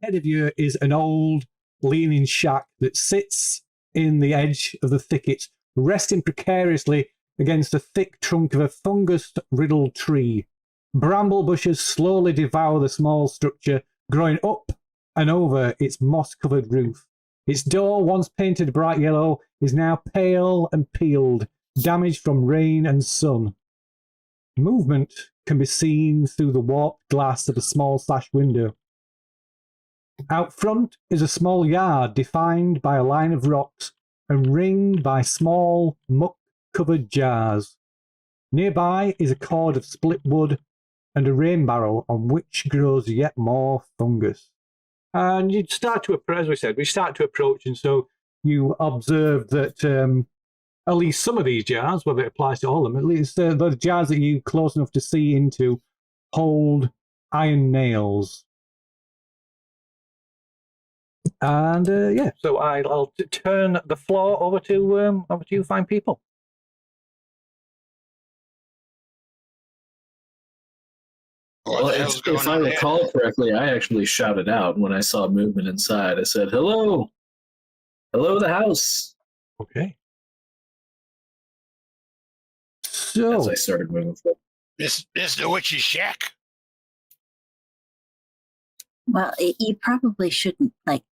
Ahead of you is an old, leaning shack that sits in the edge of the thicket, resting precariously against the thick trunk of a fungus-riddled tree. Bramble bushes slowly devour the small structure, growing up and over its moss-covered roof. Its door, once painted bright yellow, is now pale and peeled, damaged from rain and sun. Movement can be seen through the warped glass of a small sash window. Out front is a small yard defined by a line of rocks and ringed by small, muck-covered jars. Nearby is a cord of split wood and a rain barrel on which grows yet more fungus. And you start to approach, as we said, we start to approach, and so you observe that at least some of these jars, whether it applies to all of them, at least the jars that you close enough to see into hold iron nails. And yeah, so I'll turn the floor over to you fine people. Well, if I recall correctly, I actually shouted out when I saw movement inside. I said, "Hello, hello, the house." Okay. So as I started moving forward. This the witch's shack. Well, you probably shouldn't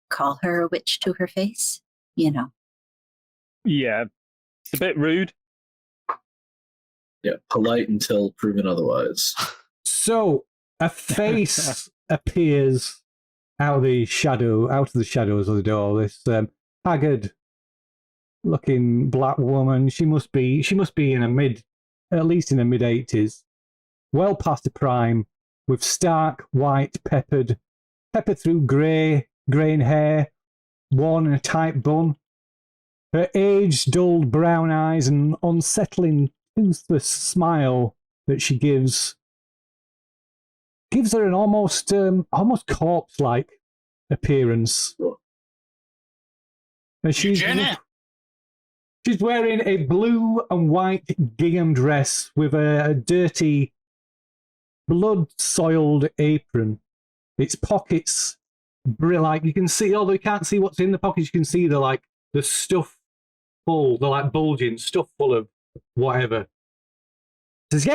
call her a witch to her face, you know. Yeah, it's a bit rude. Yeah, polite until proven otherwise. So a face appears out of the shadows of the door. This haggard-looking black woman. She must be at least in the mid-80s, well past the prime, with stark white peppered through greying hair, worn in a tight bun. Her aged, dulled brown eyes and unsettling, toothless smile that she gives her an almost corpse-like appearance. And she's wearing a blue and white gingham dress with a dirty, blood-soiled apron. Its pockets, you can see, although you can't see what's in the pockets, you can see the stuff full, bulging stuff full of whatever. Says,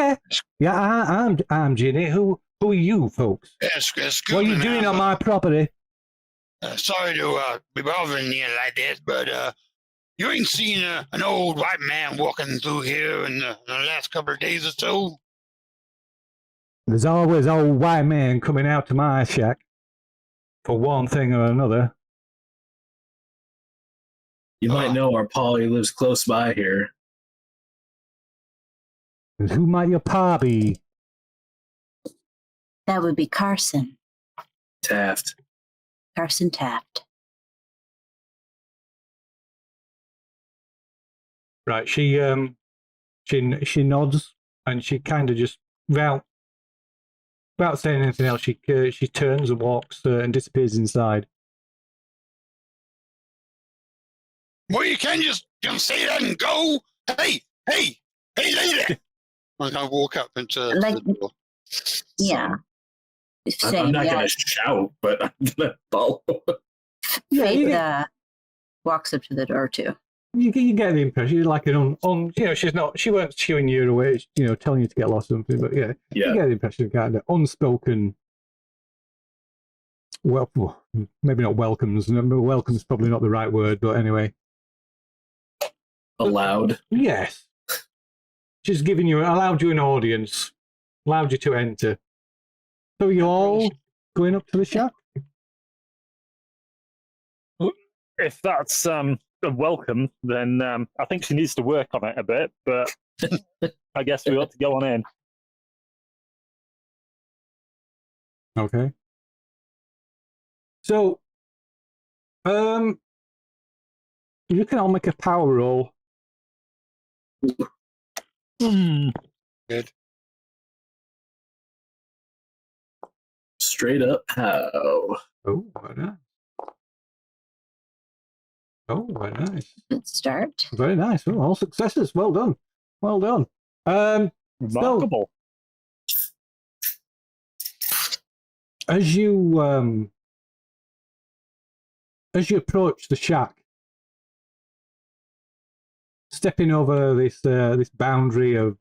yeah, I'm Ginny. Who are you folks? Yes, what are you doing on my property? Sorry to be bothering you like this, but you ain't seen an old white man walking through here in the last couple of days or so? There's always old white men coming out to my shack for one thing or another. You might know our Polly lives close by here. And who might your pa be? That would be Carson. Taft. Carson Taft. Right, she nods and she kind of just without saying anything else, she turns and walks and disappears inside. Well, you can't just say that and go. Hey, lady! I'm gonna walk up into the door. Yeah. I'm not gonna shout, but I'm gonna follow. Faith walks up to the door too. You get the impression you're like she weren't shooing you away, telling you to get lost or something, but yeah. You get the impression of kind of unspoken. Well, maybe not welcomes. Welcome's probably not the right word, but anyway. Allowed. Yes. Just allowed you an audience, allowed you to enter. So you're all going up to the shack? If that's a welcome, then I think she needs to work on it a bit, but I guess we ought to go on in. Okay. So, you can all make a power roll Good. Straight up how? Oh, very nice. Oh, very nice. Good start. Very nice. Oh, all successes. Well done. Well done. Remarkable. As you approach the shack, stepping over this boundary of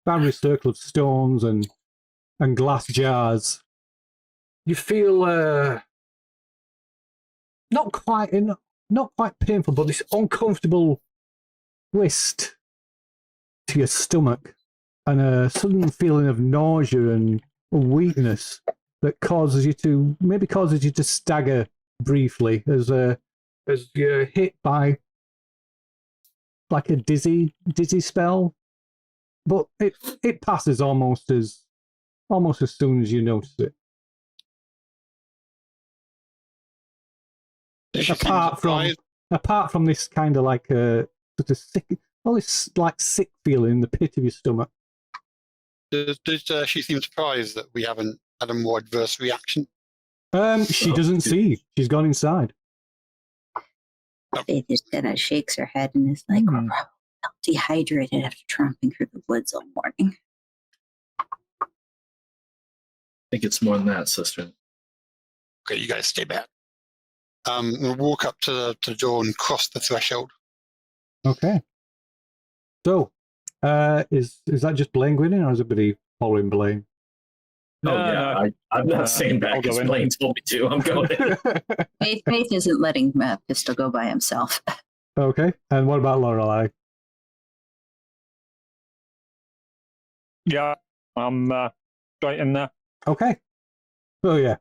boundary circle of stones and glass jars, you feel not quite painful, but this uncomfortable twist to your stomach and a sudden feeling of nausea and weakness that causes you to stagger briefly as you're hit by like a dizzy spell, but it passes almost as soon as you notice it. Apart from this kind of like a sort of sick, sick feeling in the pit of your stomach. Does she seem surprised that we haven't had a more adverse reaction? She doesn't see. She's gone inside. Faith just kind of shakes her head and is like, "We're probably dehydrated after tramping through the woods all morning." I think it's more than that, sister. Okay, you guys stay back. We'll walk up to the door and cross the threshold. Okay. So, is that just Blaine going in, or is everybody following Blaine? Oh yeah, I'm not staying back because Blaine told me to. I'm going. Faith isn't letting Pistol go by himself. Okay, and what about Lorelei? Yeah, I'm right in there. Okay. Oh yeah.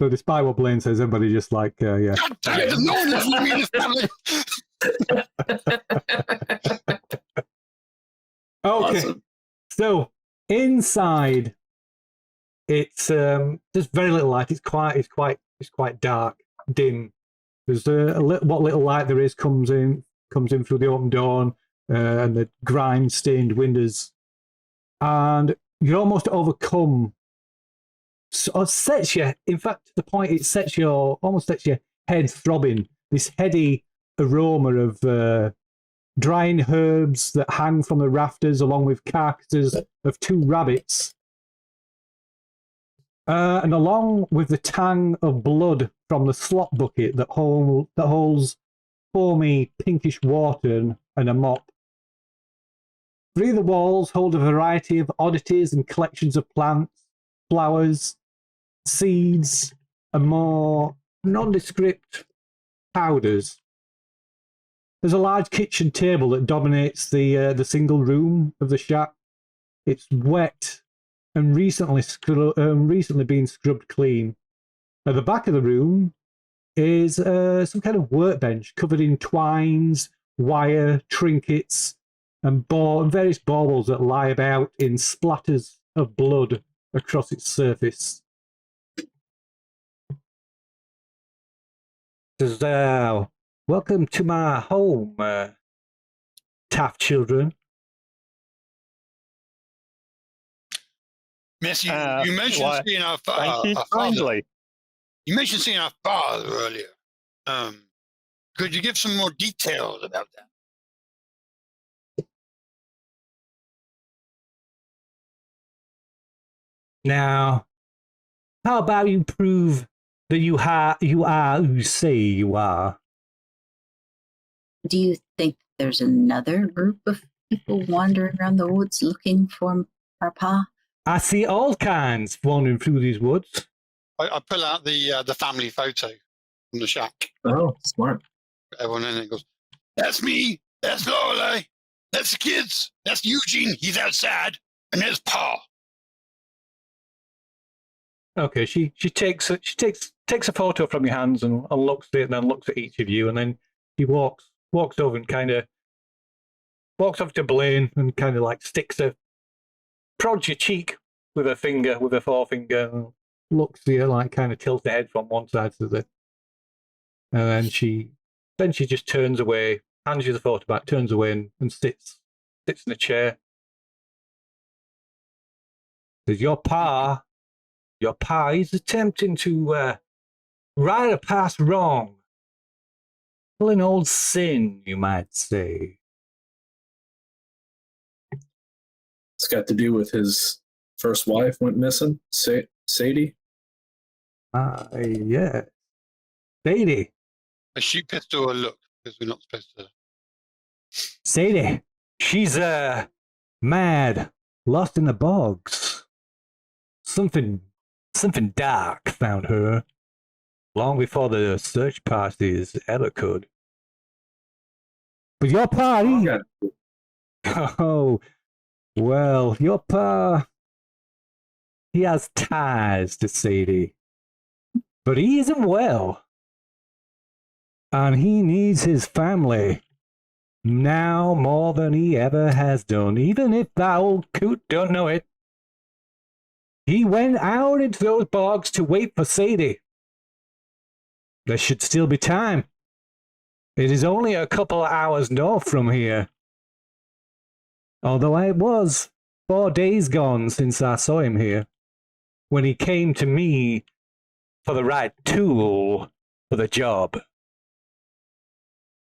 So despite what Blaine says, everybody just like yeah. God damn it, no one left me in this family. Okay. Awesome. So inside, it's there's very little light. It's quite dark, dim. There's what little light there is comes in through the open door and the grime-stained windows, and you're almost overcome. So it sets you. In fact, to the point it almost sets your head throbbing. This heady aroma of drying herbs that hang from the rafters, along with carcasses of 2 rabbits. And along with the tang of blood from the slop bucket that holds foamy pinkish water and a mop. 3 of the walls hold a variety of oddities and collections of plants, flowers, seeds, and more nondescript powders. There's a large kitchen table that dominates the single room of the shack. It's wet and recently been scrubbed clean. At the back of the room is some kind of workbench covered in twines, wire, trinkets, and various baubles that lie about in splatters of blood across its surface. So, welcome to my home, tough children. Miss, you mentioned seeing our father. You mentioned seeing our father earlier. Could you give some more details about that? Now, how about you prove that you are who you say you are? Do you think there's another group of people wandering around the woods looking for our pa? I see all kinds wandering through these woods. I pull out the family photo from the shack. Oh, smart. Everyone in it goes, "That's me. That's Lorelei. That's the kids. That's Eugene. He's outside. And there's Pa." Okay, she takes a photo from your hands and looks at it, and then looks at each of you, and then she walks over and kind of walks up to Blaine and kind of like prods your cheek with her finger, with her forefinger, and looks at you, like kind of tilts the head from one side to the other, and then she just turns away hands you the photo back, turns away and sits in a chair. Says, your pa, he's attempting to right a past wrong. Well, an old sin, you might say. It's got to do with his first wife went missing, Sadie. Yeah. Sadie. I shoot pistol a look because we're not supposed to. Sadie. She's mad, lost in the bogs. Something dark found her long before the search parties ever could. But your party. Oh, well, your pa, he has ties to Sadie, but he isn't well. And he needs his family now more than he ever has done, even if that old coot don't know it. He went out into those bogs to wait for Sadie. There should still be time. It is only a couple of hours north from here. Although it was 4 days gone since I saw him here, when he came to me for the right tool for the job.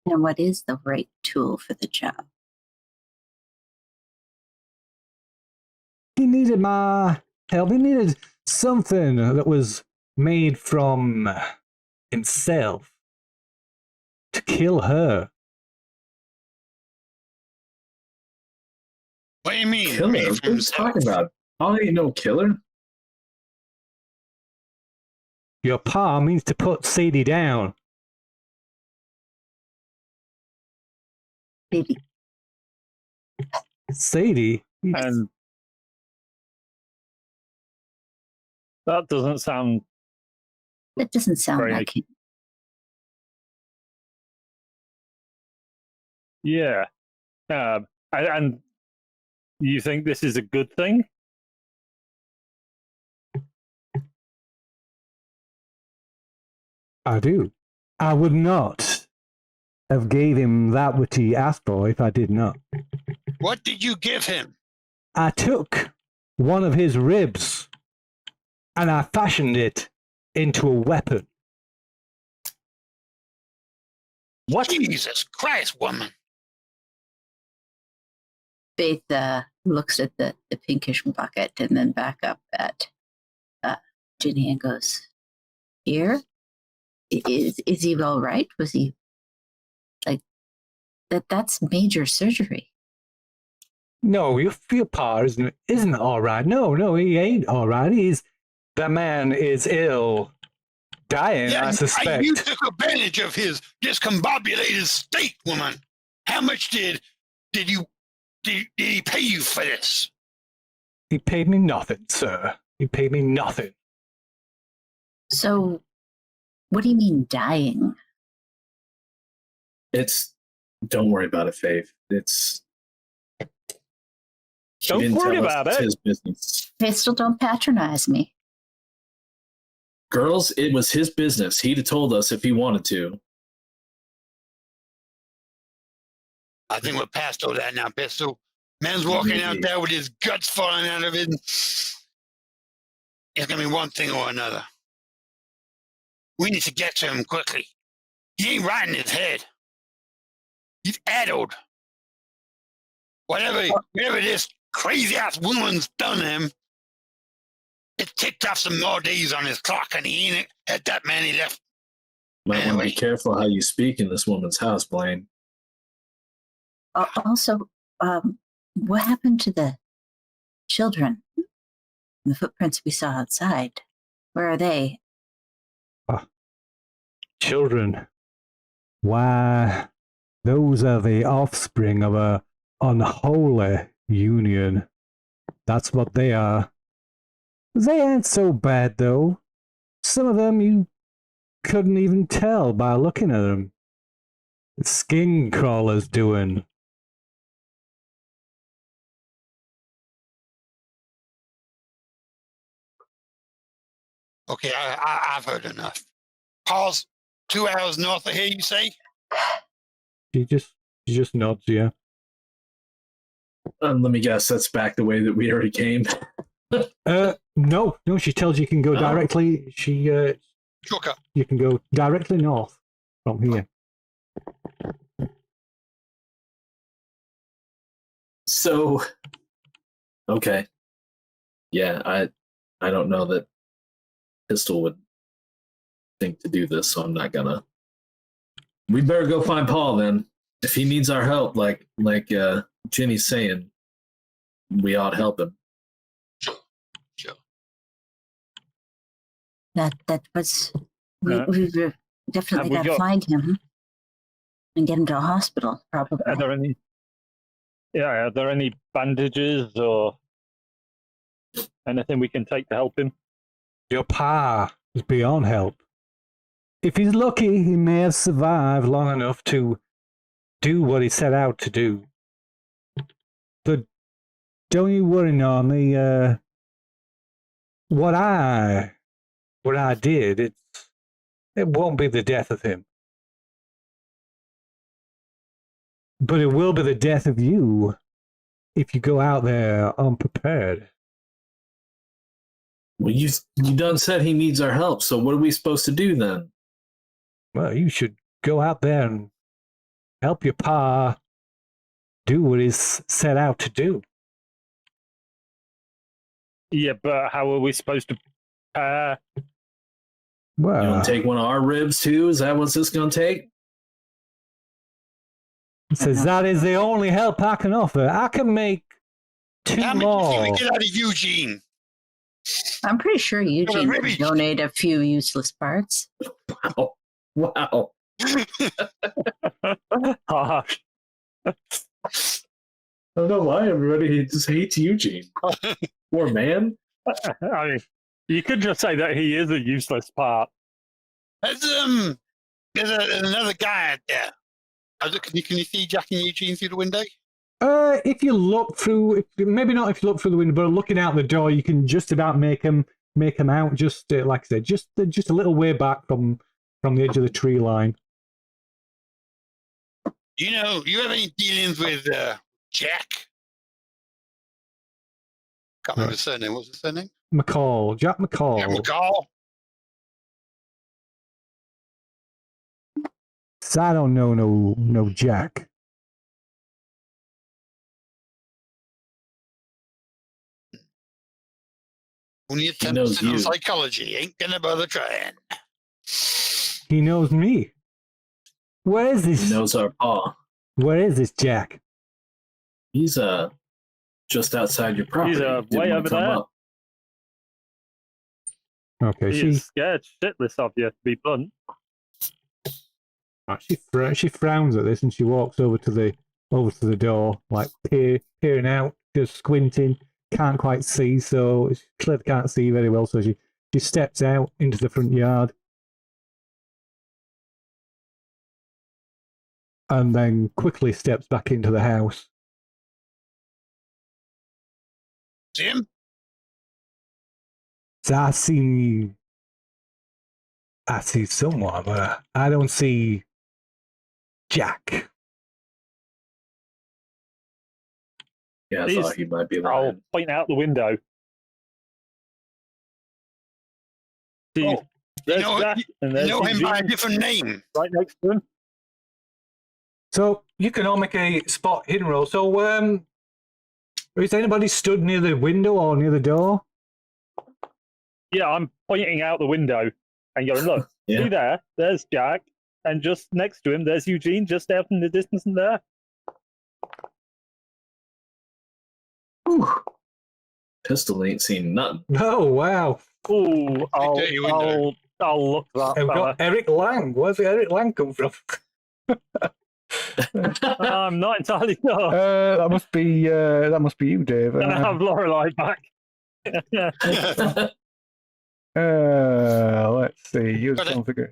And what is the right tool for the job? He needed my help. He needed something that was made from himself to kill her. What do you mean? Killer? What are you talking about? How do you know killer? Your pa means to put Sadie down. Baby. Sadie? And that doesn't sound That doesn't sound Very like him. yeah. And you think this is a good thing? I do. I would not have gave him that which he asked for if I did not. What did you give him? I took one of his ribs and I fashioned it into a weapon. What? Jesus Christ, woman. Faith looks at the pinkish bucket and then back up at Ginny and goes, here? Is he all right? Was he like that's major surgery? No, your pa isn't all right. No, he ain't all right. The man is ill, dying, I suspect. You took advantage of his discombobulated state, woman. How much did he pay you for this? He paid me nothing, sir. He paid me nothing. So, what do you mean dying? Don't worry about it, Faith. Don't worry about it. It's his business. Faith, still don't patronize me. Girls, it was his business. He'd have told us if he wanted to. I think we're past all that now, Pistol. Man's walking out there with his guts falling out of it. It's going to be one thing or another. We need to get to him quickly. He ain't right in his head. He's addled. Whatever this crazy-ass woman's done to him, it ticked off some more days on his clock, and he ain't at that man he left. Might want to be careful how you speak in this woman's house, Blaine. Also, what happened to the children? The footprints we saw outside. Where are they? Children. Why, those are the offspring of a unholy union. That's what they are. They ain't so bad, though. Some of them you couldn't even tell by looking at them. The skin crawler's doing. Okay, I've heard enough. Paul's 2 hours north of here, you say? She just She just nods, yeah. Let me guess, that's back the way that we already came. No, she tells you can go directly. Shortcut. You can go directly north from here. So, okay. Yeah, I don't know that Pistol would think to do this, so I'm not gonna. We better go find Paul then. If he needs our help, like Ginny's saying, we ought to help him. Sure. That was we definitely we got to got- find him and get him to a hospital. Probably. Are there any? Yeah, are there any bandages or anything we can take to help him? Your pa is beyond help. If he's lucky, he may have survived long enough to do what he set out to do. But don't you worry, Normie. What I did, it won't be the death of him. But it will be the death of you if you go out there unprepared. Well, you done said he needs our help, so what are we supposed to do then? Well, you should go out there and help your pa do what he's set out to do. Yeah, but how are we supposed to? You Well, want to take one of our ribs too? Is that what this gonna take? he says that is the only help I can offer. I can make two How much do you more. think we get out of Eugene? I'm pretty sure Eugene maybe- would donate a few useless parts. Wow. Harsh. I don't know why everybody just hates Eugene. Poor man. I mean, you could just say that he is a useless part. There's another guy out there. Can you see Jack and Eugene through the window? If you look through, maybe not if you look through the window, but looking out the door, you can just about make them out. Just like I said, just a little way back from the edge of the tree line. You have any dealings with Jack? Can't remember his surname. What's his surname? McCall, Jack McCall. Jack McCall. So I don't know no Jack. Only a knows 10% on you. psychology. Ain't gonna bother trying. He knows me. Where is this? He knows our paw. Where is this Jack? He's just outside your property. He's, Didn't way wanna over come there. up. Okay, He is scared shitless of you, to be blunt. she frowns at this and she walks over to the door, like peering out, just squinting, can't quite see, so she clearly can't see very well. So she steps out into the front yard, and then quickly steps back into the house. See him? So I see someone, but I don't see Jack. Yeah, I He's- thought he might be I'll lying. point out the window. See, Oh, there's know- Jack, and You there's know him by a Eugene different name. right next to him. So you can all make a spot hidden roll. So is anybody stood near the window or near the door? Yeah, I'm pointing out the window and going, look, Yeah. see there, there's Jack, and just next to him, there's Eugene, just out in the distance in there. Whew. Pistol ain't seen nothing. Oh wow! Ooh, I'll dirty window. look that We've fella. got Eric Lang. Where's Eric Lang come from? I'm not entirely sure. That must be you, Dave. Gonna have Lorelei back. Let's see. Use Got it. configure.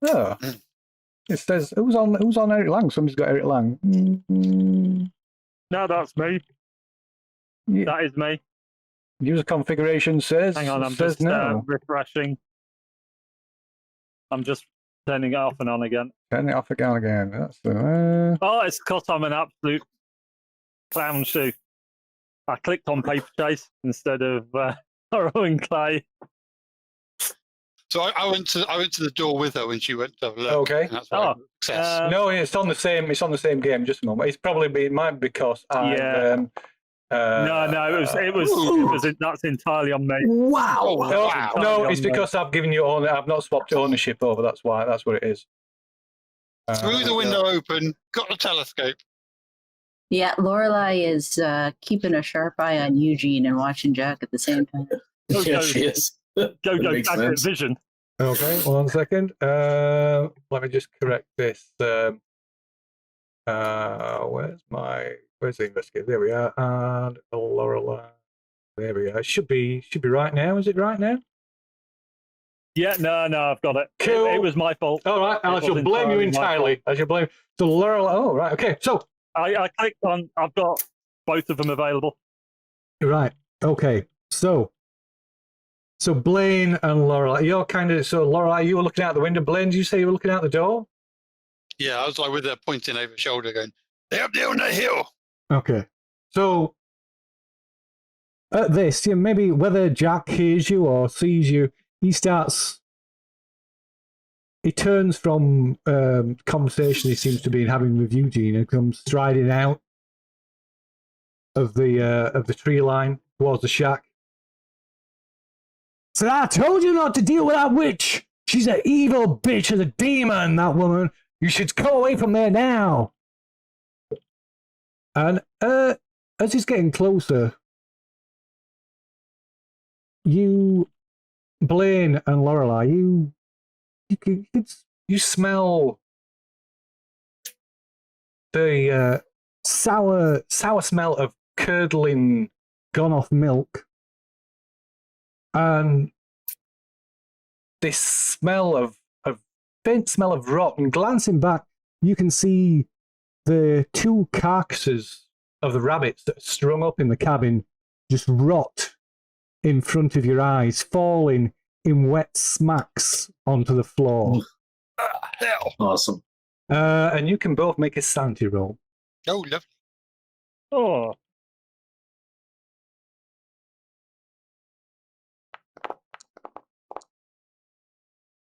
Oh, it says who's on Eric Lang. Somebody's got Eric Lang. No, that's me. Yeah. That is me. User configuration says. Hang on, I'm says just no. refreshing. I'm just turning it off and on again. Turn it off again. That's Oh, it's because I'm an absolute clown shoe. I clicked on paper chase instead of throwing clay. So I went to the door with her when she went to have a look. Okay. And that's why success. no, it's on the same. It's on the same game. Just a moment. It might be because Yeah. That's entirely on me. Wow. Oh, No, wow. no, it's because I've given you I've not swapped ownership over. That's why. That's what it is. Through the window open, got the telescope. Yeah, Lorelai is keeping a sharp eye on Eugene and watching Jack at the same time. Yeah, she is. Go, Makes accurate sense. vision. Okay, 1 second. Let me just correct this. Where's the investigator? There we are. And Lorelai. There we are. It should be right now. Is it right now? Yeah, no, I've got it. Cool. It was my fault. All right, I It shall was blame you entirely my entirely. I shall blame. So Lorelai. Oh, right. Okay. So I clicked on. I've got both of them available. Right. Okay. So Blaine and Lorelai, you're kind of Lorelai, you were looking out the window. Blaine, did you say you were looking out the door? Yeah, I was like with her pointing over her shoulder, going, "They're up there on the hill." Okay. So at this, maybe whether Jack hears you or sees you, he turns from conversation he seems to be having with Eugene and comes striding out of the tree line towards the shack. So I told you not to deal with that witch. She's an evil bitch and a demon, that woman. You should go away from there now. And as he's getting closer, you, Blaine and Lorelai, you smell the sour smell of curdling, gone-off milk, and this smell of faint smell of rot. And glancing back, you can see the 2 carcasses of the rabbits that are strung up in the cabin just rot in front of your eyes, falling in wet smacks onto the floor. Hell. Awesome. And you can both make a sanity roll. Oh, lovely. Oh,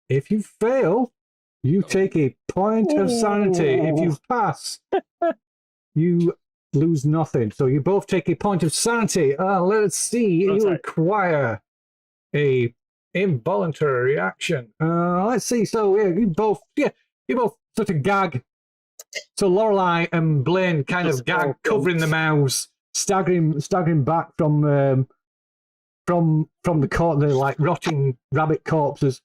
If you fail, you take a point of sanity. If you pass, you lose nothing. So you both take a point of sanity. Let's see. That's You right. acquire a involuntary reaction. Let's see. So you both sort of gag. So Lorelai and Blaine kind of gag, covering their mouths, staggering back from the like rotting rabbit corpses.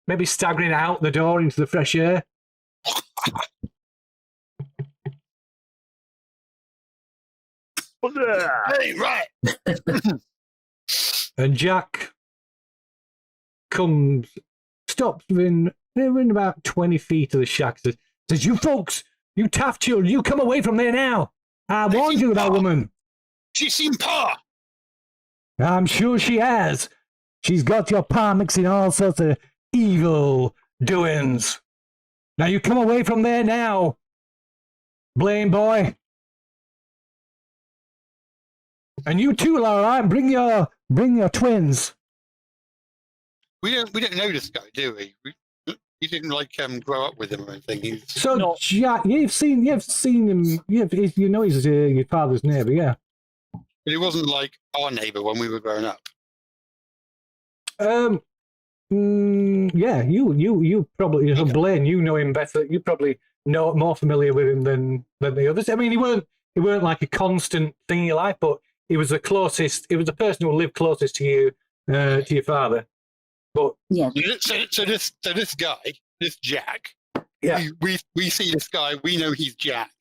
Maybe staggering out the door into the fresh air. Hey, right. And Jack stops within about 20 feet of the shack. Says, "You folks, you tough children, you come away from there now. I warned you, that woman. She's seen Pa. I'm sure she has. She's got your pa mixing all sorts of evil doings. Now you come away from there now, Blaine boy. And you too, Laura. Bring your twins." We don't know this guy, do we? He didn't grow up with him or anything. He's So No. Jack, you've seen him. You know he's your father's neighbour, yeah. but he wasn't like our neighbour when we were growing up. Yeah. You probably, Okay. Blaine, you know him better. You probably know more familiar with him than the others. I mean, he weren't like a constant thing in your life, but he was the closest. He was the person who lived closest to you, to your father. But Yeah, So this guy, this Jack, yeah, we see this guy, we know he's Jack.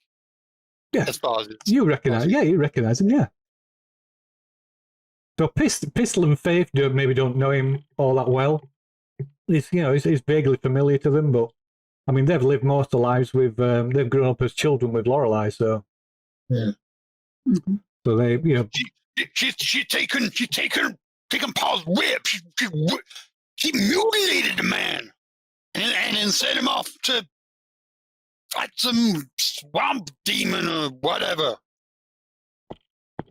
Yeah. As far as it's, you recognise him, yeah. So Pistol and Faith don't know him all that well. He's vaguely familiar to them, but I mean they've lived most of their lives with they've grown up as children with Lorelai, so Mhm. so they she's taken Paul's whip. She mutilated the man. and then send him off to fight some swamp demon or whatever.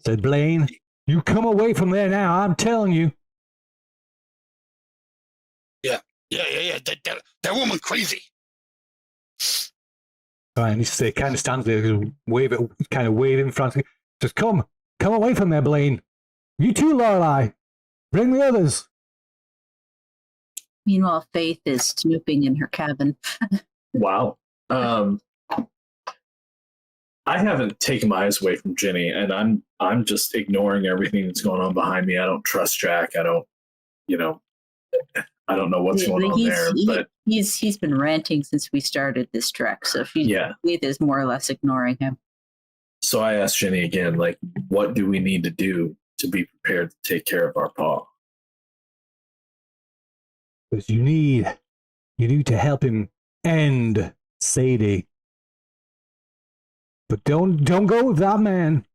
Said Blaine, you come away from there now, I'm telling you. Yeah. That woman crazy. Right, and he kind of stands there, kind of waving frantically. Says, come away from there, Blaine. You too, Lorelei. Bring the others. Meanwhile, Faith is snooping in her cabin. Wow. I haven't taken my eyes away from Ginny, and I'm just ignoring everything that's going on behind me. I don't trust Jack. I don't know what's going on there. But he's been ranting since we started this trek, so Faith is more or less ignoring him. So I asked Ginny again, like, what do we need to do to be prepared to take care of our paw? Because you need to help him end Sadie. But don't go with that man.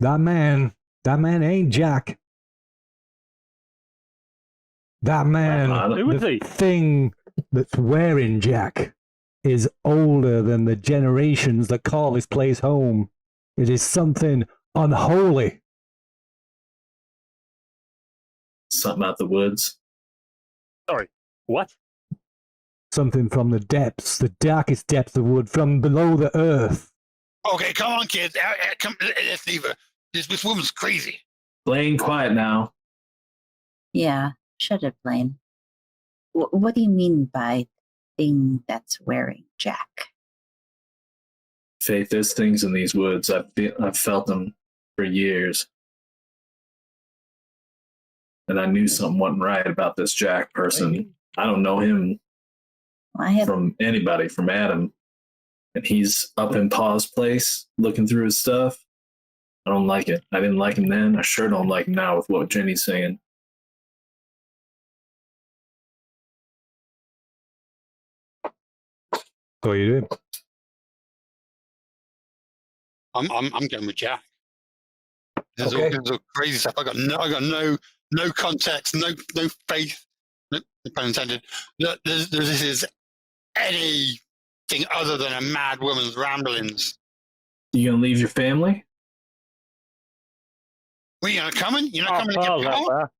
That man ain't Jack. That man, Who is he? the thing that's wearing Jack, is older than the generations that call this place home. It is something unholy. Something out the woods. Sorry, what? Something from the depths, the darkest depths of wood, from below the earth. Okay, come on, kids. Come, let's leave her. This woman's crazy. Blaine, quiet now. Yeah, shut it, Blaine. What do you mean by thing that's wearing Jack? Faith, there's things in these woods. I've felt them for years. And I knew something wasn't right about this Jack person. I don't know him from anybody, from Adam. And he's up in Pa's place looking through his stuff. I don't like it. I didn't like him then. I sure don't like him now with what Jenny's saying. What are you doing? I'm going with Jack. There's Okay. all crazy stuff. I got no context, no faith. No pun intended. This is anything other than a mad woman's ramblings. You gonna leave your family? Were you not coming? You're not coming to Pa's get out me? there.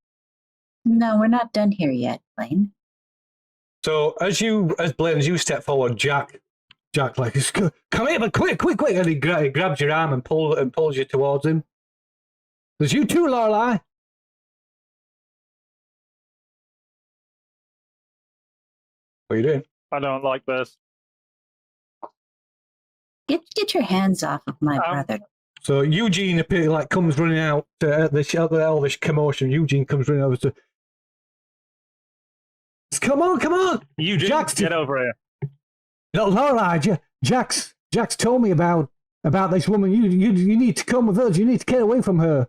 No, we're not done here yet, Blaine. So as Blaine, as you step forward, Jack like, come here, but quick, and he grabs your arm and pulls you towards him. There's you too, Lorelei. What are you doing? I don't like this. Get your hands off of my brother. So Eugene comes running out at all this commotion. Eugene comes running over to. Come on! You just get over here. No, Lorelei, Jack's told me about this woman. You need to come with us. You need to get away from her.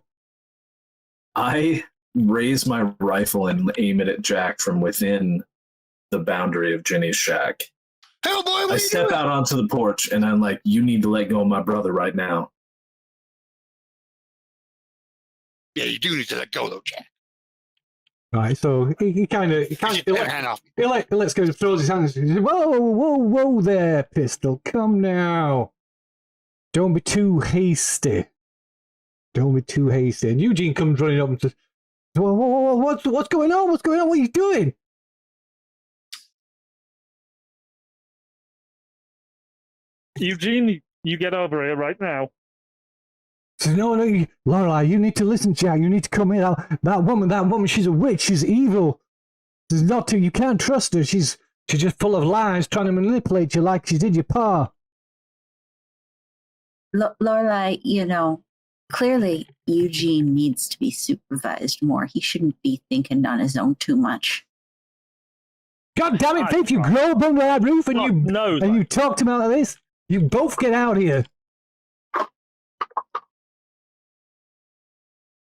I raise my rifle and aim it at Jack from within the boundary of Jenny's shack. Hell, boy, what I are you step doing? out onto the porch and I'm like, you need to let go of my brother right now. Yeah, you do need to let go, though, Jack. Right, so he Get your hand off. lets go, throws his hands. He says, whoa there, Pistol. Come now. Don't be too hasty. And Eugene comes running up and says, whoa, what's going on? What are you doing? Eugene, you get over here right now. So no, Lorelei, you need to listen, Jack. You need to come in. That woman, she's a witch. She's evil. You can't trust her. She's just full of lies, trying to manipulate you like she did your pa. Lorelei, clearly Eugene needs to be supervised more. He shouldn't be thinking on his own too much. God damn it, Faith! You grow up under that roof and you talk to me like this. You both get out here.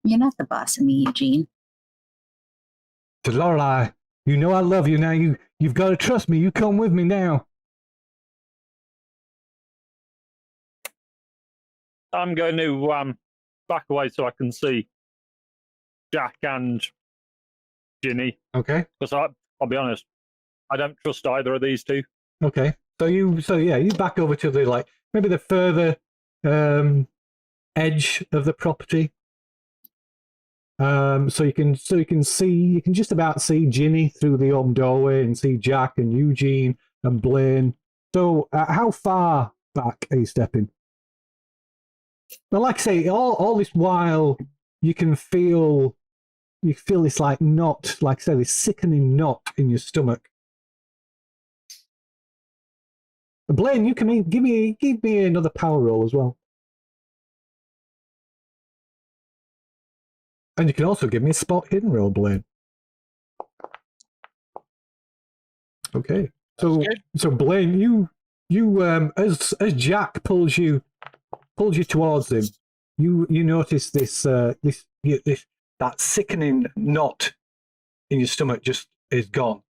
You're not the boss of me, Eugene. To Lorelei, you know I love you now. You've got to trust me. You come with me now. I'm going to back away so I can see Jack and Ginny. Okay. Because I'll be honest, I don't trust either of these two. Okay. So you back over to the maybe the further edge of the property. So you can just about see Ginny through the open doorway and see Jack and Eugene and Blaine. So how far back are you stepping? But like I say, all this while you feel this knot, like I say, this sickening knot in your stomach. Blaine, you can give me another power roll as well. And you can also give me a spot hidden roll, Blaine. Okay. So Blaine, you as Jack pulls you towards him, you notice that sickening knot in your stomach just is gone.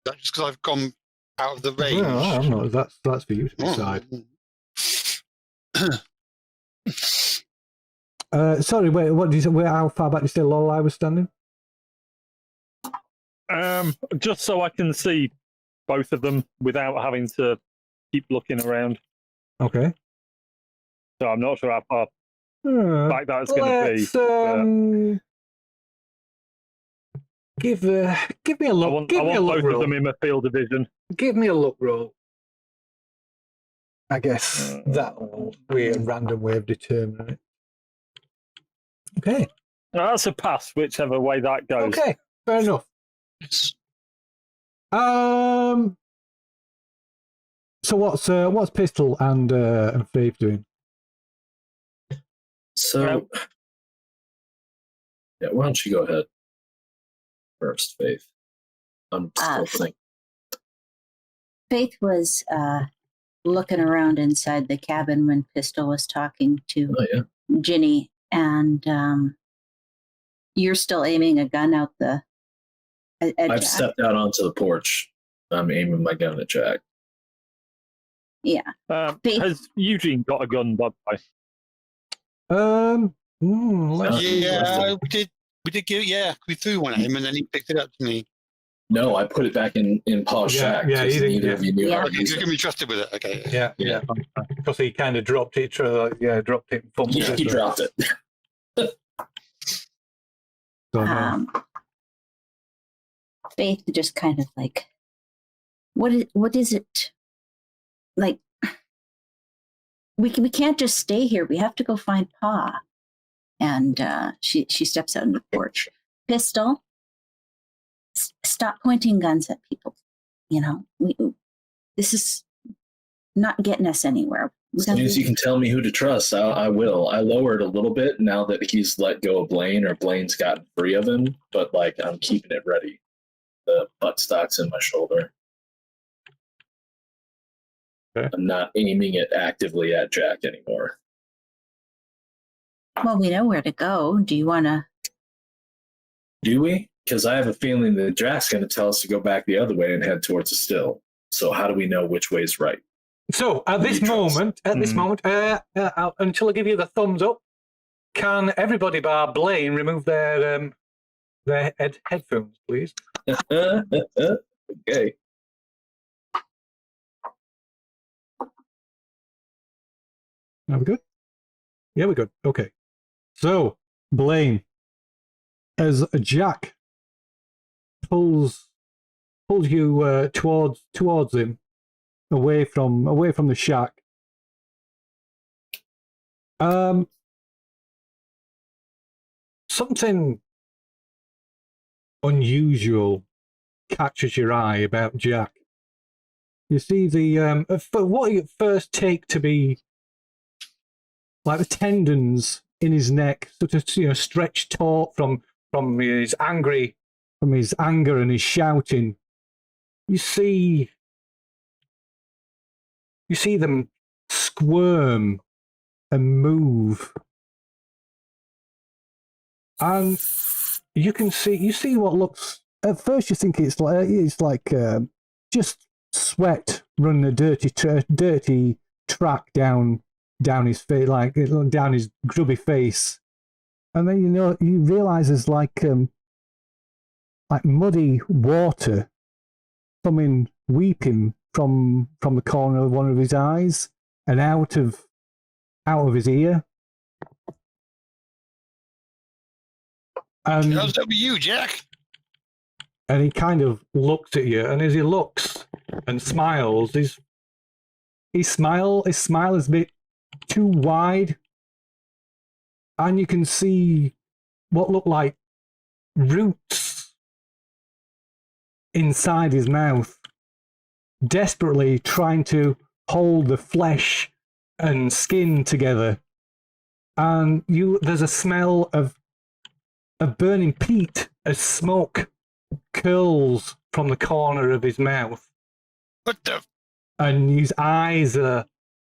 That's just because I've gone out of the range. Well, I don't know. That's for you to decide. Sorry, wait. What did you say? How far back did you say Lorelei was standing? Just so I can see both of them without having to keep looking around. Okay. So I'm not sure how far back that's going to be. Give me a look. I want give me a look both roll. of them in my field of vision. Give me a look roll. I guess that'll be a random way of determining it. Okay. That's a pass, whichever way that goes. Okay. Fair enough. So what's Pistol and Faith doing? So, yeah, why don't you go ahead first, Faith? I'm still thinking. Faith was looking around inside the cabin when Pistol was talking to Ginny, and you're still aiming a gun out the. I've stepped out onto the porch. I'm aiming my gun at Jack. Yeah. Has Eugene got a gun, by the way? We did give. Yeah, we threw one at him, and then he picked it up to me. No, I put it back in Paul's shack. Yeah, he didn't. Neither of you knew how to Okay, use you it. can be trusted with it. Okay. Yeah. Because he kind of dropped it. Dropped it. And fumbled Yeah, it. he dropped it. Faith just kind of like, what is it? Like, we can't just stay here. We have to go find Pa. And she steps out on the porch. Pistol, stop pointing guns at people. This is not getting us anywhere. As soon as you can tell me who to trust, I will. I lowered a little bit now that he's let go of Blaine, or Blaine's gotten free of him, but I'm keeping it ready. The buttstock's in my shoulder. Okay. I'm not aiming it actively at Jack anymore. Well, we know where to go. Do you want to? Do we? Because I have a feeling that Jack's going to tell us to go back the other way and head towards the still. So how do we know which way is right? So at this moment, until I give you the thumbs up, can everybody bar Blaine remove their headphones, please? Okay. Are we good? Yeah, we're good. Okay. So, Blaine, as Jack pulls you towards him, away from the shack. Something unusual catches your eye about Jack. You see what you first take to be like the tendons in his neck, sort of stretched taut from his anger and his shouting. You see them squirm and move, and you see what looks at first. You think it's like just sweat running a dirty track down his face, like down his grubby face, and then you realize there's like like muddy water coming weeping from the corner of one of his eyes and out of his ear. How's that with you, Jack? And he kind of looks at you, and as he looks and smiles, his smile is a bit too wide, and you can see what look like roots inside his mouth, desperately trying to hold the flesh and skin together. And there's a smell of burning peat as smoke curls from the corner of his mouth. What the? And his eyes are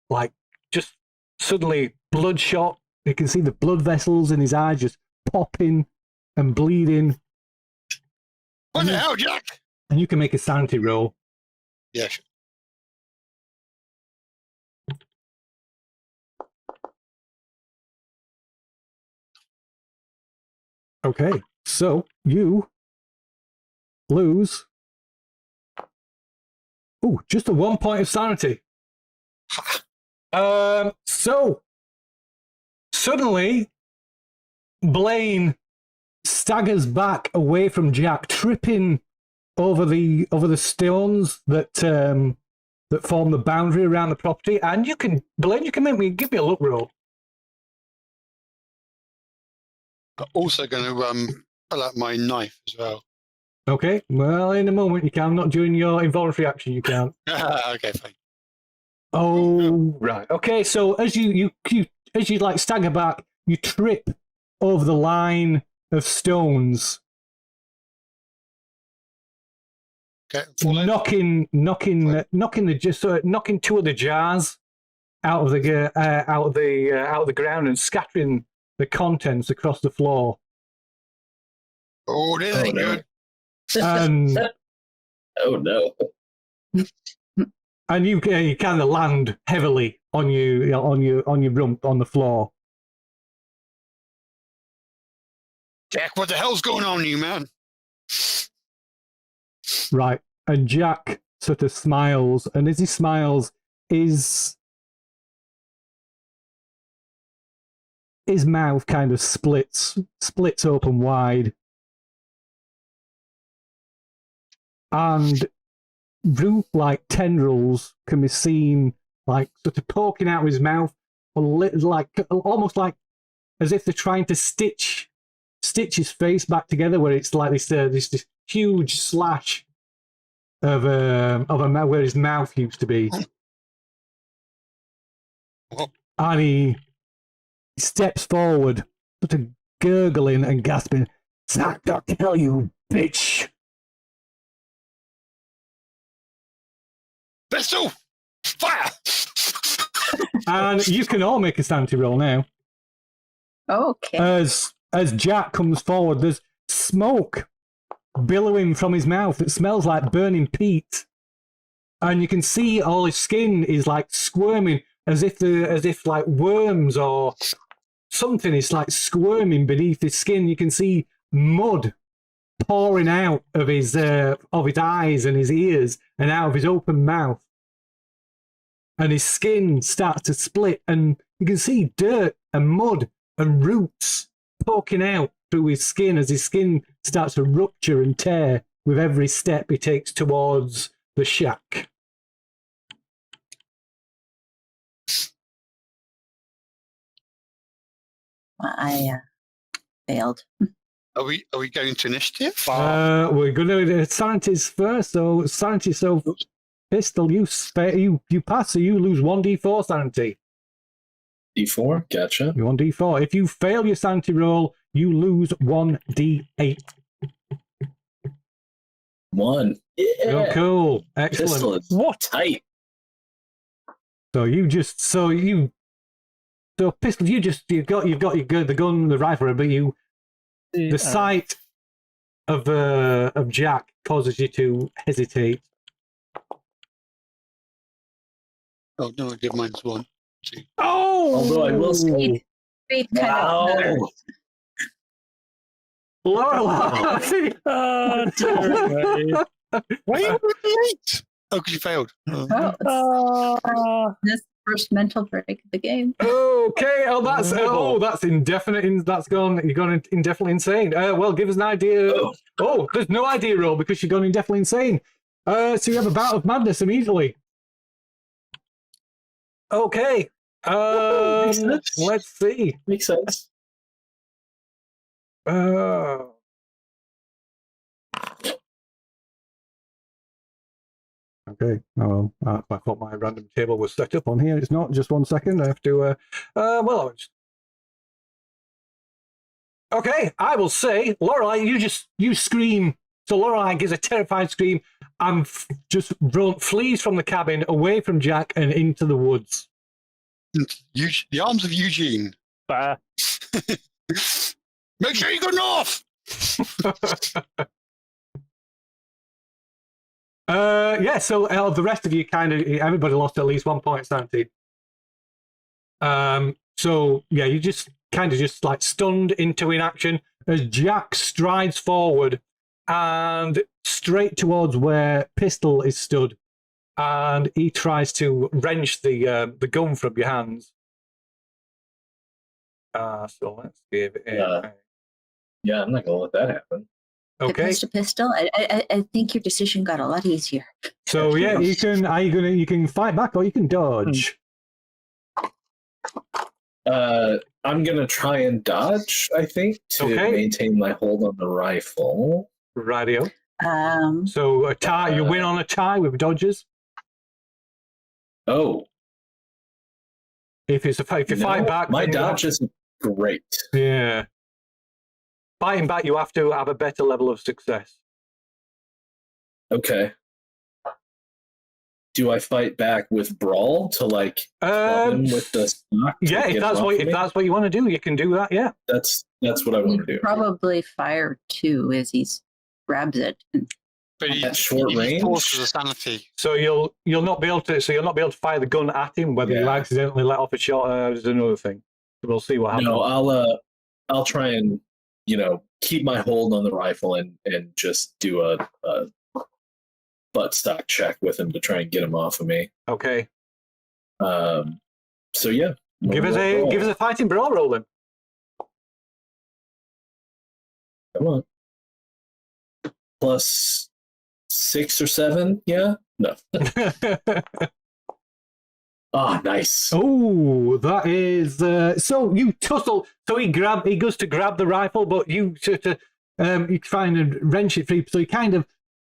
like just suddenly bloodshot. You can see the blood vessels in his eyes just popping and bleeding. What the hell, Jack? And you can make a sanity roll. Yeah, sure. Okay, so you lose just a 1 point of sanity. So suddenly Blaine staggers back away from Jack, tripping over the stones that form the boundary around the property. And Blaine, you can give me a look roll. I'm also going to pull out my knife as well. Okay, well, in a moment you can. Not during your involuntary action, you can't. Okay, fine. Oh, right. Okay, so as you like stagger back, you trip over the line of stones, Okay, fall knocking two of the jars out of the ground and scattering the contents across the floor. Oh, this ain't good. And Oh no. and you kind of land heavily on your rump on the floor. Jack, what the hell's going on with you, man? Right. And Jack sort of smiles, and as he smiles, his mouth kind of splits open wide. And root-like tendrils can be seen, like sort of poking out of his mouth, like almost like as if they're trying to stitch his face back together, where it's like this huge slash of a mouth where his mouth used to be. And he steps forward, sort of gurgling and gasping, "Zach, I'll tell you, bitch." Pistol! Fire! And you can all make a sanity roll now. Okay. As Jack comes forward, there's smoke billowing from his mouth. It smells like burning peat, and you can see all his skin is like squirming, as if like worms or something is like squirming beneath his skin. You can see mud pouring out of his eyes and his ears and out of his open mouth. And his skin starts to split, and you can see dirt and mud and roots poking out through his skin as his skin starts to rupture and tear with every step he takes towards the shack. I failed. Are we going to initiative? We're going to do sanities first. So sanity. So Pistol, you pass, so you lose 1d4 sanity. D4, gotcha. You 1d4. If you fail your sanity roll, you lose 1d8. 1. Yeah. Oh, cool. Excellent. Pistol is What? tight. So Pistol, you've got the gun, the rifle, but the sight of Jack causes you to hesitate. Oh, no, I did mine's 1. 2. Oh! Although I will say, Speed kind of wow. Lorelai. Oh, dear. Why are you late? Oh, because you failed. Oh. Oh, that's the first mental break of the game. Okay, that's indefinite. That's gone. You've gone indefinitely insane. Well, give us an idea. Oh, there's no idea roll because you've gone indefinitely insane. So you have a bout of madness immediately. Okay. Makes sense. Let's see. Makes sense. Okay. Oh, I thought my random table was set up on here. It's not. Just 1 second. I have to. Okay. I will say, Lorelai, you scream. So Lorelai gives a terrified scream and flees from the cabin, away from Jack, and into the woods. The arms of Eugene. Make sure you go north. Yeah, so the rest of you everybody lost at least 1 point, 17. So yeah, you just like stunned into inaction as Jack strides forward and straight towards where Pistol is stood, and he tries to wrench the gun from your hands. So let's give it. Yeah, I'm not gonna let that happen. Okay. Pistol. I think your decision got a lot easier. So yeah, you can fight back or you can dodge. I'm gonna try and dodge, I think, to maintain my hold on the rifle. Radio. So a tie. You win on a tie with dodges. Oh. If you fight back, my dodge is great. Yeah. Fighting back, you have to have a better level of success. Okay. Do I fight back with brawl to like club him with the stock? Yeah, if that's what you want to do, you can do that. Yeah, that's what I want to do. Probably fire too as he grabs it. But at short range, forces a sanity. So you'll not be able to fire the gun at him. Whether you accidentally let off a shot is another thing. We'll see what happens. No, I'll try and keep my hold on the rifle and just do a butt stock check with him to try and get him off of me. Okay. So yeah, give us a fighting brawl roll then. Come on. Plus 6 or 7, yeah? No. Ah, nice. Oh, that is so you tussle. So he goes to grab the rifle, but you you try and wrench it free. So you kind of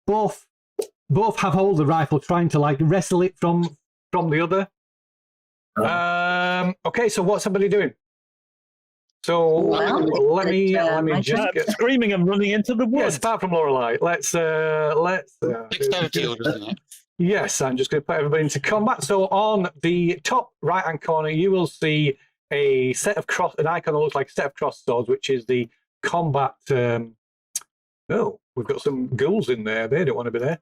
both have hold of the rifle, trying to like wrestle it from the other. Okay, so what's somebody doing? So let me just get screaming and running into the woods. Yes, apart from Lorelai. Let's Dexterity, isn't it? Yes, I'm just going to put everybody into combat. So on the top right-hand corner, you will see an icon that looks like a set of cross swords, which is the combat. Oh, we've got some ghouls in there. They don't want to be there.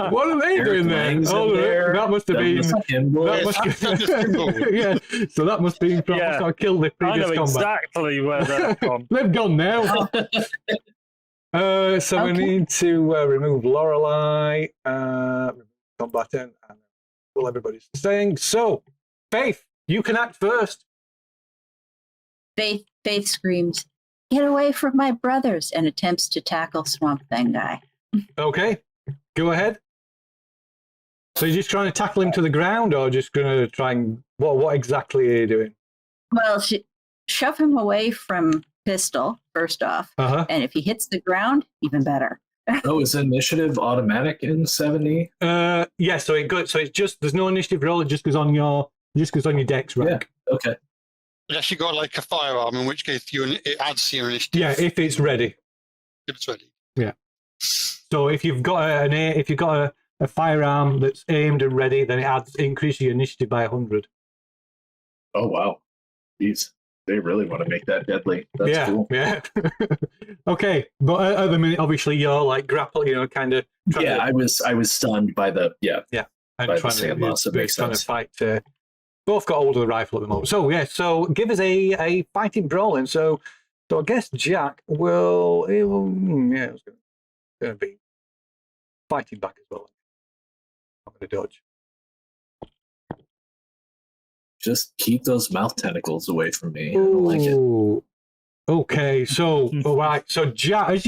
What are they doing there? Oh, that must have been. Yeah, so that must be from. So I killed the previous combat. Exactly where they're from. They've gone now. So we need to remove Lorelai, combatant, and pull everybody's staying. So, Faith, you can act first. Faith screams, "Get away from my brothers!" and attempts to tackle Swamp Thing Guy. Okay, go ahead. So you're just trying to tackle him to the ground, or just going to try and what exactly are you doing? Well, shove him away from Pistol first off, and if he hits the ground, even better. Oh, is initiative automatic in 70? Yeah. So it's just there's no initiative roll. It just goes on your dex rank. Yeah. Okay. It actually got like a firearm, in which case it adds to your initiative. Yeah, if it's ready. If it's ready. Yeah. So if you've got a firearm that's aimed and ready, then it increases your initiative by 100. Oh wow, these they really want to make that deadly. That's cool. Yeah. Okay, but at the minute, obviously, you're like grappling, kind of. Yeah, I was stunned by the and by the sand loss. It makes trying sense. to fight both got hold of the rifle at the moment. So yeah, so give us a fighting brawling. So I guess Jack will it's going to be fighting back as well. I'm going to dodge. Just keep those mouth tentacles away from me. I don't like it. Ooh. Okay, so all right, so Jack,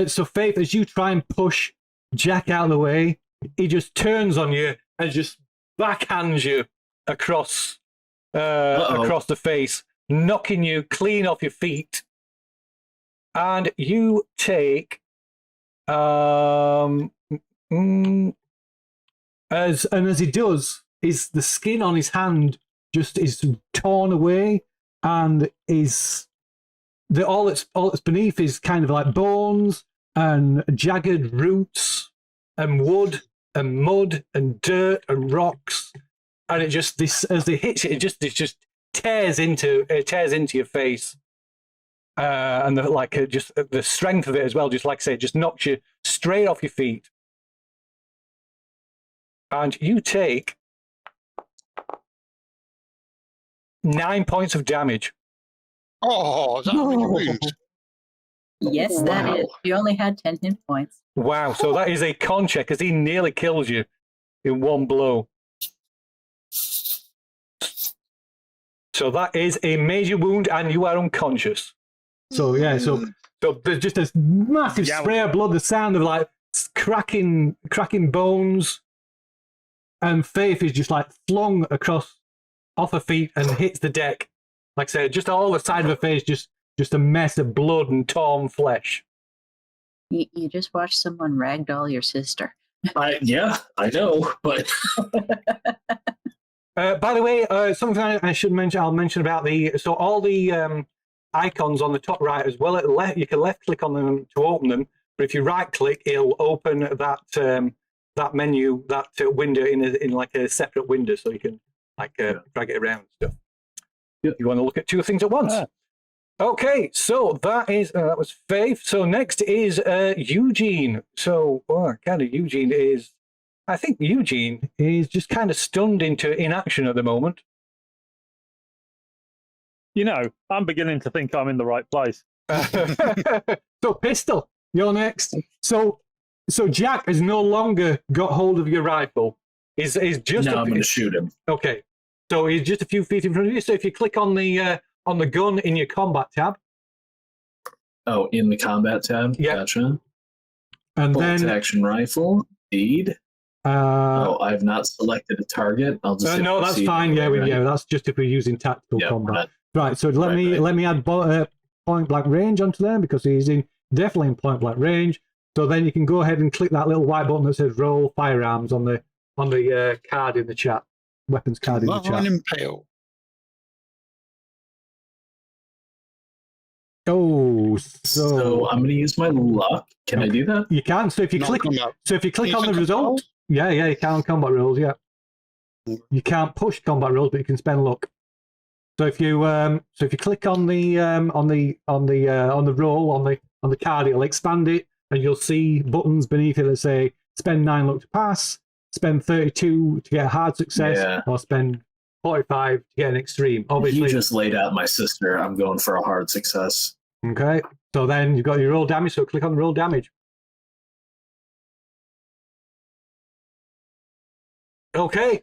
so Faith, as you try and push Jack out of the way, he just turns on you and just backhands you across the face, knocking you clean off your feet, and you take as he does, the skin on his hand just is torn away, and all that's beneath is kind of like bones and jagged roots and wood and mud and dirt and rocks, and it just as it hits it just tears into your face, and just the strength of it as well, just like I say, it just knocks you straight off your feet, and you take 9 points of damage. Oh, is that how many wounds? Yes, that is. You only had 10 hit points. Wow, so that is a con check, because he nearly kills you in one blow. So that is a major wound, and you are unconscious. So yeah, so there's just this massive spray of blood, the sound of like cracking bones, and Faith is just like flung off her feet and hits the deck. Like I said, just all the side of her face, just a mess of blood and torn flesh. You just watched someone ragdoll your sister. Yeah, I know, but by the way, something I should mention. I'll mention about all the icons on the top right as well. You can left click on them to open them, but if you right click, it'll open that menu, that window in like a separate window, so you can drag it around and stuff. You want to look at two things at once. Okay, so that was Faith. So next is Eugene. So I think Eugene is just kind of stunned into inaction at the moment. I'm beginning to think I'm in the right place. So Pistol, you're next. So Jack has no longer got hold of your rifle. He's just now I'm going to shoot him. Okay, so he's just a few feet in front of you. So if you click on the gun in your combat tab. Oh, in the combat tab? Yeah. Gotcha. And Bolt then action rifle. Indeed. I've not selected a target. I'll just no, that's fine. Yeah, that's just if we're using tactical combat. Right. So let me add point blank range onto them, because he's definitely in point blank range. So then you can go ahead and click that little white button that says roll firearms on the card in the chat, weapons card in the chat. Impale. Oh, so I'm going to use my luck. Can I do that? You can. So if you click on the result, yeah, you can on combat rolls. Yeah, you can't push combat rolls, but you can spend luck. So if you click on the roll on the card, it'll expand it, and you'll see buttons beneath it that say spend 9 luck to pass, spend 32 to get a hard success, or spend 45 to get an extreme. Obviously, you just laid out my sister. I'm going for a hard success. Okay, so then you've got your roll damage. So click on the roll damage. Okay,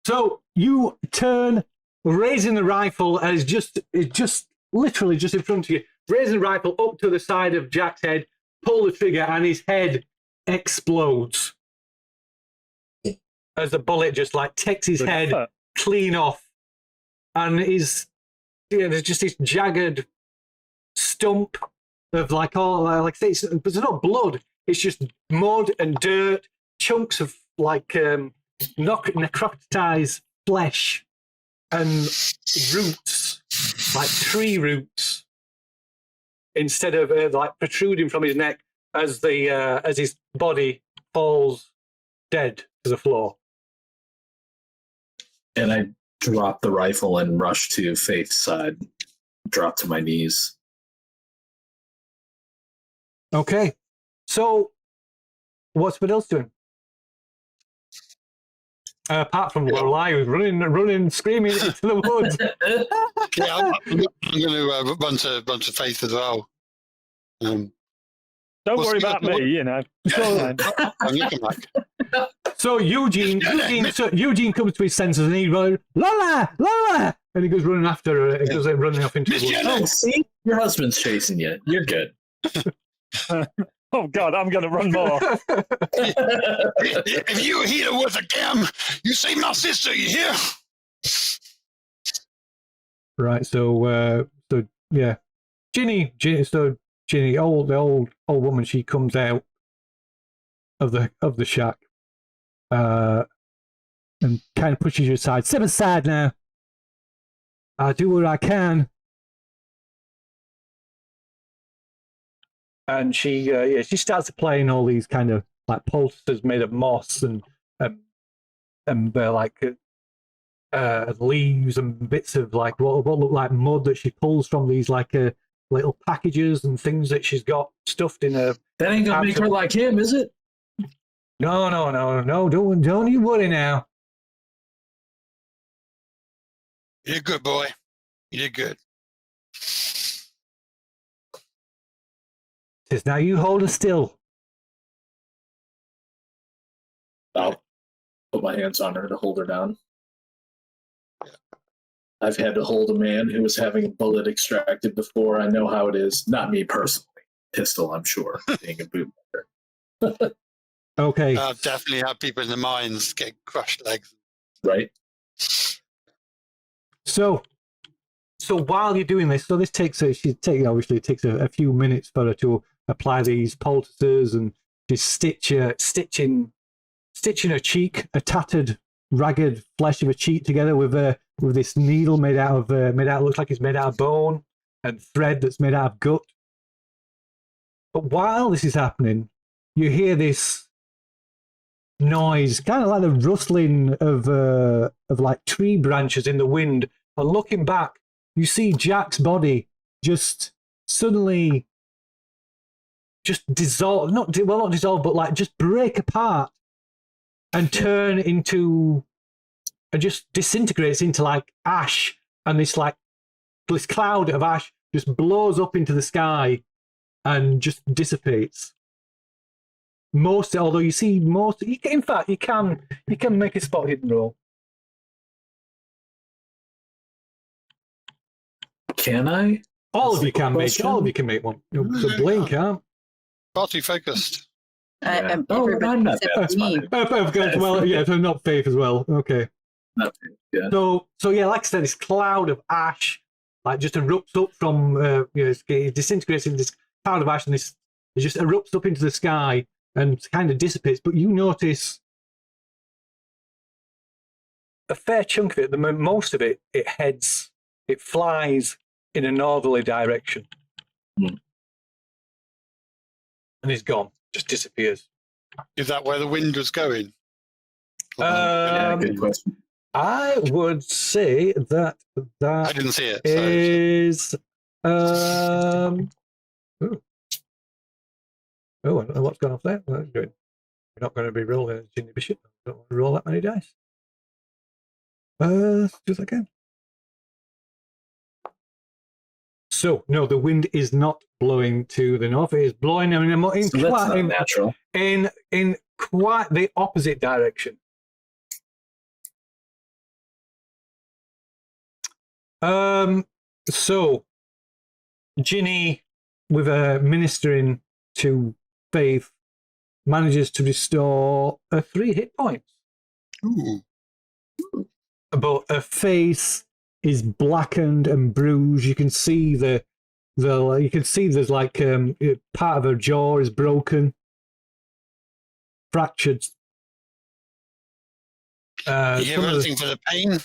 so you turn, raising the rifle as it's just literally just in front of you. Raising the rifle up to the side of Jack's head, pull the trigger, and his head explodes as the bullet just like takes his head clean off, and there's just this jagged stump of there's not blood. It's just mud and dirt, chunks of necrotized flesh and roots, like tree roots, instead of protruding from his neck as his body falls dead to the floor. And I drop the rifle and rush to Faith's side, drop to my knees. Okay, so what's Vidal's doing? Apart from Lorelei, who's running, screaming into the woods. Yeah, I'm going to run to Faith as well. Don't We'll worry see about what- me, you know. So, I'm looking back. so Eugene comes to his senses and he runs, Lola, Lola, and he goes running after her. He goes running off into the Miss woods. Jenna! Oh, see? Your husband's chasing you. You're good. Oh, God, I'm going to run more. If you hear the words again, you say my sister, you hear? Right. So yeah, Ginny. So Ginny, the old woman, she comes out of the shack, and kind of pushes you aside. Step aside now. I'll do what I can. And she starts playing all these kind of like poultices made of moss and leaves and bits of like what look like mud that she pulls from these like little packages and things that she's got stuffed in her. That ain't gonna make her like him, is it? No, don't you worry now. You did good, boy. You did good. Says now you hold her still. I'll put my hands on her to hold her down. I've had to hold a man who was having a bullet extracted before. I know how it is. Not me personally. Pistol, I'm sure, being a bootlegger. Okay. I've definitely had people in the mines get crushed legs. Right? So while you're doing this, so this takes obviously it takes a few minutes for her to apply these poultices and just stitching her cheek, a tattered, ragged flesh of a cheek together with this needle made out looks like it's made out of bone and thread that's made out of gut. But while this is happening, you hear this noise, kind of like the rustling of like tree branches in the wind. And looking back, you see Jack's body just suddenly dissolve, not dissolve, but like just break apart and turn into, and just disintegrates into like ash. And this cloud of ash just blows up into the sky and just dissipates. Although you see most, in fact, you can make a spot hidden roll. Can I? All of you can make one. So Blaine can't. Far too focused. I'm Everybody not except that me. smart. Well, yeah, so not Faith as well. Okay. Not Faith, yeah. So yeah, like I said, this cloud of ash like just erupts up from it disintegrates in this cloud of ash, and it just erupts up into the sky and kind of dissipates. But you notice a fair chunk of it, most of it, it flies in a northerly direction. Hmm. And it's gone, just disappears. Is that where the wind was going? Yeah, good question. I would say that I didn't see it. is what's gone off there? Well, that's good. We're not going to be rolling a Ginny Bishop. I don't want to roll that many dice. Just again. So no, the wind is not blowing to the north. It is blowing in So that's not natural. in quite the opposite direction. So Ginny, with her ministering to Faith, manages to restore 3 hit points. Ooh. But her face is blackened and bruised. You can see there's like part of her jaw is broken, fractured. You have anything for the pain?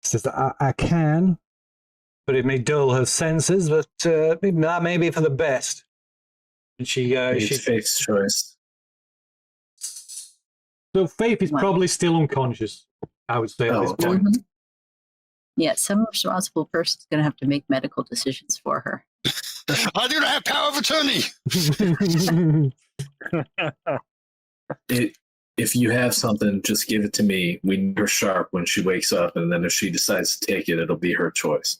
Says that I can, but it may dull her senses. But that may be for the best. And It's Faith's choice. So Faith is probably still unconscious, I would say, at this point. Mhm. Yeah, some responsible person's going to have to make medical decisions for her. I do not have power of attorney. if you have something, just give it to me. We need her sharp when she wakes up, and then if she decides to take it, it'll be her choice.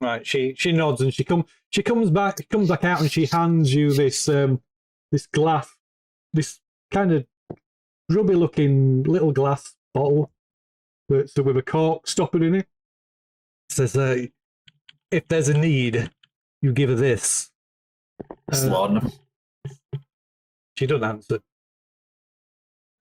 Right. She nods and she comes back out and she hands you this this glass, this kind of grubby looking little glass bottle that's with a cork stopper in it. Says, if there's a need, you give her this. Laudanum. She doesn't answer.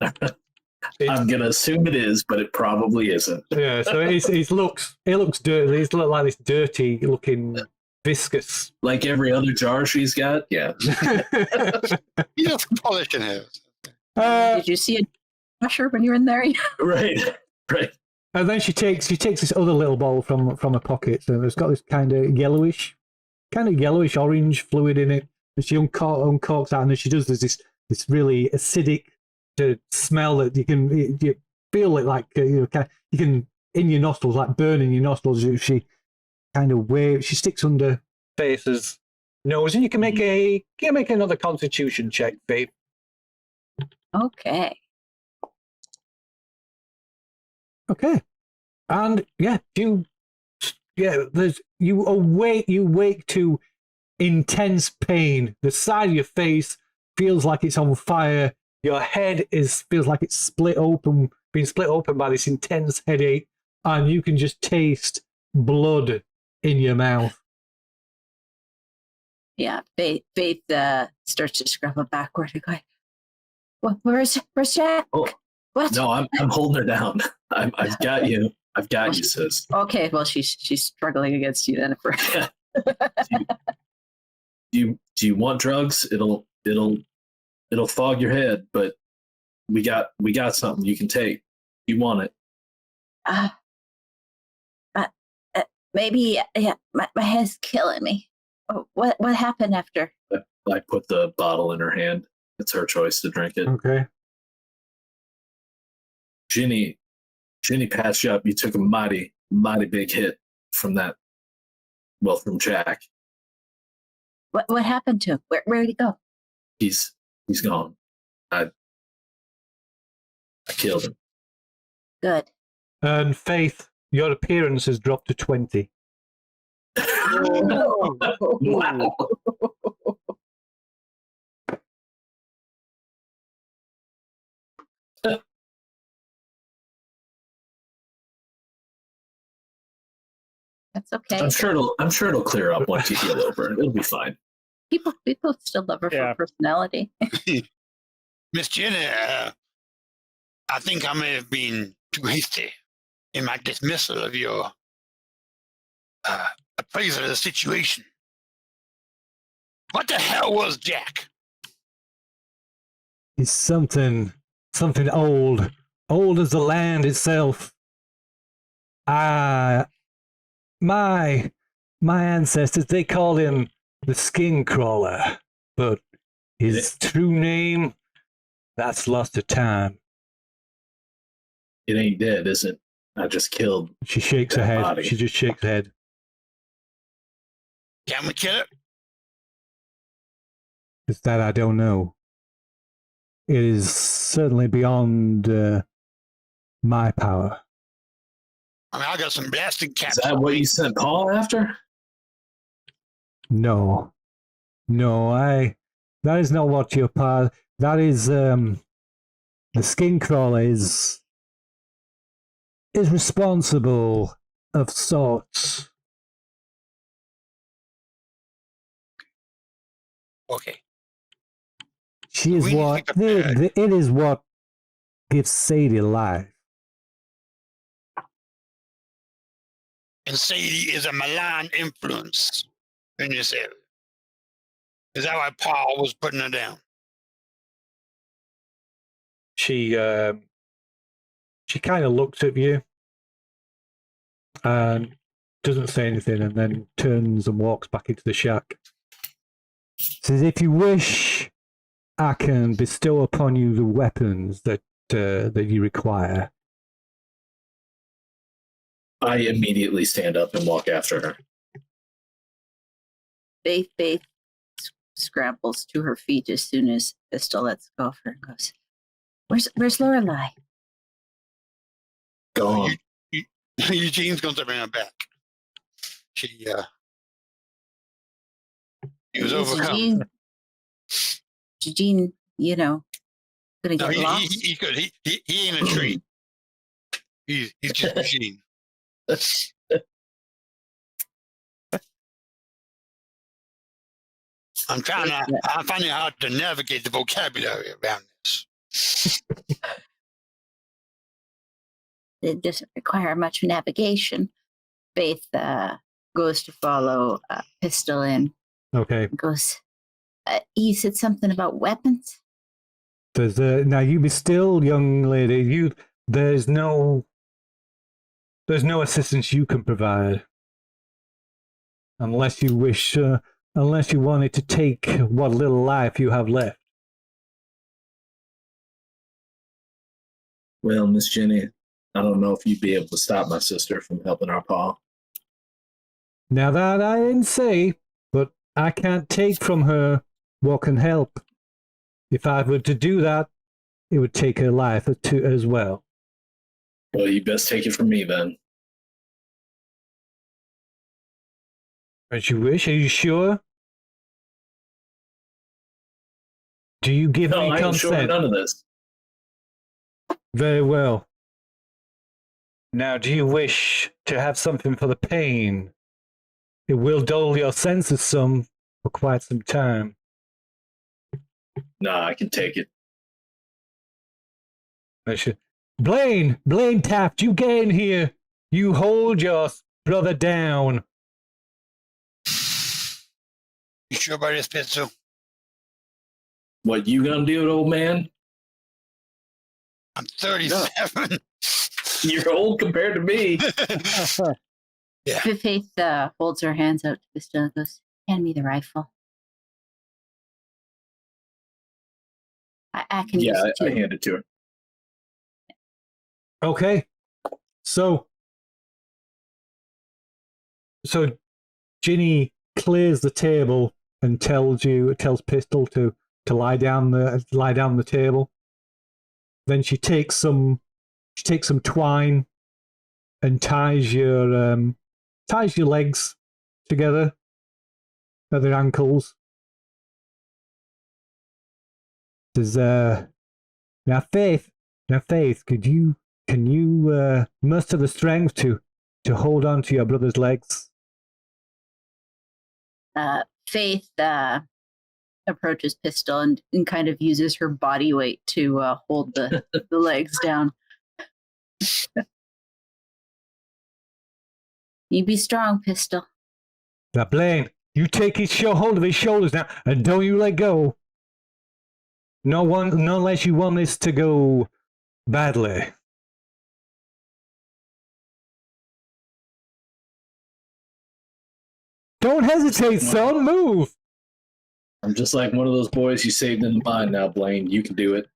I'm gonna assume it is, but it probably isn't. Yeah, so it looks dirty. It looks like this dirty looking viscous. Like every other jar she's got. Yeah. You know, polishing it. Did you see a washer when you were in there? Right. And then she takes this other little bowl from her pocket, and it's got this kind of yellowish orange fluid in it. And she uncorks that, and then she does this really acidic smell that you feel it like you can in your nostrils, like burning your nostrils. She kind of waves. She sticks under Face's nose, and you can make another Constitution check, babe. Okay. Okay, and you wake to intense pain. The side of your face feels like it's on fire. Your head feels like it's being split open by this intense headache, and you can just taste blood in your mouth. Yeah, Faith starts to scrabble backward and go, where's Jack? Oh, What? no, I'm holding her down. I've got you. I've got you, sis. Okay, well she's struggling against you then. Do you want drugs? It'll fog your head, but we got something you can take. You want it? Maybe my head's killing me. What happened after? I put the bottle in her hand. It's her choice to drink it. Okay. Ginny patched you up. You took a mighty big hit from that. Well, from Jack. What happened to him? Where did he go? He's gone. I killed him. Good. And Faith, your appearance has dropped to 20. Wow. That's okay. I'm sure it'll clear up once you heal over. It'll be fine. People still love her for her personality. Miss Jenny, I think I may have been too hasty in my dismissal of your appraisal of the situation. What the hell was Jack? He's something old as the land itself. My ancestors, they called him the Skin Crawler, but his true name, that's lost to time. It ain't dead, is it? I just killed. She shakes her head. Body. She just shakes her head. Can we kill it? It's that I don't know. It is certainly beyond my power. I mean, I got some blasted caps. Is that what you sent Paul after? No, that is not what your power. That is the Skin Crawler is responsible of sorts. Okay. She is We need to what be prepared. it is what gives Sadie life. And Sadie is a malign influence in this area. Is that why Paul was putting her down? She kind of looks at you and doesn't say anything, and then turns and walks back into the shack. Says, "If you wish, I can bestow upon you the weapons that you require." I immediately stand up and walk after her. Faith scrambles to her feet as soon as Pistol lets go of her and goes, Where's Lorelai? Gone. Eugene's going to bring her back. She was overcome. Eugene, gonna No, get lost. he could. He ain't a tree. He's just Eugene. I'm finding out how to navigate the vocabulary around this. It doesn't require much navigation. Faith goes to follow Pistol in. Okay. Goes. You said something about weapons. There's now you be still, young lady. There's no assistance you can provide unless you wish, unless you wanted to take what little life you have left. Well, Miss Jenny, I don't know if you'd be able to stop my sister from helping our pa. Now that I didn't say, but I can't take from her what can help. If I were to do that, it would take her life as well. Well, you best take it from me then. As you wish. Are you sure? Do you give No, me I ain't sure of consent? none of this. Very well. Now, do you wish to have something for the pain? It will dull your senses some for quite some time. Nah, I can take it. Blaine Taft, you get in here. You hold your brother down. You sure about this, Pistol? What you gonna do, old man? I'm 37. You're old compared to me. Yeah. Faith holds her hands out to Pistol and goes, "Hand me the rifle. I can use Yeah, it too." I hand it to her. Okay. So Ginny clears the table and tells Pistol to lie down the table. Then she takes some twine and ties your legs together at their ankles. Does now Faith, can you muster the strength to hold on to your brother's legs? Faith approaches Pistol and kind of uses her body weight to hold the legs down. You be strong, Pistol. Now, Blaine, you take hold of his shoulders now, and don't you let go. No unless you want this to go badly. Don't hesitate, son. Move. I'm just like one of those boys you saved in the mine now, Blaine. You can do it.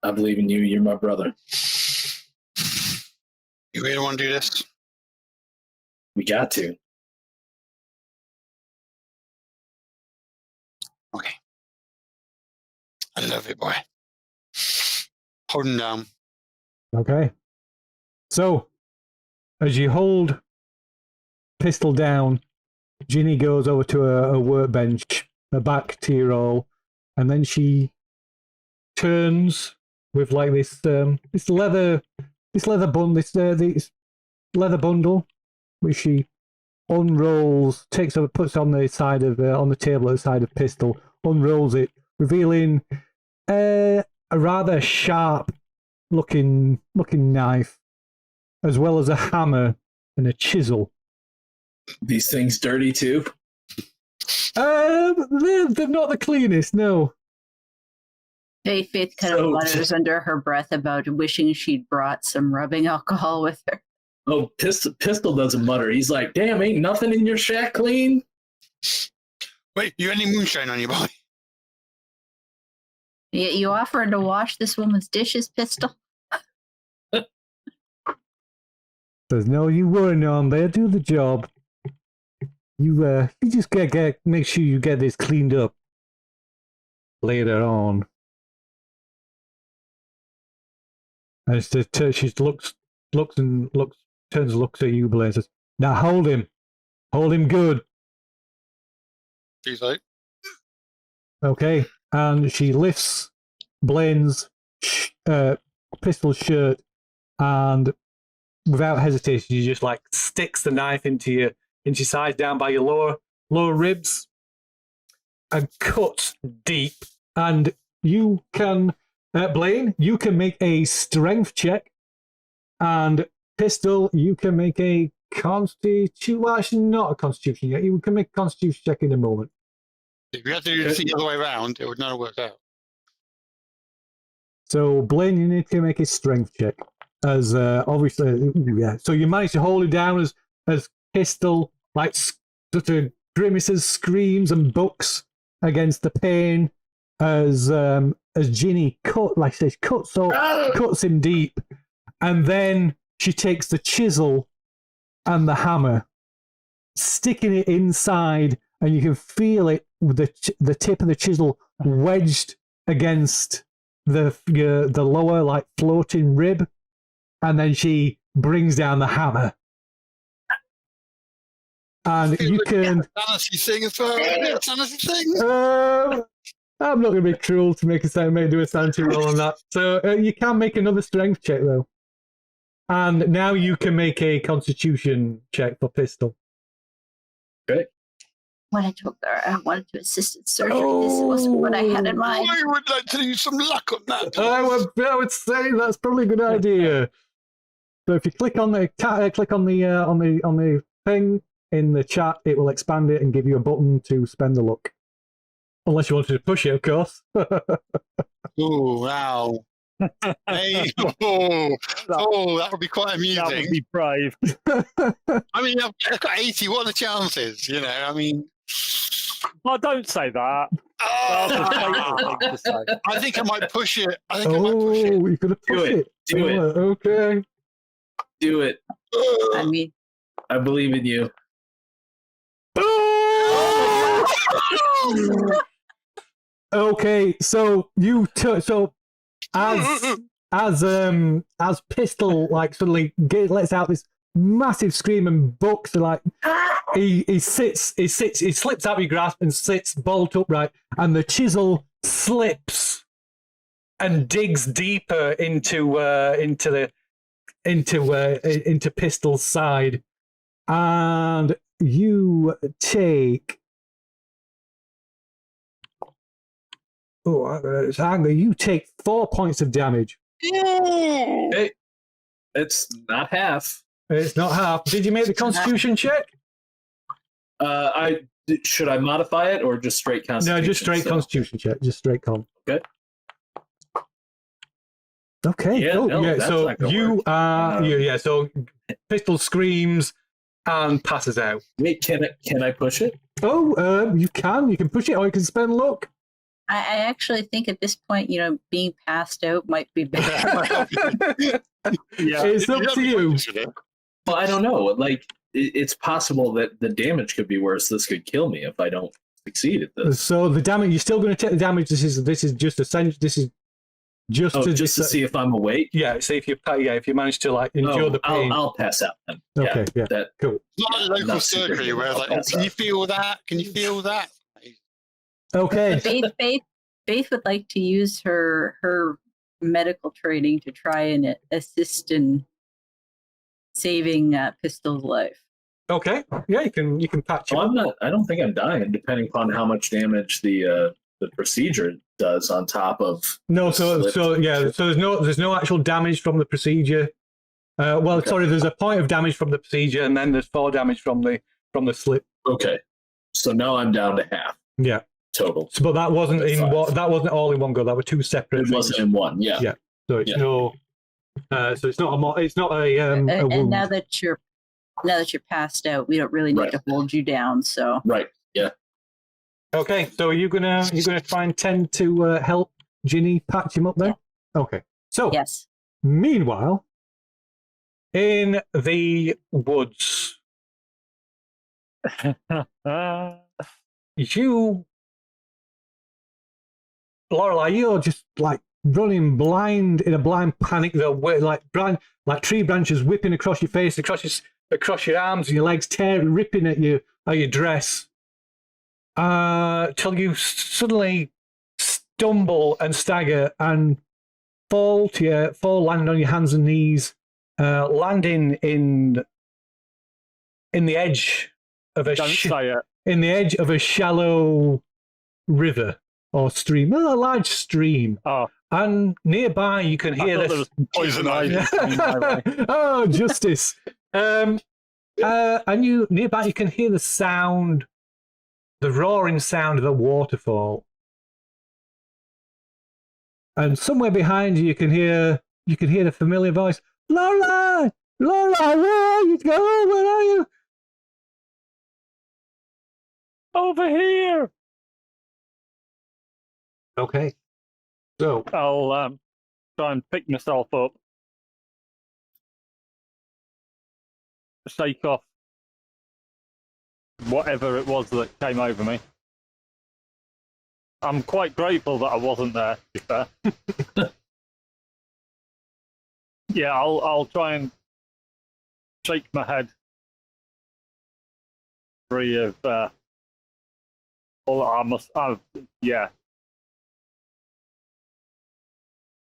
I believe in you. You're my brother. You really want to do this? We got to. Okay. I love you, boy. Hold him down. Okay. So, as you hold Pistol down, Ginny goes over to a workbench, back to your roll, and then she turns with like this leather bundle, which she unrolls, puts on the side of on the table at the side of Pistol, unrolls it, revealing a rather sharp looking knife, as well as a hammer and a chisel. These things dirty too? They're not the cleanest, no. Faith kind of mutters under her breath about wishing she'd brought some rubbing alcohol with her. Oh, Pistol doesn't mutter. He's like, damn, ain't nothing in your shack clean? Wait, you got any moonshine on you, boy? You offering to wash this woman's dishes, Pistol? There's no you worrying on. They'll do the job. You just make sure you get this cleaned up later on. And she looks at you, Blaine, and says, "Now hold him good." She's like, Okay, and she lifts Blaine's pistol shirt, and without hesitation, she just like sticks the knife into your side, down by your lower ribs, and cuts deep. And you can, Blaine, you can make a strength check, and Pistol, you can make a constitution. Well, actually, not a constitution yet. You can make a constitution check in a moment. if you had to do this the other way around, it would not have worked out. So, Blaine, you need to make a strength check. As obviously, yeah. So you manage to hold it down as Pistol like sort of grimaces, screams, and bucks against the pain as Ginny cuts him deep, and then she takes the chisel and the hammer, sticking it inside, and you can feel it with the tip of the chisel wedged against the lower like floating rib, and then she brings down the hammer. And you can Fantasy thing as well. Fantasy thing. I'm not going to be cruel to make do a sanity roll on that. So you can make another strength check though, and now you can make a constitution check for Pistol. Okay. When I told her I wanted to assist in surgery, this wasn't what I had in mind. I would like to use some luck on that. I would say that's probably a good idea. So if you click on the thing in the chat, it will expand it and give you a button to spend the luck. Unless you wanted to push it, of course. Oh, wow. Hey, that would be quite amusing. That would be brave. I mean, I've got 80. What are the chances? You know, I mean. Oh, don't say that. That's a fatal thing to say. I think I might push it. You're going to push it. Do it. Okay. Do it. I mean, I believe in you. Okay, so as Pistol like suddenly lets out this massive scream and bucks, like he slips out of your grasp and sits bolt upright, and the chisel slips and digs deeper into Pistol's side, and you take. You take 4 points of damage. Hey, it's not half. It's not half. Did you make the Constitution check? Should I modify it or just straight Constitution? No, just straight Constitution check. Just straight con. Okay. Okay. Yeah, cool. no, Yeah. that's So not gonna you work. are. Yeah. So Pistol screams and passes out. Wait, can I push it? Oh, you can. You can push it, or you can spend luck. I actually think at this point, being passed out might be better. Yeah. It's up to you. Well, I don't know. Like, it's possible that the damage could be worse. This could kill me if I don't succeed at this. So the damage, you're still going to take the damage. This is just essential. This is just to see if I'm awake. Yeah, see if if you manage to like endure the pain. I'll pass out then. Okay, yeah. Cool. It's not like local surgery where it's like, can you feel that? Can you feel that? Okay. Faith would like to use her medical training to try and assist in saving Pistol's life. Okay. Yeah, you can patch it. I don't think I'm dying, depending upon how much damage the procedure does on top of. No, so there's no actual damage from the procedure. Sorry, there's a point of damage from the procedure, and then there's 4 damage from the slip. Okay, so now I'm down to half. Yeah. Total. So, but that wasn't that wasn't all in one go. That were 2 separate. It wasn't in one. Yeah. Yeah. So it's so it's not a And wound. now that you're passed out, we don't really need to hold you down. So right. Yeah. Okay. So you're gonna try and tend to help Ginny patch him up there. Yeah. Okay. So yes. Meanwhile, in the woods, Lorelei, you're just like running blind in a blind panic. They'll like tree branches whipping across your face, across your arms and your legs, ripping at your dress. Till you suddenly stumble and stagger and land on your hands and knees, landing in the edge of a shallow river or stream, a large stream. Oh. And nearby you can hear this. Poison ivy. Oh, justice! And nearby you can hear the sound, the roaring sound of a waterfall. And somewhere behind you, you can hear the familiar voice, Lola, Lola, where are you going? Where are you? Over here. Okay, so I'll try and pick myself up, shake off whatever it was that came over me. I'm quite grateful that I wasn't there, to be fair. Yeah, I'll try and shake my head free of all that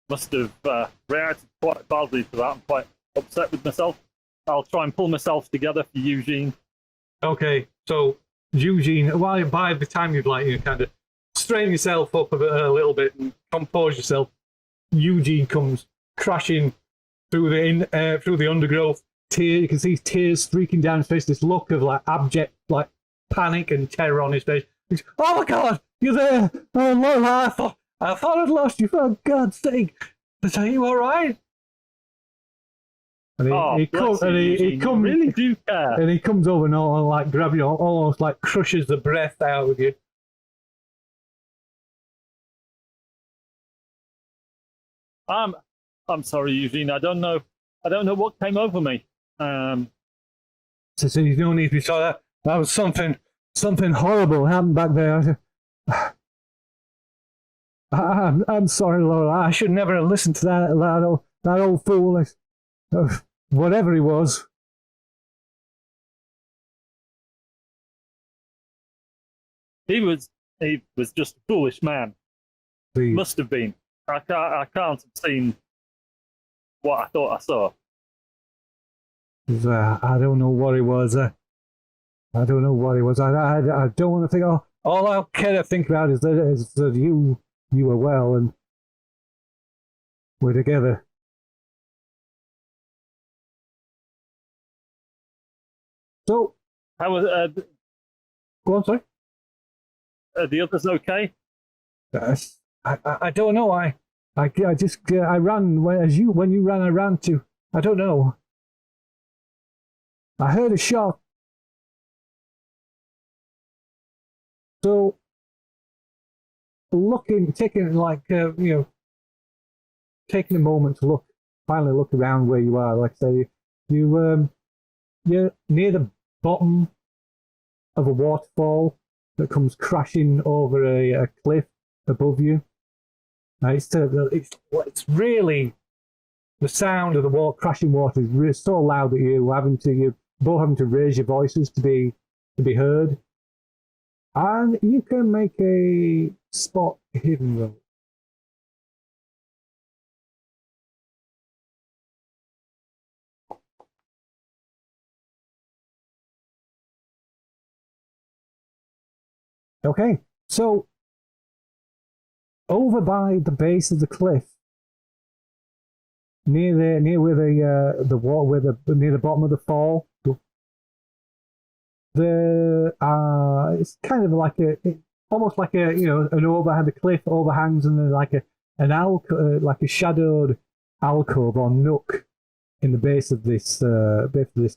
must have reacted quite badly to that. I'm quite upset with myself. I'll try and pull myself together for Eugene. okay, so Eugene, by the time you've kind of strain yourself up a little bit and compose yourself, Eugene comes crashing through the undergrowth. You can see tears streaking down his face. This look of abject panic and terror on his face. He's, oh my God, you're there! Oh Lola, I thought I'd lost you. For God's sake! But are you all right? And he comes, really do care. And he comes over and grab you, almost crushes the breath out of you. I'm sorry, Eugene. I don't know what came over me. So you don't need to be sorry. That was something horrible happened back there. I'm sorry, Laura. I should never have listened to that old fool. Whatever he was. He was just a foolish man. Please. Must have been. I can't have seen what I thought I saw. I don't know what it was. I don't know what it was. I don't want to think. All I care to think about is that you were well and we're together. So, how was go on, sorry. Are the others okay? I don't know. I ran when you ran. I ran to. I don't know. I heard a shot. So, taking a moment to finally look around where you are. Like I say, you're near the bottom of a waterfall that comes crashing over a cliff above you. It's really the sound of the crashing water is really so loud that you're both having to raise your voices to be heard. And you can make a spot hidden roll. Okay, so over by the base of the cliff, near where the water, near the bottom of the fall, it's kind of almost like an overhang. The cliff overhangs, and there's like a shadowed alcove or nook in the base of this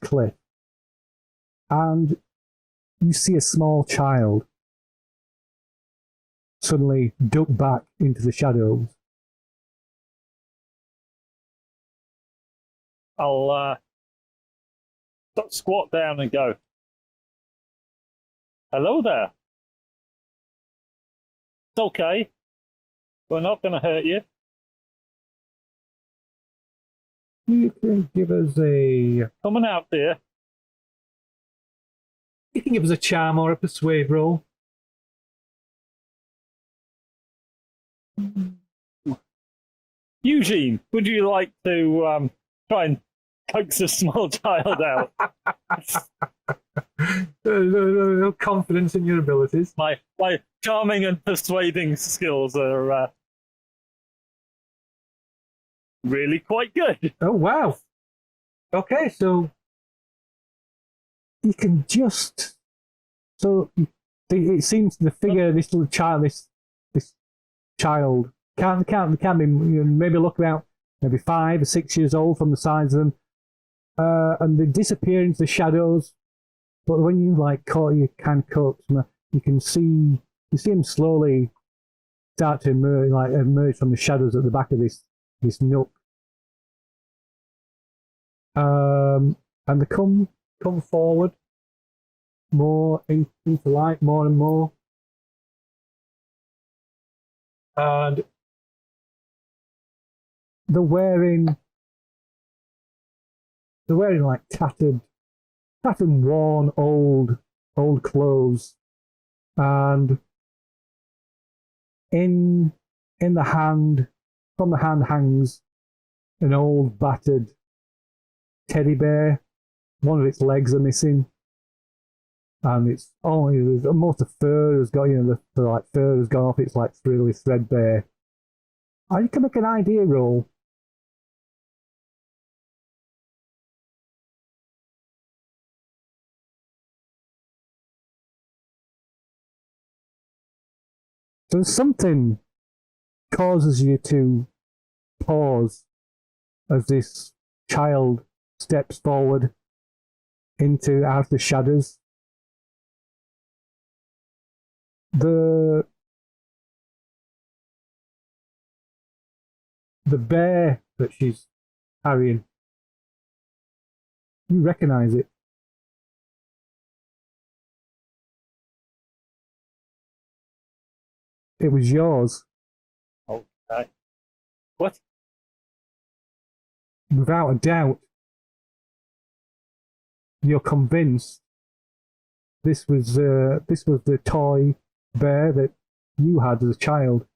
cliff, and you see a small child suddenly duck back into the shadows. I'll squat down and go, hello there. It's okay. We're not going to hurt you. You can give us a Coming out there. you can give us a charm or a persuade roll. Eugene, would you like to try and coax a small child out? No confidence in your abilities. My charming and persuading skills are really quite good. Oh wow. Okay, so you can just it seems the figure this little child this child can be maybe look about maybe 5 or 6 years old from the sides of them, and they disappear into the shadows. But when you coax them, you can see him slowly start to emerge from the shadows at the back of this nook. And they come forward more into light, more and more, and they're wearing like tattered, worn, old clothes, and in the hand, from the hand hangs an old battered teddy bear. One of its legs are missing, and it's only most of the fur has got the fur has gone off. It's like really threadbare. And you can make an idea roll. So something causes you to pause as this child steps forward out of the shadows. The bear that she's carrying, you recognize it. It was yours. Okay. What? Without a doubt. You're convinced this was the toy bear that you had as a child.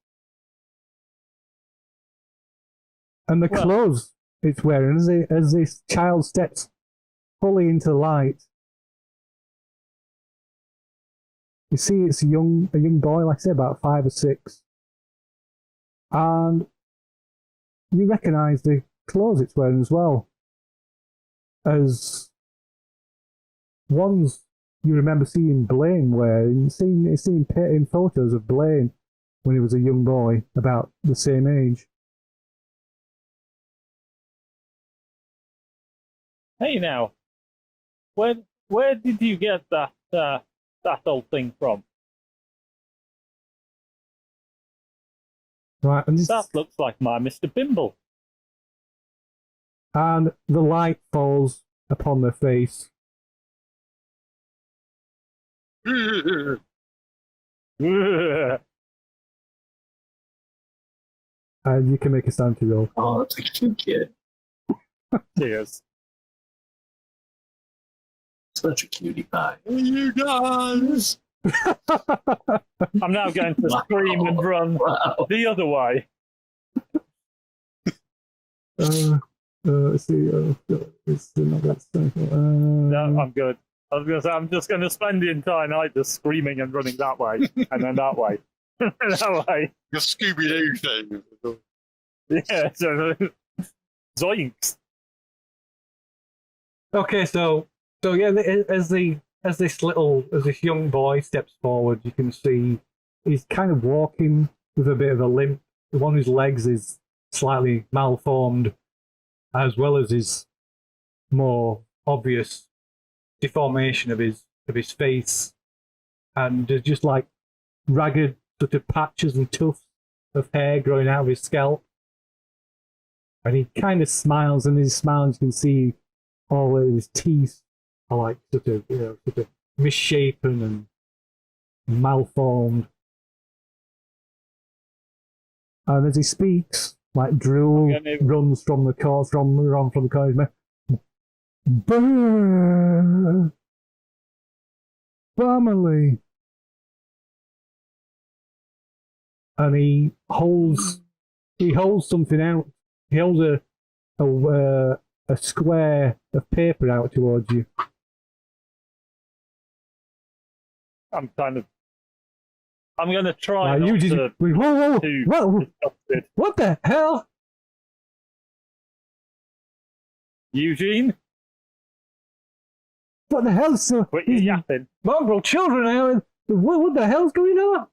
And the clothes it's wearing as this child steps fully into the light. You see it's a young boy, like I said, about 5 or 6. And you recognise the clothes it's wearing as well as ones you remember seeing Blaine wearing. Seen in photos of Blaine when he was a young boy, about the same age. Hey now, where did you get that old thing from? Right, and That looks like my Mr. Bimble. And the light falls upon their face. And you can make a sanity roll. Oh, that's a cute kid. Cheers. Such a cutie pie. You guys! I'm now going to scream and run the other way. Let's see. It's not that simple. No, I'm good. I was going to say, I'm just going to spend the entire night just screaming and running that way, and then that way. That way. The Scooby-Doo thing. Yeah, so zoinks. Okay, so yeah, as this young boy steps forward, you can see he's kind of walking with a bit of a limp. One of his legs is slightly malformed, as well as his more obvious deformation of his face, and there's just like ragged sort of patches and tufts of hair growing out of his scalp. And he kind of smiles, and his smile, you can see all of his teeth are like sort of misshapen and malformed. And as he speaks, Like drool runs from the core, from the corner of his mouth. Brr. Family. And he holds something out. He holds a square of paper out towards you. I'm going to try Like, not you just, to whoa, too whoa, disgusted. what the hell? Eugene, What the hell, sir? quit your yapping. Mongrel children out. What the hell's going on?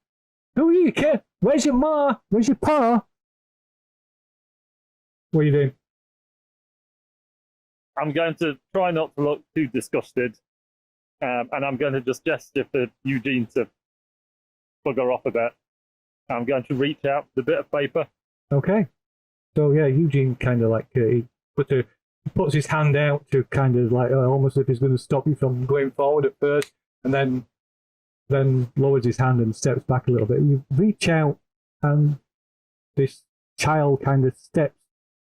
Who are you, kid? Where's your ma? Where's your pa? What are you doing? I'm going to try not to look too disgusted, and I'm going to just gesture for Eugene to bugger off a bit. I'm going to reach out with a bit of paper. Okay. So yeah, Eugene kind of like he puts his hand out to kind of like almost if he's going to stop you from going forward at first, and then lowers his hand and steps back a little bit. You reach out, and this child kind of steps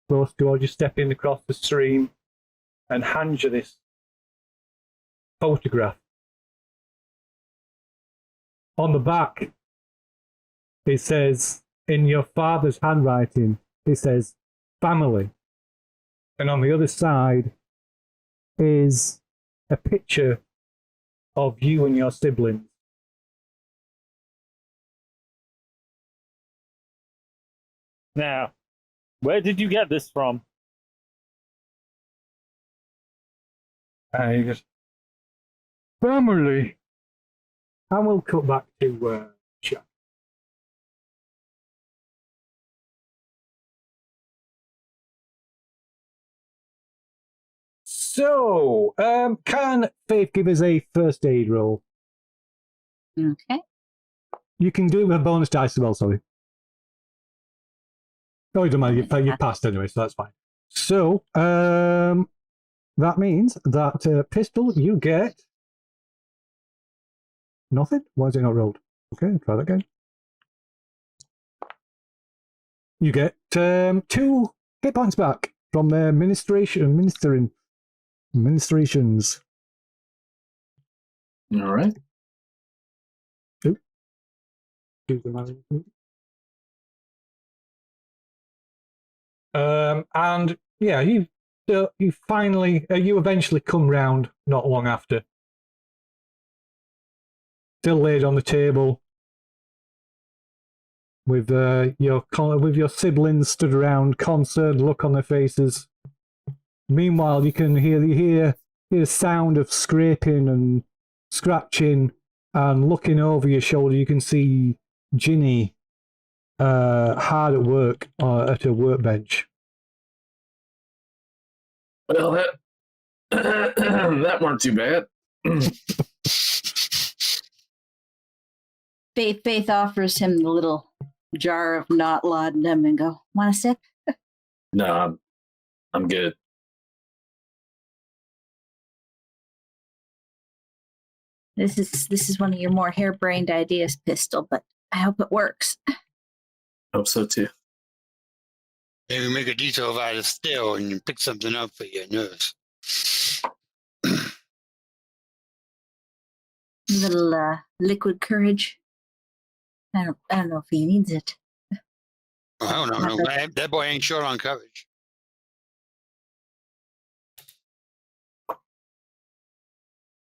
close towards you, stepping across the stream, and hands you this photograph. On the back, it says, in your father's handwriting, it says, family. And on the other side is a picture of you and your siblings. Now, where did you get this from? And he goes, family. And we'll cut back to Chuck. So, can Faith give us a first aid roll? Okay. You can do it with a bonus dice as well, sorry. Oh, you don't mind, you passed anyway, so that's fine. So, that means that pistol, you get nothing. Why is it not rolled? Okay, try that again. You get 2 hit points back from ministrations. All right. And yeah, you finally, you eventually come round not long after. Still laid on the table with your siblings stood around, concerned look on their faces. Meanwhile, you can hear the sound of scraping and scratching, and looking over your shoulder, you can see Ginny hard at work at her workbench. Well, that that weren't too bad. Faith offers him the little jar of not laudanum and go, want a sip? No, I'm good. This is one of your more harebrained ideas, Pistol, but I hope it works. Hope so too. Maybe make a detail out of steel and you pick something up for your nerves. Little liquid courage. I don't know if he needs it. I don't know. That boy ain't short on courage.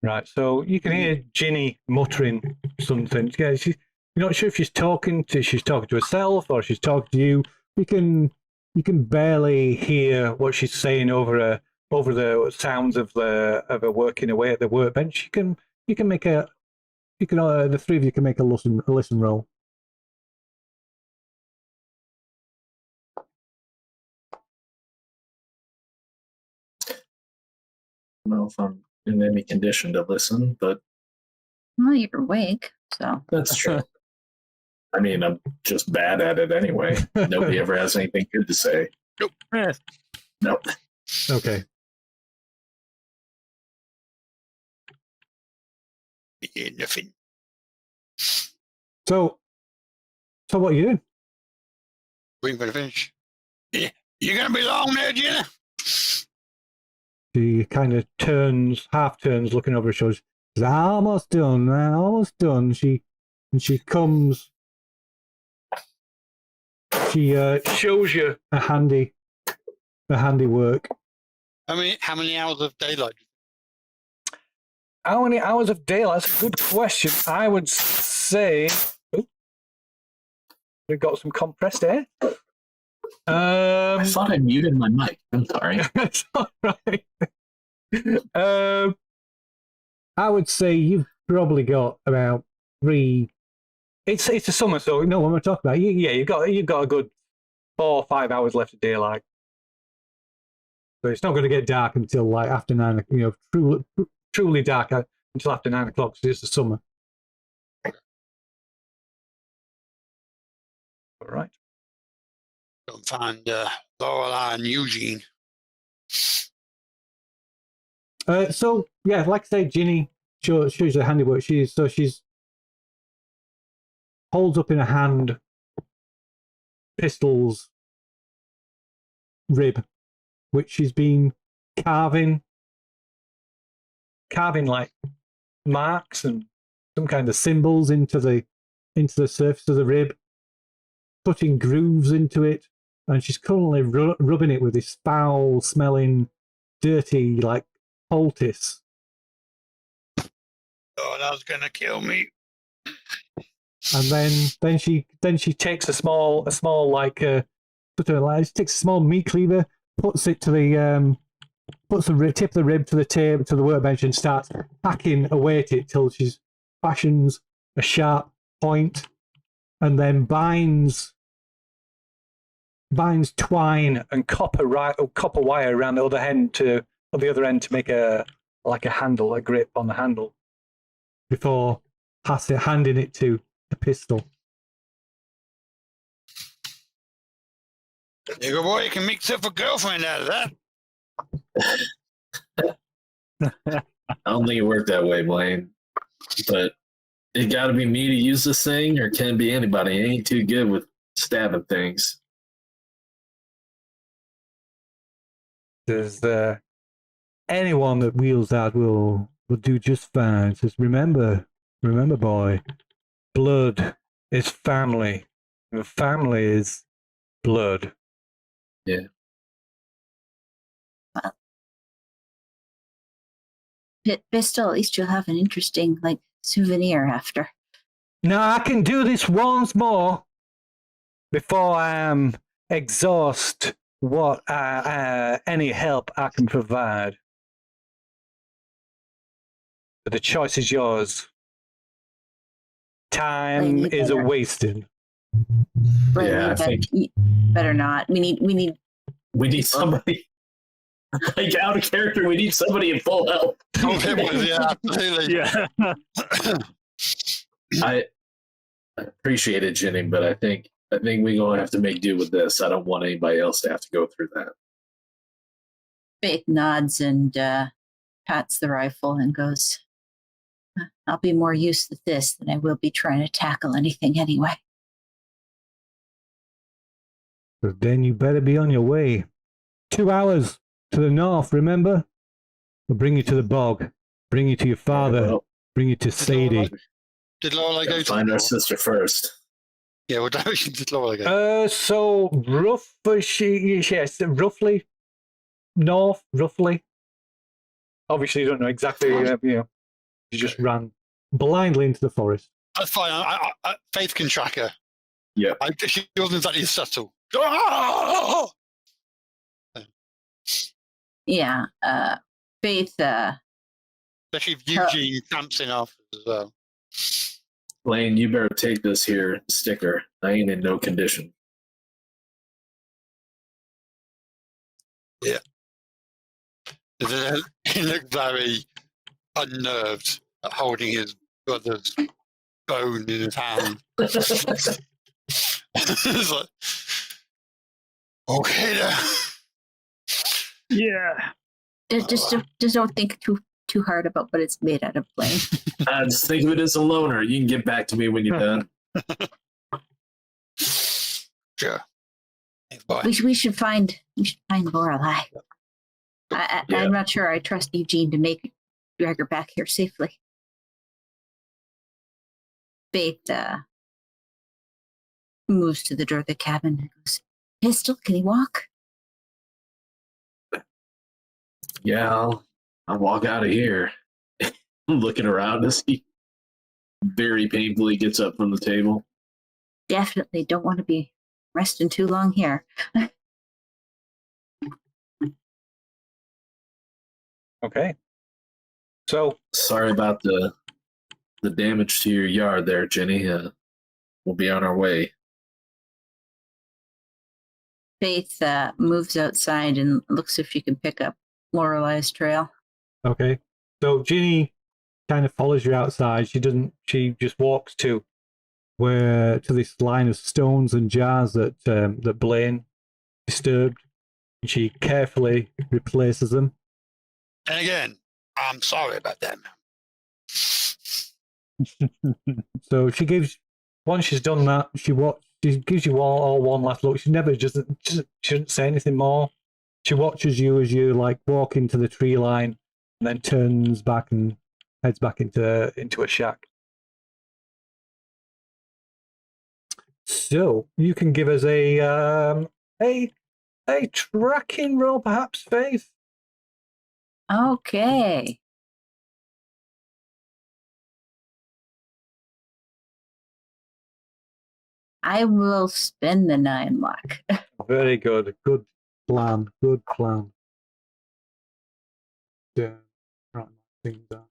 Right, so you can hear Ginny muttering something. Yeah, you're not sure if she's talking to herself or she's talking to you. You can barely hear what she's saying over the sounds of her working away at the workbench. The three of you can make a listen roll. I don't know if I'm in any condition to listen, but Well, you're awake, so. that's true. I mean, I'm just bad at it anyway. Nobody ever has anything good to say. Nope. Nope. Okay. Yeah, nothing. So what are you doing? Waiting for the finish. You gonna be long there, Jenna? She kind of half turns, looking over her shoulders. She's almost done, man, almost done. She comes. She shows you a handiwork. How many hours of daylight? How many hours of daylight? That's a good question. I would say we've got some compressed air. I thought I muted my mic. I'm sorry. That's all right. I would say you've probably got about 3. It's a summer, so no, what we're talking about. You've got a good 4 or 5 hours left of daylight. So it's not going to get dark until like after 9. Truly dark until after 9 o'clock. So it's the summer. All right. Go and find Lorelei and Eugene. So yeah, like I say, Ginny shows her handiwork. She's holds up in a hand Pistol's rib, which she's been carving like marks and some kind of symbols into the surface of the rib, putting grooves into it, and she's currently rubbing it with this foul-smelling, dirty, like poultice. Oh, that was gonna kill me. And then she takes a small like she takes a small meat cleaver, puts it to the tip of the rib to the workbench and starts hacking away at it till she fashions a sharp point, and then binds twine and copper wire around the other end to make a handle, a grip on the handle, before handing it to the Pistol. You go, boy, you can make yourself a girlfriend out of that. I don't think it worked that way, Blaine. But it got to be me to use this thing, or can it be anybody? I ain't too good with stabbing things. There's anyone that wields that will do just fine. It says, remember, boy, blood is family. And family is blood. Yeah. Pistol, at least you'll have an interesting souvenir after. Now I can do this once more before I exhaust what any help I can provide. But the choice is yours. Time is a wasted. Yeah, I think better not. We need somebody like out of character. We need somebody in full health. Yeah, absolutely. Yeah. I appreciate it, Jenny, but I think we're gonna have to make do with this. I don't want anybody else to have to go through that. Faith nods and pats the rifle and goes, I'll be more used to this than I will be trying to tackle anything anyway. But then you better be on your way. 2 hours to the north, remember? We'll bring you to the bog. Bring you to your father. Well, bring you to Sadie. Did Lorelei go to find our sister first? Yeah, what direction did Lorelei go? So roughly north, roughly. Obviously, you don't know exactly. You just ran Blindly into the forest. That's fine. I Faith can track her. Yeah. She wasn't exactly subtle. Yeah. Faith. Especially if Eugene camps in after as well. Blaine, you better take this here sticker. I ain't in no condition. Yeah. He looked very unnerved at holding his brother's bone in his hand. It's like, okay then. Yeah. Just don't think too hard about what it's made out of, Blaine. I just think of it as a loner. You can get back to me when you're done. Sure. Thanks, boy. We should find Lorelei. Yeah. I'm not sure I trust Eugene to drag her back here safely. Faith moves to the door of the cabin and goes, Pistol, can he walk? Yeah, I'll walk out of here. Looking around as he very painfully gets up from the table. Definitely don't want to be resting too long here. Okay. So, Sorry about the damage to your yard there, Jenny. We'll be on our way. Faith moves outside and looks if she can pick up Lorelei's trail. Okay. So Ginny kind of follows you outside. She just walks to this line of stones and jars that Blaine disturbed. She carefully replaces them. And again, I'm sorry about that, man. So she once she's done that, she gives you all one last look. She never she doesn't say anything more. She watches you as you like walk into the tree line and then turns back and heads back into a shack. So you can give us a tracking roll, perhaps, Faith. Okay. I will spend the 9 luck. Very good. Good plan. Good plan. Yeah. Right, things down.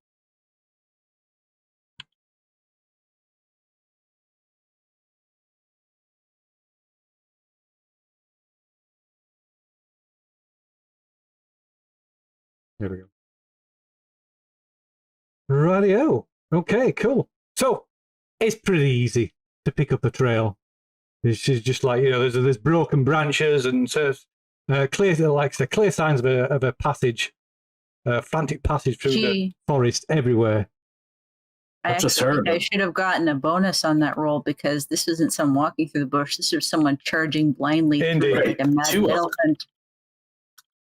There we go. Rightio. Okay, cool. So it's pretty easy to pick up the trail. It's just like, there's broken branches and clear, like I said, clear signs of a passage, frantic passage through the forest everywhere. I just actually heard think I it. should have gotten a bonus on that roll because this isn't some walking through the bush. This is someone charging blindly through Indeed. like a mad Two of them. elephant.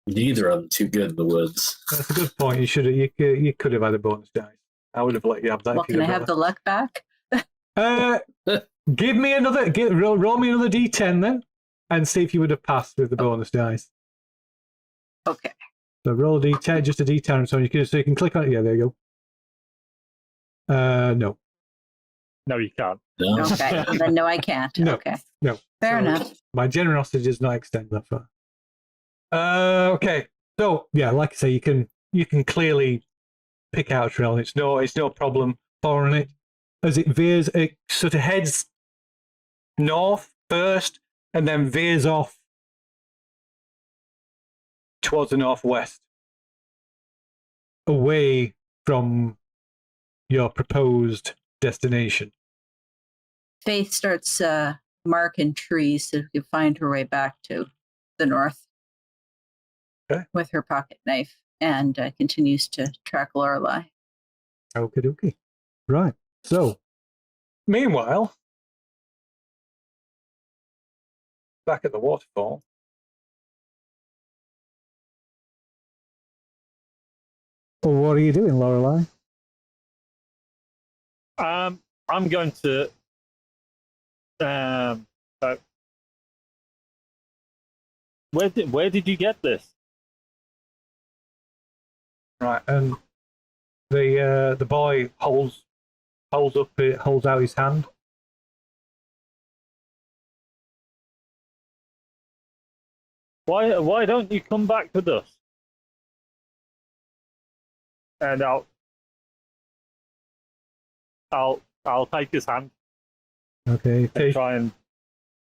Neither of them too good in the woods. That's a good point. You could have had a bonus dice. I would have let you have that. Well, if you'd can I got have the luck back? that. Give me another. Roll me another d10 then, and see if you would have passed with the bonus dice. Okay. So roll a d10, just a d10, so you can click on it. Yeah, there you go. No. No, you can't. No. Okay. Well, then no, I can't. No. Okay. No. Fair So enough. My generosity does not extend that far. Okay. So yeah, like I say, you can clearly pick out a trail. It's no problem following it as it veers. It sort of heads north first, and then veers off towards the northwest, away from your proposed destination. Faith starts marking trees so she can find her way back to the north. Okay. With her pocket knife and continues to track Lorelei. Okie dokie. Right. So, meanwhile, back at the waterfall, well, what are you doing, Lorelei? I'm going to. Where did you get this? Right, and the boy holds out his hand. Why don't you come back with us? And I'll take his hand Okay. and try and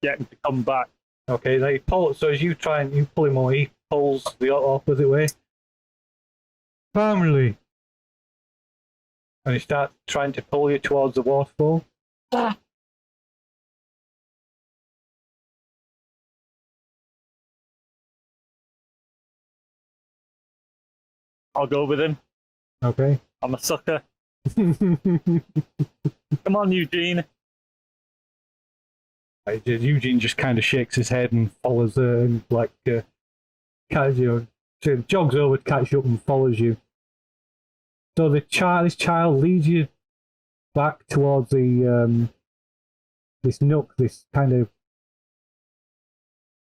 get him to come back. Okay. They pull. So as you pull him away, he pulls the opposite way. Family. And he starts trying to pull you towards the waterfall. I'll go with him. Okay. I'm a sucker. Come on, Eugene. Eugene just kind of shakes his head and follows her, and jogs over to catch you up and follows you. So this child leads you back towards the this nook, this kind of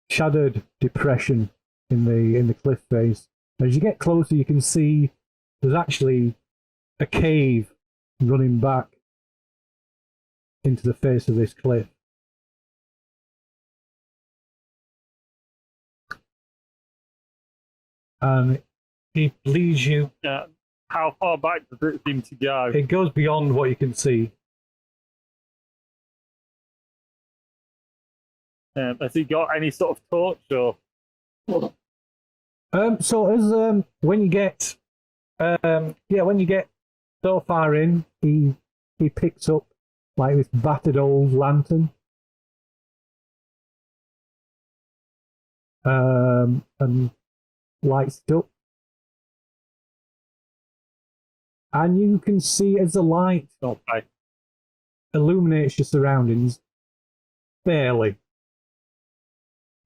shadowed depression in the cliff face. As you get closer, you can see there's actually a cave running back into the face of this cliff. And it leads you. How far back does it seem to go? It goes beyond what you can see. Has he got any sort of torch or? So as when you get so far in, he picks up like this battered old lantern, and lights it up, and you can see as the light illuminates your surroundings, barely.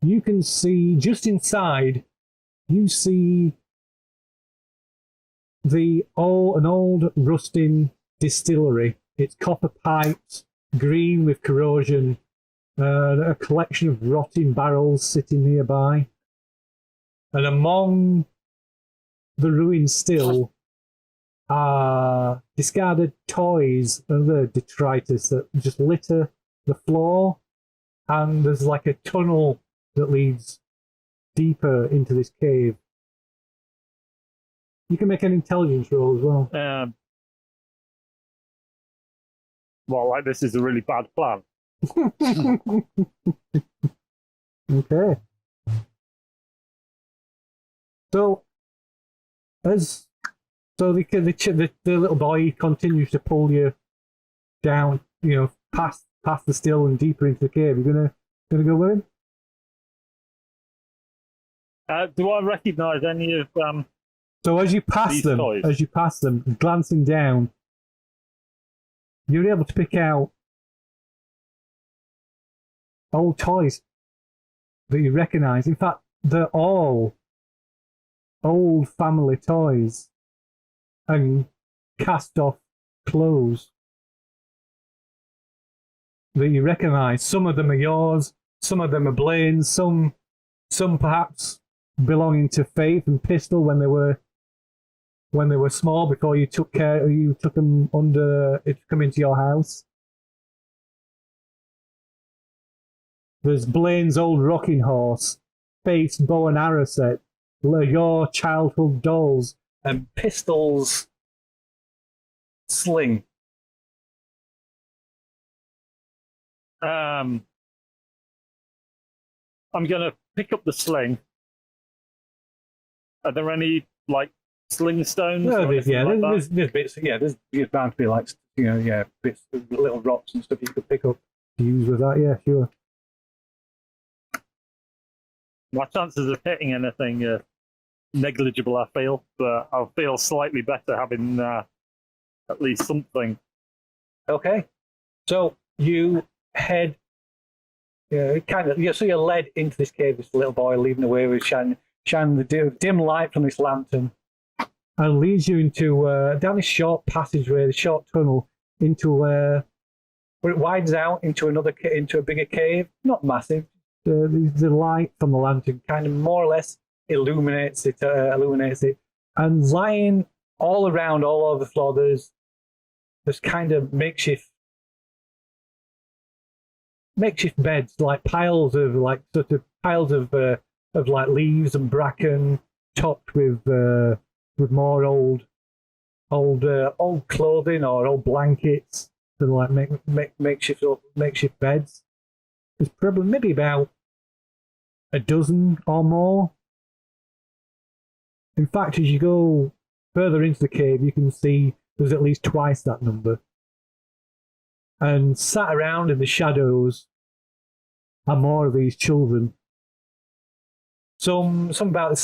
You can see just inside. You see an old rusting distillery. It's copper pipes, green with corrosion, a collection of rotting barrels sitting nearby. And among the ruins still are discarded toys and other detritus that just litter the floor. And there's like a tunnel that leads deeper into this cave. You can make an intelligence roll as well. Well, like this is a really bad plan. Okay. So, the little boy continues to pull you down, past the still and deeper into the cave. You're gonna go with him? Do I recognise any of So as you pass these them, toys? Glancing down, you're able to pick out old toys that you recognise. In fact, they're all old family toys and cast-off clothes that you recognise. Some of them are yours, some of them are Blaine's, some perhaps belonging to Faith and Pistol when they were small, before you took them into your house. There's Blaine's old rocking horse, Faith's bow and arrow set, your childhood dolls, and Pistol's sling. I'm gonna pick up the sling. Are there any sling stones? No, or there's bits. Yeah, there's bound to be bits, little rocks and stuff you could pick up to use with that. Yeah, sure. My chances of hitting anything are negligible, I feel, but I'll feel slightly better having at least something. Okay, so you head. So you're led into this cave. This little boy leading the way with shining the dim light from this lantern, and leads you into down this short passageway, the short tunnel, into where it widens out into a bigger cave. Not massive. The light from the lantern kind of more or less illuminates it, and lying all around, all over the floor, there's kind of makeshift beds, like piles of leaves and bracken, topped with more old clothing or old blankets to makeshift beds. There's probably maybe about a dozen or more. In fact, as you go further into the cave, you can see there's at least twice that number. And sat around in the shadows are more of these children. Some the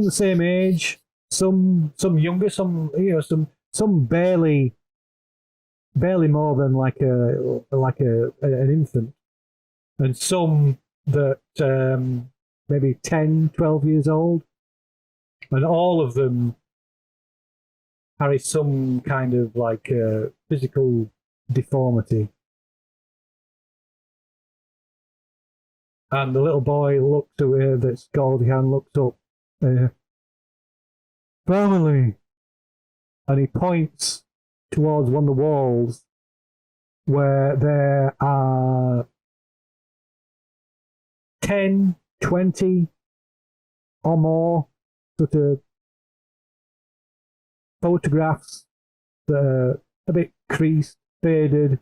same age, some younger, some barely more than like an infant. and some that maybe 10, 12 years old, and all of them carry some kind of like physical deformity. And the little boy looks at her that's got all the hand, looks up, family, and he points towards one of the walls where there are 10, 20 or more sort of photographs that are a bit creased, faded,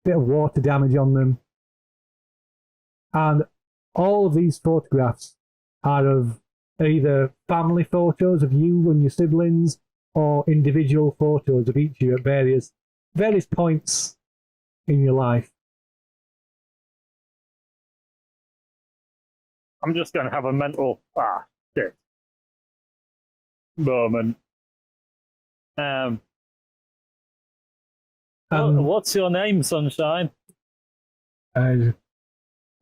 bit of water damage on them. And all of these photographs are of either family photos of you and your siblings or individual photos of each of you at various points in your life. I'm just going to have a mental shit moment. What's your name, Sunshine?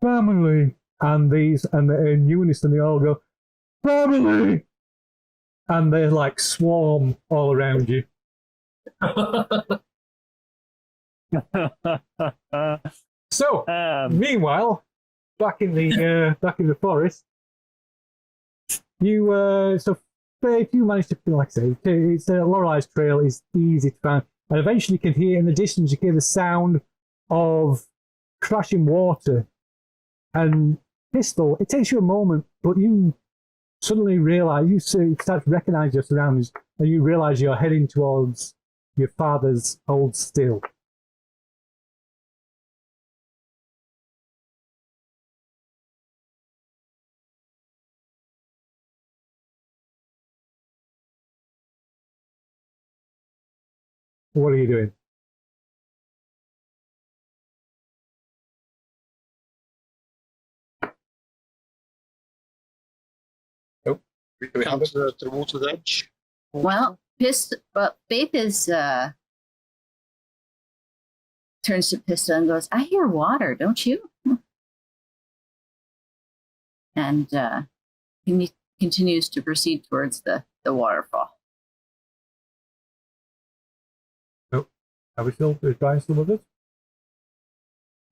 Family, and in unison they all go, family, and they like swarm all around you. So, meanwhile, back in the forest, you so if you manage to, like I say, it's Lorelei's trail is easy to find, and eventually you can hear in the distance, you hear the sound of crashing water. And Pistol, it takes you a moment, but you suddenly realise, you start to recognise your surroundings, and you realise you're heading towards your father's old still. What are you doing? Come to the water's edge. Well, Faith is turns to Pistol and goes, I hear water, don't you? And he continues to proceed towards the waterfall. Oh, are we still, is Brian still with us?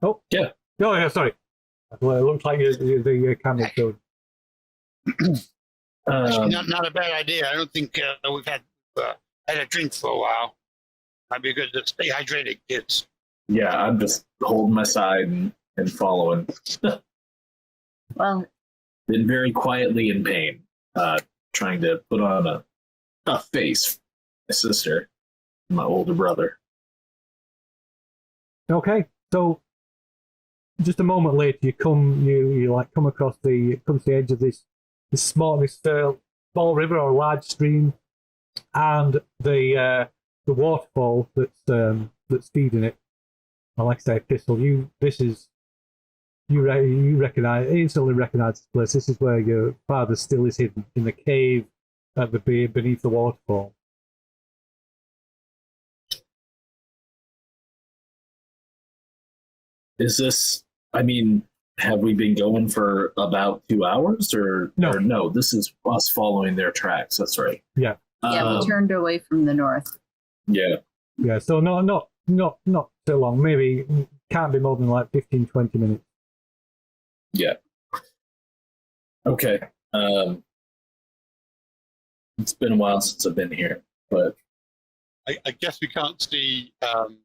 Oh, Yeah. Oh, yeah, sorry. Well, it looks like the camera showed. Actually, not a bad idea. I don't think we've had a drink for a while. Might be good to stay hydrated, kids. Yeah, I'm just holding my side and following. Well, Been very quietly in pain, trying to put on a face for my sister, my older brother. Okay, so just a moment later, you come across the edge of this small river or large stream, and the waterfall that's feeding it. And like I say, Pistol, you instantly recognize this place. This is where your father still is hidden, in the cave at beneath the waterfall. Is this, I mean, have we been going for about 2 hours or no? This is us following their tracks. That's right. Yeah. Yeah, we turned away from the north. Yeah. Yeah, so not so long. Maybe can't be more than like 15, 20 minutes. Yeah. Okay. It's been a while since I've been here, but I guess we can't see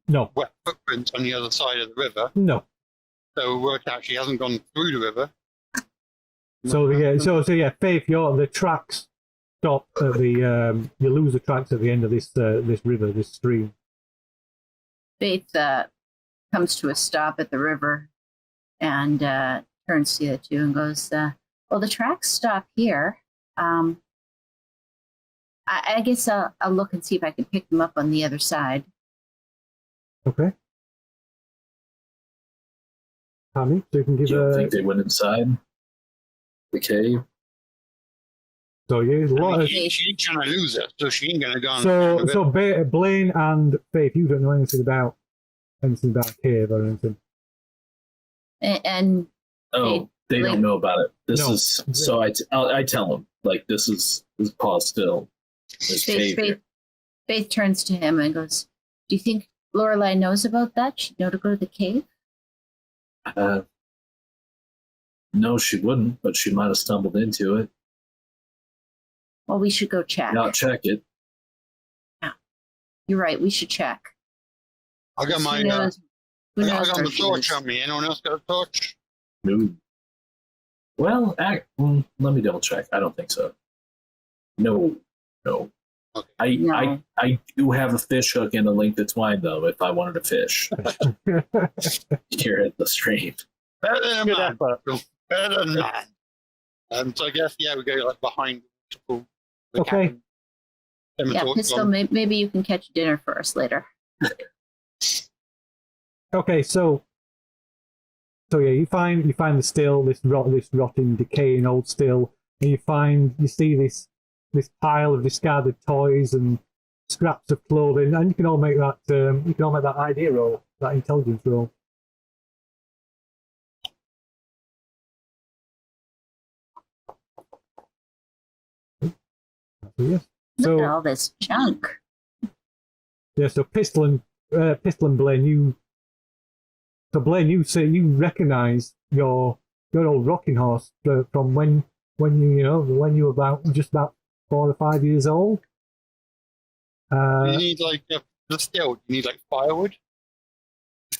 No. wet footprints on the other side of the river. No. So work actually hasn't gone through the river. So Faith, the tracks stop at the you lose the tracks at the end of this river, this stream. Faith comes to a stop at the river and turns to the two and goes, well, the tracks stop here. I guess I'll look and see if I can pick them up on the other side. Okay. Tommy, so you can give you don't think they went inside the cave? So yeah, a lot of... She ain't trying to lose it, so she ain't gonna go on. So Blaine and Faith, you don't know anything about a cave or anything. And Oh, they like- don't know about it. This No. is so. I tell them like this is Paul still. This cave here. Faith turns to him and goes, "Do you think Lorelai knows about that? She'd know to go to the cave?" No, she wouldn't, but she might have stumbled into it. Well, we should go check. Not check it. You're right. We should check. I got my Who knows? Who I knows got where my she torch is? on me. Anyone else got a torch? No. Well, let me double check. I don't think so. No. Okay. No. I do have a fish hook and a link to twine though. If I wanted to fish here at the stream. Better than Good mine. effort. Better than mine. So I guess we go like behind the Okay. cabin. Them and Yeah, torch Pistol. on. Maybe you can catch dinner for us later. Okay, so yeah, you find the still, this rotting, decaying old still, and you see this pile of discarded toys and scraps of clothing, and you can all make that idea roll, that intelligence roll. Yes. Look at So all this junk. yeah, so Pistol and Blaine, you recognise your old rocking horse from when you were just about 4 or 5 years old. You need like the still. You need like firewood.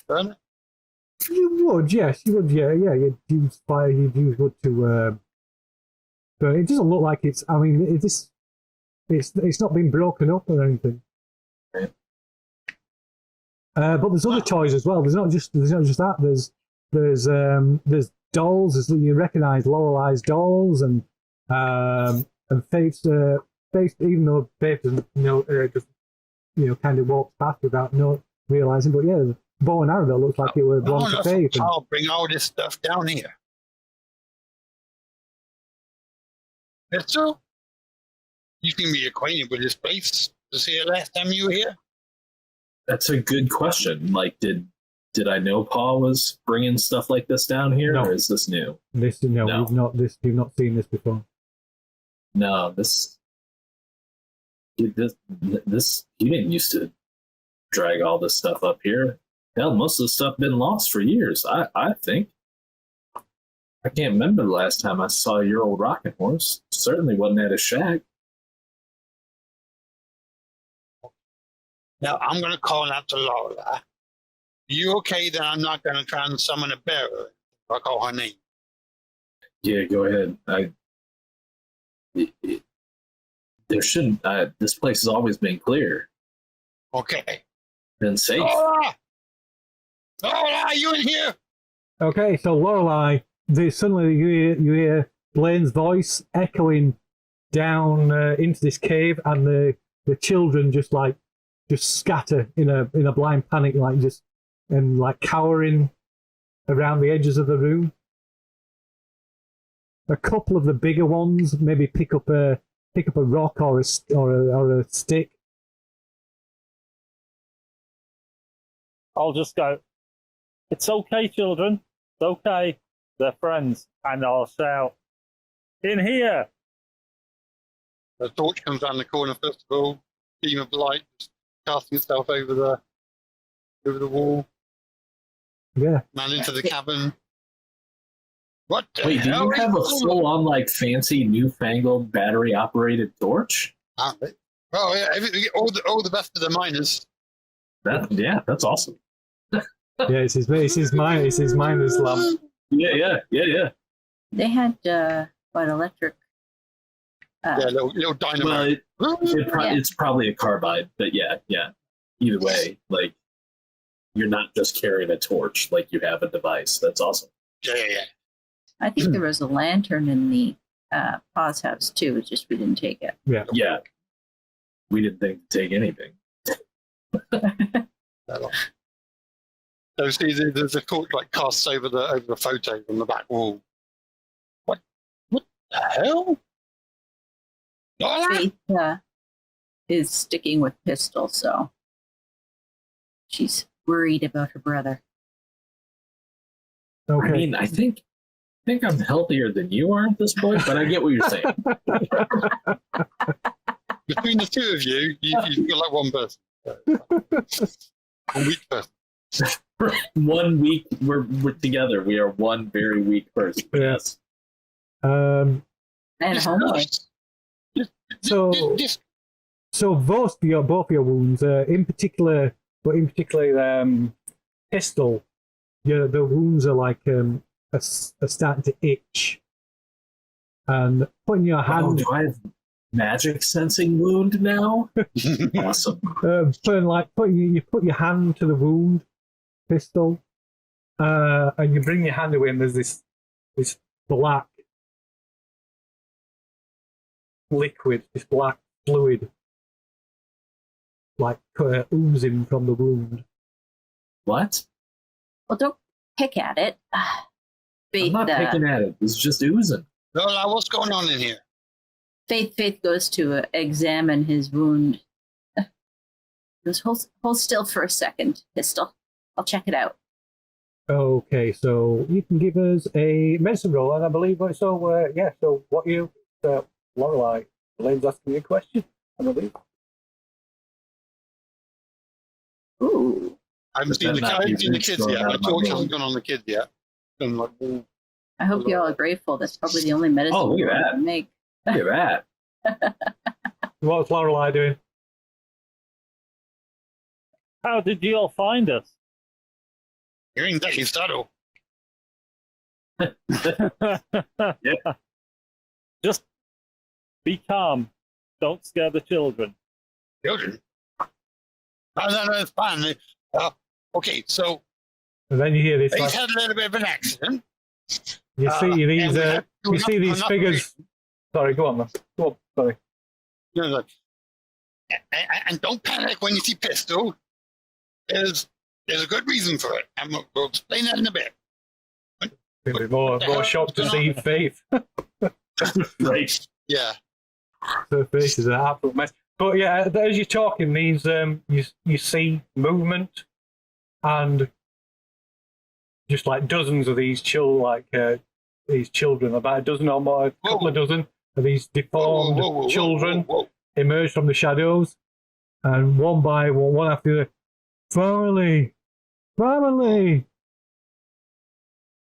Burn it. You would, yes, you would, yeah. You'd use fire, you'd use wood to. But it doesn't look like it's. I mean, it's not been broken up or anything. But there's other toys as well. There's not just that. There's dolls. You recognise Lorelai's dolls and Faith's. Faith, even though Faith doesn't just kind of walks past without not realising. But yeah, there's a bow and arrow that looks like it would belong to Faith. And, I'll bring all this stuff down here. Pistol? You can be acquainted with this place. Was here last time you were here? That's a good question. Like, did I know Paul was bringing stuff like this down here, No. or is this new? No. We've not seen this before. No, this he didn't used to drag all this stuff up here. Hell, most of the stuff been lost for years. I think. I can't remember the last time I saw your old rocking horse. Certainly wasn't at a shack. Now I'm going to call out to Laura. You okay? Then I'm not going to try and summon a bearer. I call her name. Yeah, go ahead. There shouldn't. This place has always been clear, Okay. been safe. Laura! Laura, you in here? Okay, so Lorelai, suddenly you hear Blaine's voice echoing down into this cave, and the children just scatter in a blind panic, like cowering around the edges of the room. A couple of the bigger ones maybe pick up a rock or a stick. I'll just go, "It's okay, children. It's okay. They're friends." And I'll shout, "In here!" The torch comes around the corner first of all. Beam of light casting itself over the wall. Yeah. Man into the cabin. What the Wait, do hell you is have a going full-on fancy newfangled battery-operated torch? on? Oh yeah, all the best of the miners. That's awesome. Yeah, it's his miner's lamp. Yeah. They had electric. Yeah, little dynamite. Well, it's probably a carbide, but yeah. Either way, you're not just carrying a torch, you have a device. That's awesome. Yeah. I think there was a lantern in the pause house too. It's just we didn't take it. Yeah. We didn't think to take anything. So see, there's a torch casts over the photo from the back wall. What the hell? Laura? Faith is sticking with Pistol, so she's worried about her brother. Okay. I mean, I think I'm healthier than you are at this point, but I get what you're saying. Between the two of you, you feel like one person. One weak person. For 1 week, we're together. We are one very weak person. Yeah. Yes. And Just- homely. So, just- so both your wounds, in particular pistol, the wounds are like are starting to itch, and putting your Oh, hand, do I have magic sensing wound now? Awesome. you put your hand to the wound, pistol, and you bring your hand away, and there's this black liquid, this black fluid, like oozing from the wound. What? Well, don't pick at it. I'm Faith, not picking at it. It's just oozing. Lola, what's going on in here? Faith goes to examine his wound. Goes, hold still for a second, Pistol. I'll check it out. Okay, so you can give us a medicine roll, and I believe so. So what you, Lorelei, Elaine's asking you a question, I believe. Ooh. I haven't seen the kids yet. My torch hasn't gone on the kids yet. I'm like, ooh. I hope you all are grateful. That's probably the only medicine Oh, look at roll I that. can make. Look at that. What's Lorelei doing? How did you all find us? Hearing that you startle. Just be calm. Don't scare the children. Children. No, it's fine. Okay, so And then you hear this. he's Like, had a little bit of an accident. you see these. and we had to You see not- these not- figures. Sorry, go on, man. Go on. Sorry. You know, like, and don't panic when you see pistol. There's a good reason for it, and we'll explain that in a bit. It'll be more shocked to see Faith. Right. Yeah. Her face is an absolute mess. But yeah, as you're talking, these you see movement, and just like dozens of these these children, about a dozen or more, a couple of dozen of these deformed children emerge from the shadows, and one by one after the other, family.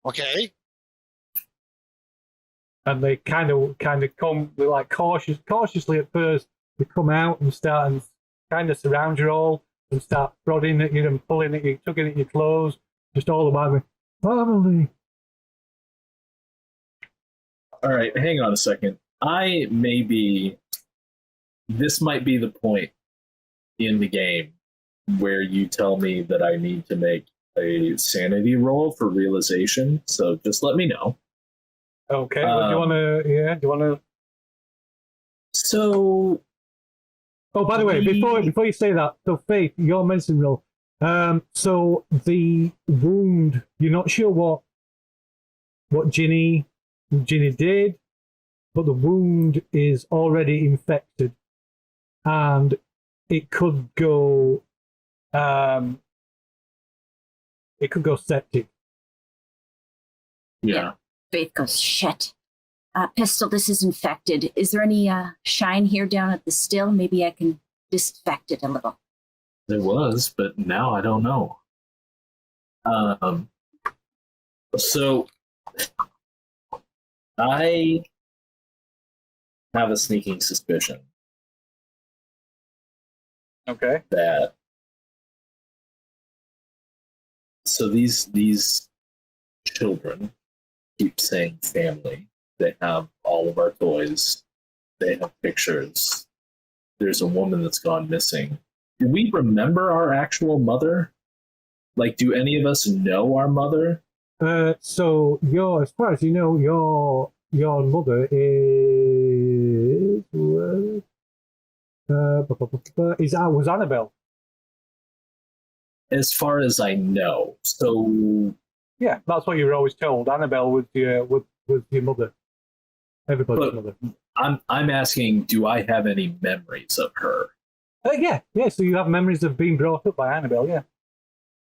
Okay. And they kind of come, they're like cautiously at first. They come out and start and kind of surround you all and start prodding at you and pulling at you, tugging at your clothes, just all about me. Family. All right, hang on a second. This might be the point in the game where you tell me that I need to make a sanity roll for realization. So just let me know. Okay. Well, do you want to? Yeah. Do you want to? So. Oh, by the way, before you say that, so Faith, your medicine roll. So the wound, you're not sure what Ginny did, but the wound is already infected, and it could go septic. Yeah. Faith goes, shit. Pistol, this is infected. Is there any shine here down at the still? Maybe I can disinfect it a little. There was, but now I don't know. So I have a sneaking suspicion Okay. that these children keep saying family. They have all of our toys. They have pictures. There's a woman that's gone missing. Do we remember our actual mother? Like, do any of us know our mother? So as far as you know, your mother is was Annabelle. As far as I know. So Yeah, that's what you were always told. Annabelle was your mother. Everybody's mother. I'm asking, do I have any memories of her? Yeah. So you have memories of being brought up by Annabelle, yeah,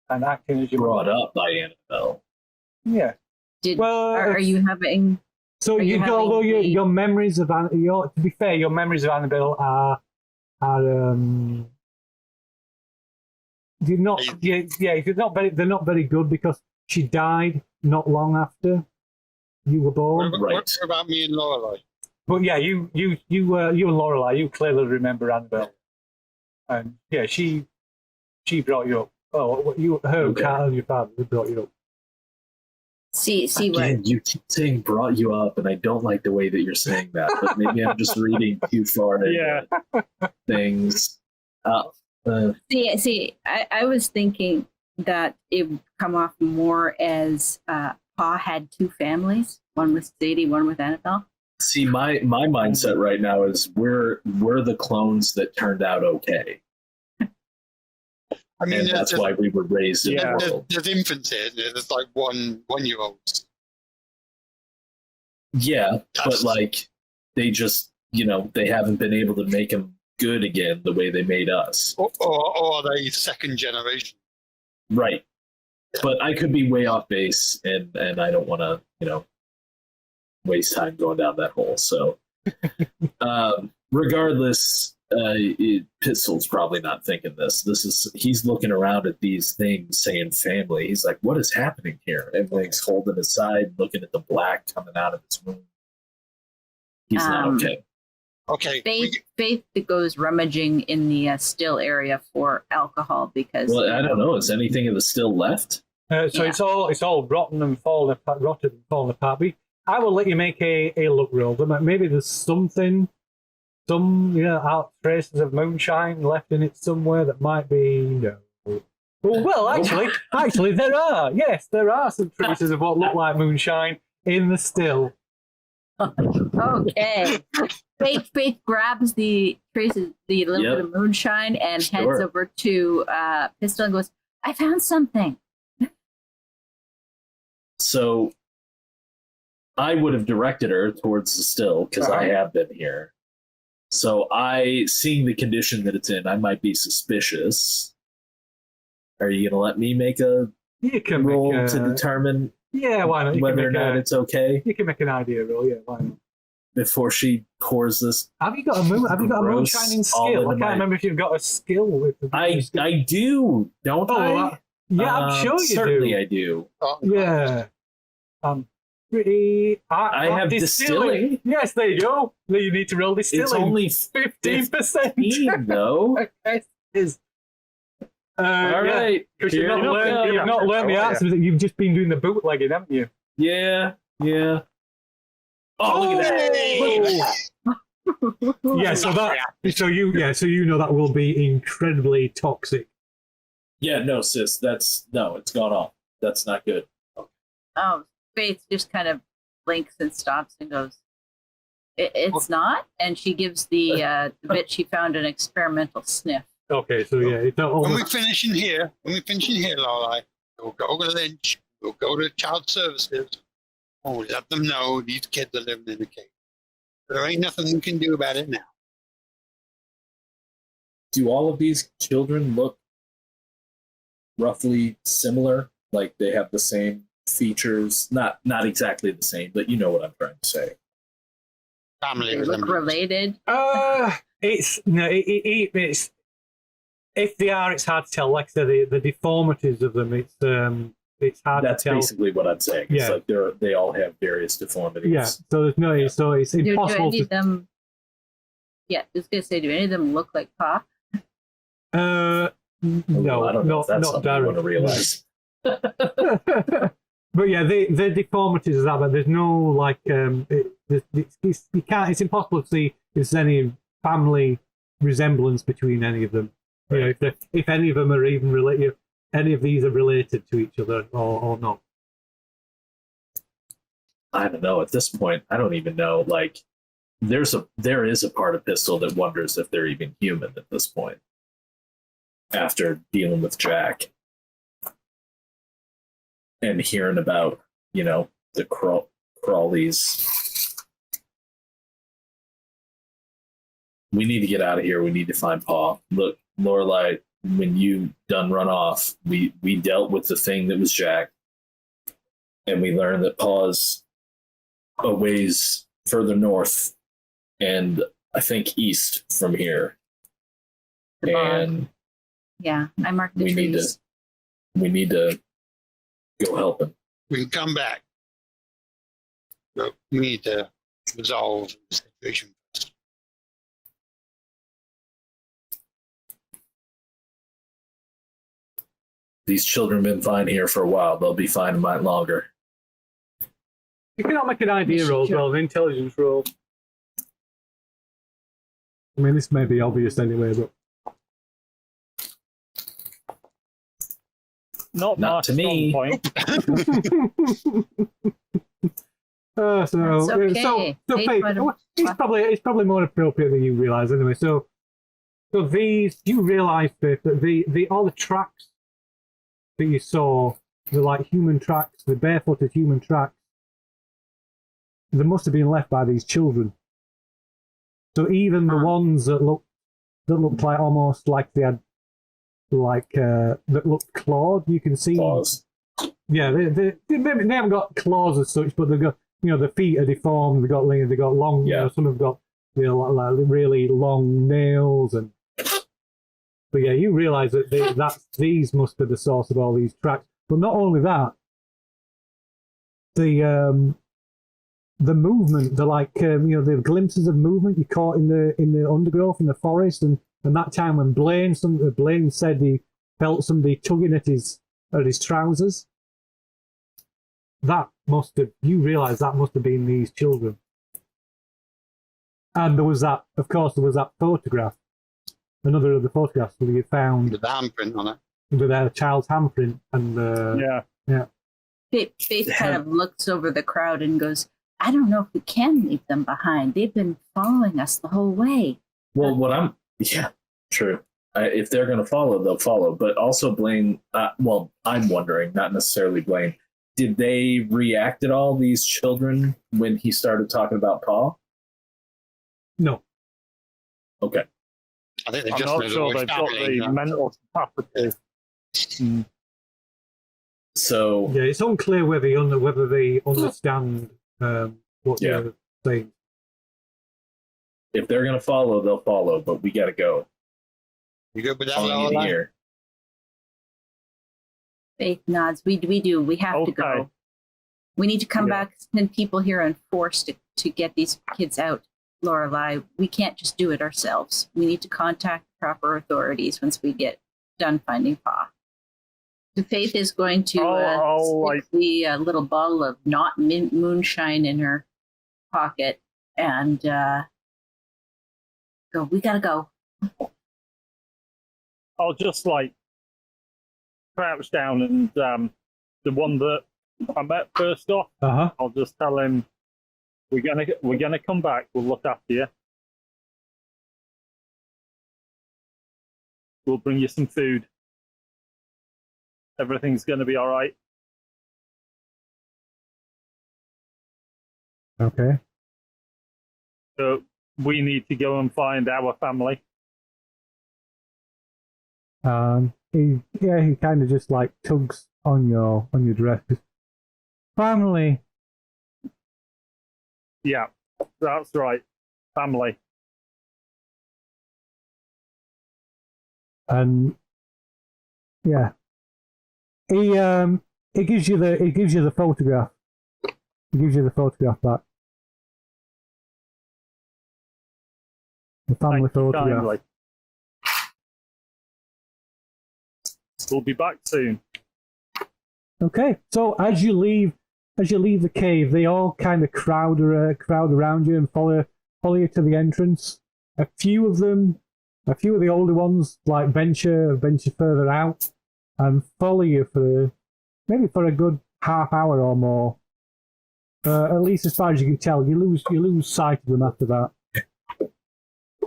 and acting as your Brought mother. up by Annabelle. Yeah. Are you having? So Are you you go, although having your memories of to be fair, your memories of Annabelle are they're not they're not very good because she died not long after you were born. What about me and Lorelei? But yeah, you and Lorelei, you clearly remember Annabelle, and yeah, she brought you up. Oh, Okay. Carl and your father brought you up. See what? Again, you keep saying "brought you up," and I don't like the way that you're saying that. But maybe I'm just reading too far into things. See, I was thinking that it would come off more as Pa had two families, one with Sadie, one with Annabelle. See, my mindset right now is we're the clones that turned out okay, I mean, and that's why we were raised in the world. there's infants here. There's like 1-year-olds. Yeah, but like they just they haven't been able to make them good again the way they made us. Or are they second generation? Right. But I could be way off base, and I don't want to waste time going down that hole. So regardless, Pistol's probably not thinking this. He's looking around at these things saying family. He's like, what is happening here? Everything's holding his side, looking at the black coming out of his wound. He's not okay. Okay. Faith goes rummaging in the still area for alcohol because. Well, I don't know. Is anything of the still left? It's all rotten and fallen apart. But I will let you make a look roll. Maybe there's something, traces of moonshine left in it somewhere that might be Well, actually, there are. Yes, there are some traces of what look like moonshine in the still. Okay. Faith grabs the traces, the little bit of moonshine, and heads over to Pistol and goes, I found something. So I would have directed her towards the still because I have been here. So seeing the condition that it's in, I might be suspicious. Are you going to let me make a roll to determine why not? whether or not it's okay? You can make an idea roll, why not? Before she pours this. Have you got a moonshining skill? I can't remember if you've got a skill with the I do, don't I? Yeah, I'm sure you certainly I do. Yeah. I have distilling. Yes, there you go. You need to roll distilling. It's only 15%. though. Okay. All right. Because you've not learned the arts. You've just been doing the bootlegging, haven't you? Yeah. Oh, look at that. So you know that will be incredibly toxic. Yeah, no, sis, it's gone off. That's not good. Oh, Faith just kind of blinks and stops and goes, it's not? And she gives the bit she found an experimental sniff. Okay, so it's not when we finish in here, Lorelei, we'll go to Lynch, we'll go to child services, and we'll let them know these kids are living in a cave. There ain't nothing we can do about it now. Do all of these children look roughly similar? Like they have the same features? Not exactly the same, but you know what I'm trying to say. Family they look related. It's if they are, it's hard to tell. Like I said, the deformities of them, it's hard That's to tell. That's basically what I'm saying. It's like they all have various deformities. Yeah, so so it's impossible do any of them? Yeah, I was gonna say, do any of them look like Pa? No, I don't know if that's something you want to realize. But yeah, the deformities is that, but there's no like you can't. It's impossible to see if there's any family resemblance between any of them. Right. If any of them are even related, any of these are related to each other or not. I don't know. At this point, I don't even know. Like, there is a part of Pistol that wonders if they're even human at this point. After dealing with Jack and hearing about, the Crawleys. We need to get out of here. We need to find Pa. Look, Lorelei, when you done run off, we dealt with the thing that was Jack. and we learn that Pa's a ways further north, and I think east from here. The bog. And Yeah, I marked the trees. we need to go help him. We can come back. But we need to resolve the situation first. These children have been fine here for a while. They'll be fine a lot longer. You cannot make an idea roll as well, an intelligence roll. I mean, this may be obvious anyway, but Not Not to me. Point. so That's okay. so Faith Faith, might have- it's probably more appropriate than you realise anyway. So these, you realise, Faith, that the all the tracks that you saw, the like human tracks, the barefooted human tracks, they must have been left by these children. So even the ones that looked like almost like they had that looked clawed, you can see. Claws. Yeah, they haven't got claws as such, but they've got, the feet are deformed. They've got long. Yeah. Some have got like really long nails, and but yeah, you realise that these must be the source of all these tracks. But not only that, the movement, the glimpses of movement you caught in the undergrowth in the forest, and that time when Blaine said he felt somebody tugging at his trousers. You realise that must have been these children. And there was that photograph, another of the photographs that you found With the handprint on it. with a child's handprint, and Yeah. Faith kind of looks over the crowd and goes, I don't know if we can leave them behind. They've been following us the whole way. Well, true. If they're going to follow, they'll follow. But also Blaine, I'm wondering, not necessarily Blaine, did they react at all, these children, when he started talking about Pa? no. Okay. I think they I'm just not know sure the they've got the mental capacity. So Yeah, it's unclear whether they understand what Yeah. you're saying. if they're going to follow, they'll follow. But we got to go. You good with that, Calling it Lorelai? here. Faith nods. We do. We have to Okay. go. We need to come Yeah. back, send people here and force to get these kids out, Lorelai. We can't just do it ourselves. We need to contact the proper authorities once we get done finding Pa. The Faith is going to stick the little bottle of not mint moonshine in her pocket and go. We gotta go. I'll just crouch down and the one that I met first off, I'll just tell him we're gonna come back. We'll look after you. We'll bring you some food. Everything's gonna be all right. Okay. So we need to go and find our family. He kind of just tugs on your dress. Family. Yeah, that's right. Family. And yeah, he gives you the photograph. He gives you the photograph back. The family Thank you photograph. kindly. We'll be back soon. Okay, so as you leave the cave, they all kind of crowd around you and follow you to the entrance. A few of the older ones venture further out and follow you for a good half hour or more. At least as far as you can tell, you lose sight of them after that.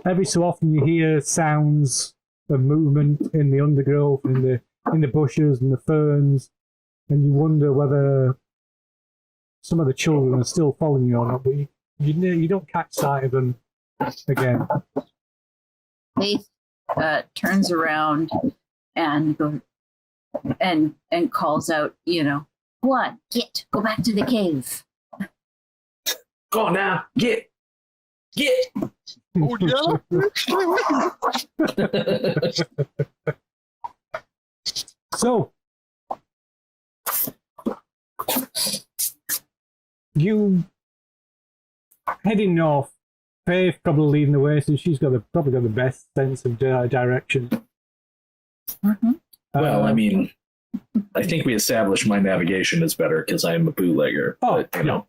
Every so often you hear sounds of movement in the undergrowth, in the bushes and the ferns, and you wonder whether some of the children are still following you or not. But you don't catch sight of them again. Faith turns around and goes and calls out, Go on, go back to the cave. Go on now, get. Oh, yeah. So, you heading north. Faith probably leading the way, since she's probably got the best sense of direction. Mm-hmm. Well, I mean, I think we established my navigation is better because I am a bootlegger. Oh, but, you know,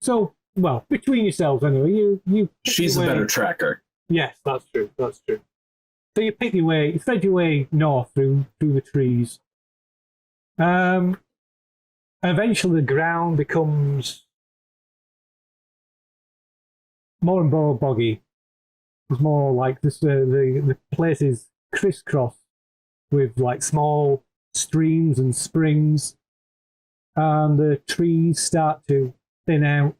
So, well, between yourselves anyway, you. she's a better tracker. Yes, that's true. That's true. So you pick your way, you thread your way north through the trees. Eventually, the ground becomes more and more boggy. It's more like this. The place is crisscross with like small streams and springs, and the trees start to thin out.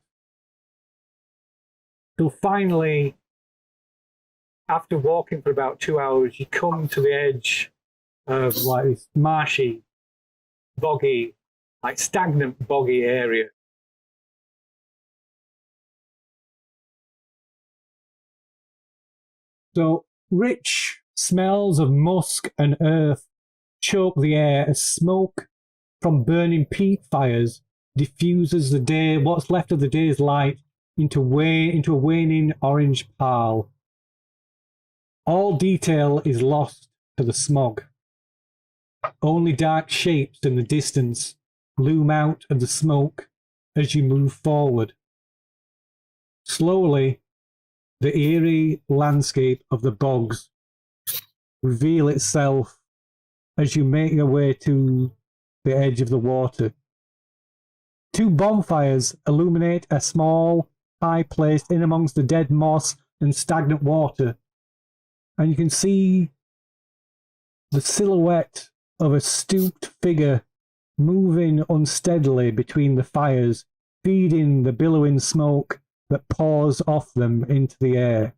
So finally, after walking for about 2 hours, you come to the edge of like this marshy, boggy, like stagnant boggy area. So rich smells of musk and earth choke the air as smoke from burning peat fires diffuses what's left of the day's light into a waning orange pall. All detail is lost to the smog. Only dark shapes in the distance loom out of the smoke as you move forward. Slowly, the eerie landscape of the bogs reveal itself as you make your way to the edge of the water. 2 bonfires illuminate a small pie placed in amongst the dead moss and stagnant water, and you can see the silhouette of a stooped figure moving unsteadily between the fires, feeding the billowing smoke that pours off them into the air.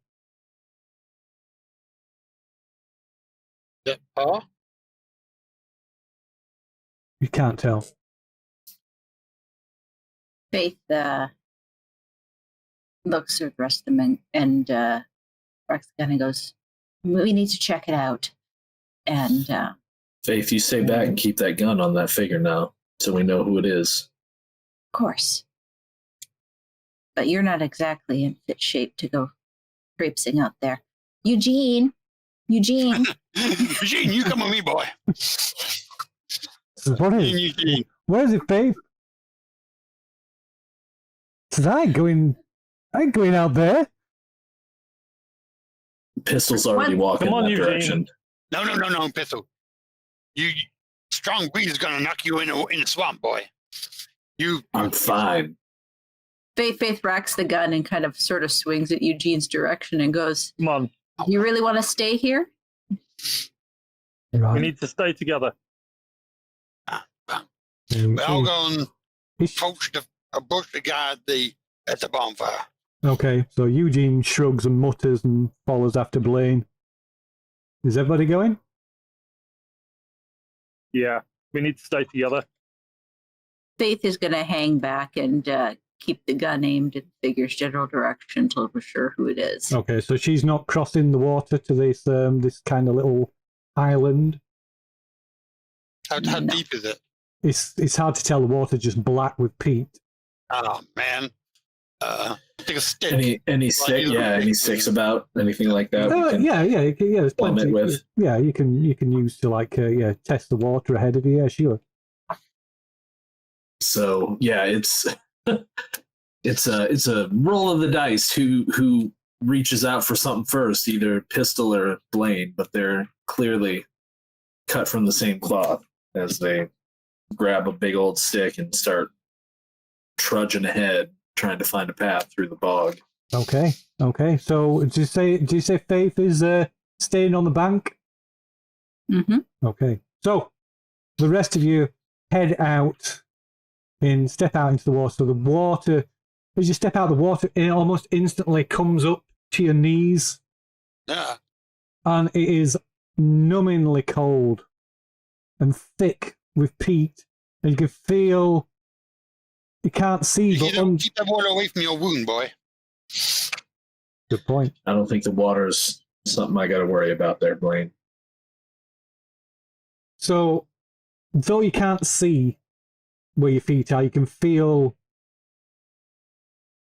That paw? You can't tell. Faith looks at the rest of them and Rex kind of goes, "We need to check it out." And Faith, you stay back and keep that gun on that figure now, so we know who it is. of course. But you're not exactly in fit shape to go traipsing out there. Eugene! Eugene, you come with me, boy. What is? Eugene. Where is it, Faith? Says I ain't going out there. Pistol's already walking Come on, in that Eugene. direction. No, Pistol. You strong breeze is gonna knock you in the swamp, boy. I'm fine. Faith racks the gun and kind of sort of swings at Eugene's direction and goes, Come on, "You really want to stay here?" Right. we need to stay together. I'll go and approach the guy at the bonfire. Okay, so Eugene shrugs and mutters and follows after Blaine. Is everybody going? Yeah, we need to stay together. Faith is going to hang back and keep the gun aimed in the figure's general direction until we're sure who it is. Okay, so she's not crossing the water to this kind of little island. How No. deep is it? It's hard to tell. The water's just black with peat. Oh man. Take a stick. Any stick? Yeah, any sticks about anything like that? we can Yeah. There's plumb plenty. it with. Yeah, you can use to test the water ahead of you. Yeah, sure. So yeah, it's a roll of the dice who reaches out for something first, either Pistol or Blaine, but they're clearly cut from the same cloth as they grab a big old stick and start trudging ahead, trying to find a path through the bog. Okay. So did you say Faith is staying on the bank? Mm-hmm. Okay. So the rest of you step out into the water. So the water, as you step out, the water it almost instantly comes up to your knees, Yeah. and it is numbingly cold and thick with peat and you can feel. You can't see, but Keep that water away from your wound, boy. good point. I don't think the water's something I got to worry about there, Blaine. So, though you can't see where your feet are, you can feel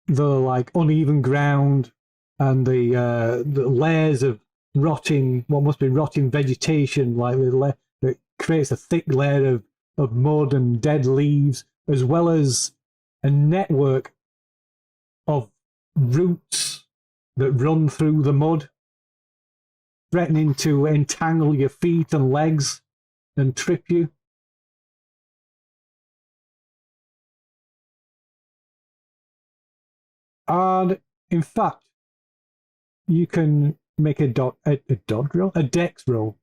the like uneven ground and the layers of rotting, what must be rotting vegetation, like that creates a thick layer of mud and dead leaves, as well as a network of roots that run through the mud, threatening to entangle your feet and legs and trip you. And in fact, you can make a dex roll.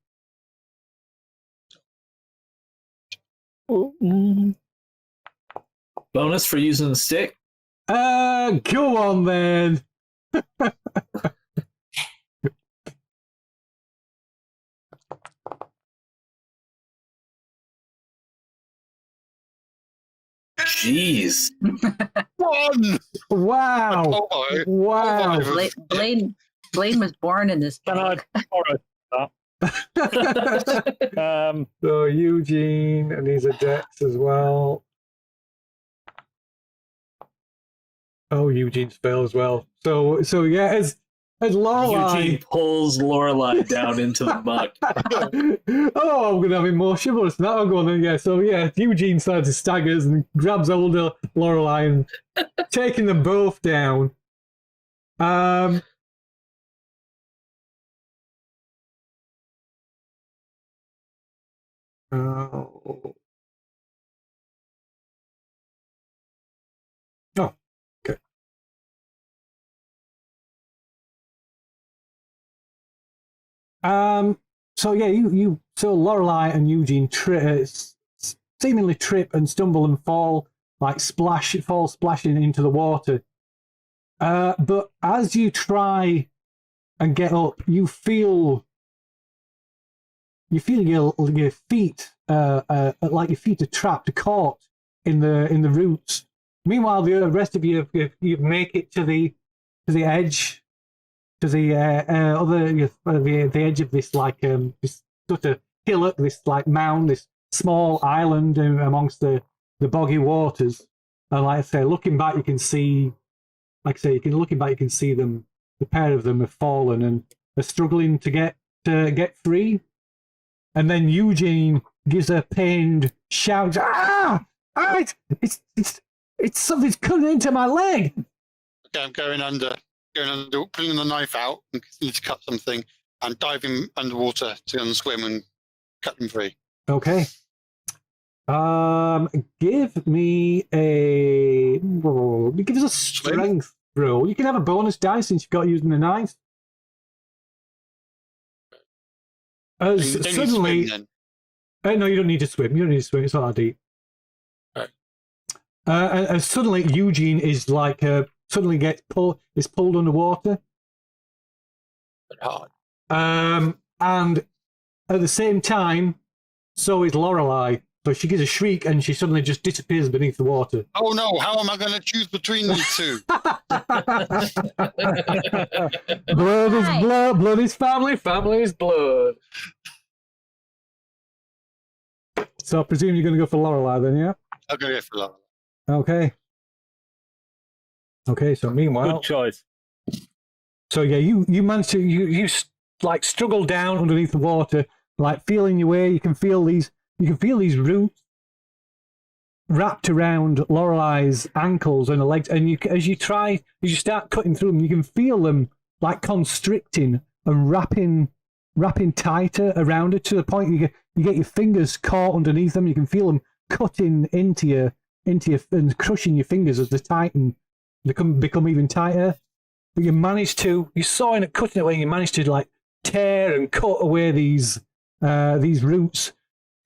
Bonus for using the stick? Go on then. Jeez. 1! Wow. Oh, Wow. Blaine was born in this Can I book. borrow that? So Eugene, and he's a dex as well. Oh, Eugene's failed as well. So yeah, as Lorelai. Eugene pulls Lorelai down into the muck. Oh, I'm gonna have him more chivalrous than that. I'll go on then. Yeah. So yeah, Eugene starts to staggers and grabs older Lorelai and taking them both down. Oh. Oh, okay. So yeah, so Lorelai and Eugene seemingly trip and stumble and fall, like fall splashing into the water. But as you try and get up, you feel your feet, like your feet are trapped, caught in the roots. Meanwhile, the rest of you make it to the edge, to the the edge of this like this sort of hillock, this like mound, this small island amongst the boggy waters. And like I say, looking back, you can see, you can see them. The pair of them have fallen and are struggling to get free. And then Eugene gives a pained shout. It's something's cutting into my leg. Okay, I'm going under, pulling the knife out and need to cut something and diving underwater to unswim and cut them free. Okay. Give me give us a strength roll. You can have a bonus die since you've got using the knife. Suddenly, swim, then. no, you don't need to swim. You don't need to swim. It's not that deep. Right. And suddenly, Eugene is like suddenly is pulled underwater. But hard. And at the same time, so is Lorelai. So she gives a shriek and she suddenly just disappears beneath the water. Oh no! How am I going to choose between these two? Blood is blood. Blood is family. Family is blood. So I presume you're going to go for Lorelai then, yeah? I'll go for Laura. Okay. Okay. So meanwhile, Good choice. so yeah, you manage to you like struggle down underneath the water, like feeling your way. You can feel these roots wrapped around Lorelai's ankles and her legs, and as you start cutting through them, you can feel them like constricting and wrapping tighter around her to the point you get your fingers caught underneath them. You can feel them cutting into your and crushing your fingers as they tighten. They become even tighter. But you sawing it, cutting it away. You manage to like tear and cut away these roots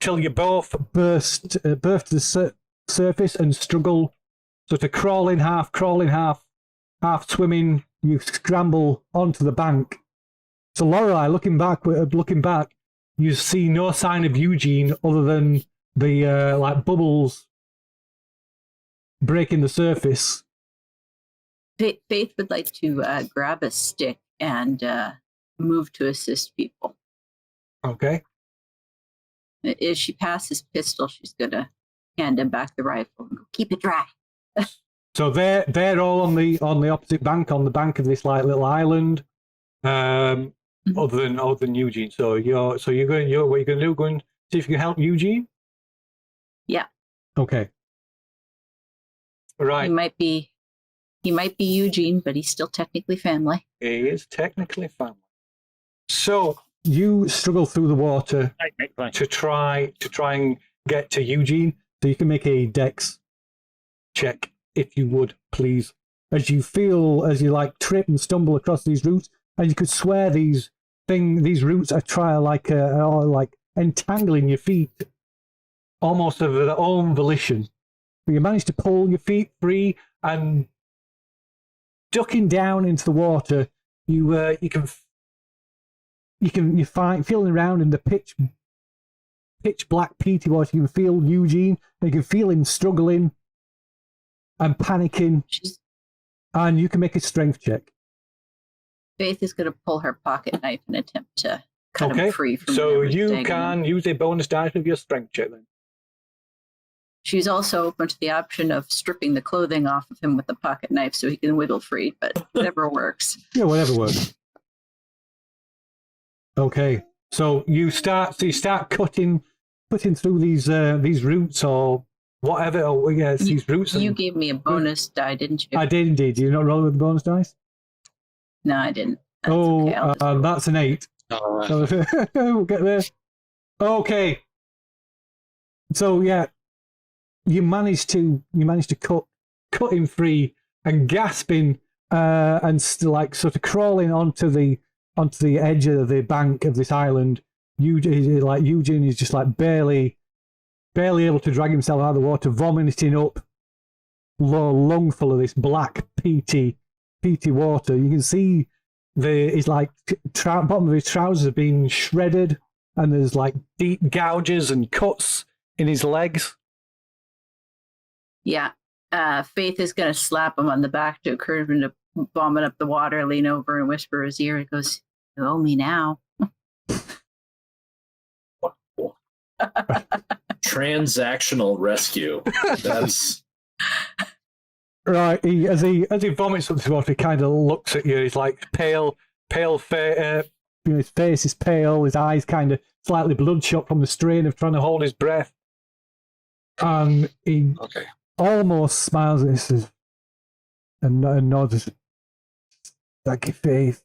till you both burst to the surface and struggle, sort of crawling, half swimming. You scramble onto the bank. So Lorelai, looking back, you see no sign of Eugene other than the like bubbles breaking the surface. Faith would like to grab a stick and move to assist people. Okay. If she passes pistol, she's gonna hand him back the rifle and go, keep it dry. So they're all on the opposite bank, on the bank of this like little island. Other than Eugene. So what you're going to do? Going to see if you can help Eugene? Yeah. Okay. Right. He might be Eugene, but he's still technically family. He is technically family. So you struggle through the water Technically. to try and get to Eugene. So you can make a dex check, if you would, please. As you like trip and stumble across these roots, and you could swear these roots are trying like entangling your feet, almost of their own volition. But you manage to pull your feet free, and ducking down into the water, you find, feeling around in the pitch black peaty water. You can feel Eugene, and you can feel him struggling and panicking, and you can make a strength check. Faith is going to pull her pocket knife and attempt to cut him free from. So you can use a bonus dice of your strength check then. She's also open to the option of stripping the clothing off of him with the pocket knife so he can wiggle free, but whatever works. Yeah, whatever works. Okay, so you start cutting through these roots or whatever. Or yes, these roots. You gave me a bonus die, didn't you? I did indeed. Did you not roll with the bonus dice? No, I didn't. That's okay, that's an 8. All right. We'll get there. Okay. So yeah, you managed to cut him free, and gasping and like sort of crawling onto the edge of the bank of this island. Eugene is just like barely able to drag himself out of the water, vomiting up a lung full of this black peaty water. You can see his like bottom of his trousers are being shredded, and there's like deep gouges and cuts in his legs. Yeah. Faith is going to slap him on the back to encourage him to vomit up the water, lean over and whisper his ear. It goes, "You owe me now." Transactional rescue. That's right. As he vomits up this water, he kind of looks at you. He's like pale face. His face is pale. His eyes kind of slightly bloodshot from the strain of trying to hold his breath. And he almost smiles at this and nods. Thank you, Faith.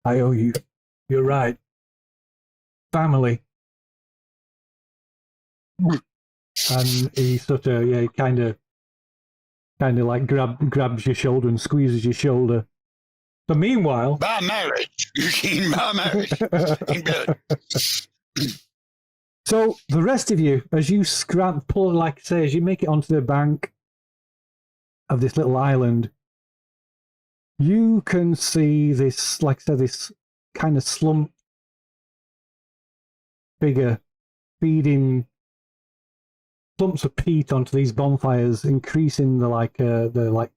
I owe you. You're right. Family. And he sort of, he kind of like grabs your shoulder and squeezes your shoulder. So meanwhile, By marriage, Eugene, by marriage. In blood. So the rest of you, as you pull, like I say, as you make it onto the bank of this little island, you can see this, like I said, this kind of slumped figure feeding clumps of peat onto these bonfires, increasing the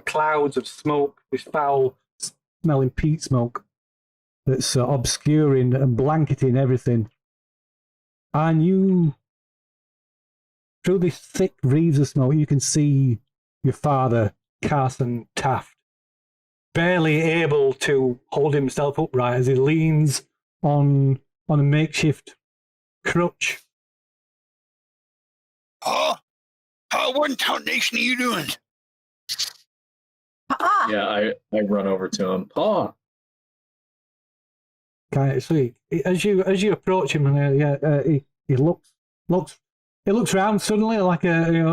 clouds of smoke, this foul smelling peat smoke that's obscuring and blanketing everything. And you, through this thick wreaths of smoke, you can see your father, Carson Taft, barely able to hold himself upright as he leans on a makeshift crutch. Oh, what in tarnation are you doing? Ah! yeah. I run over to him. Pa. Kind of sweet. As you approach him, and he looks around suddenly, like a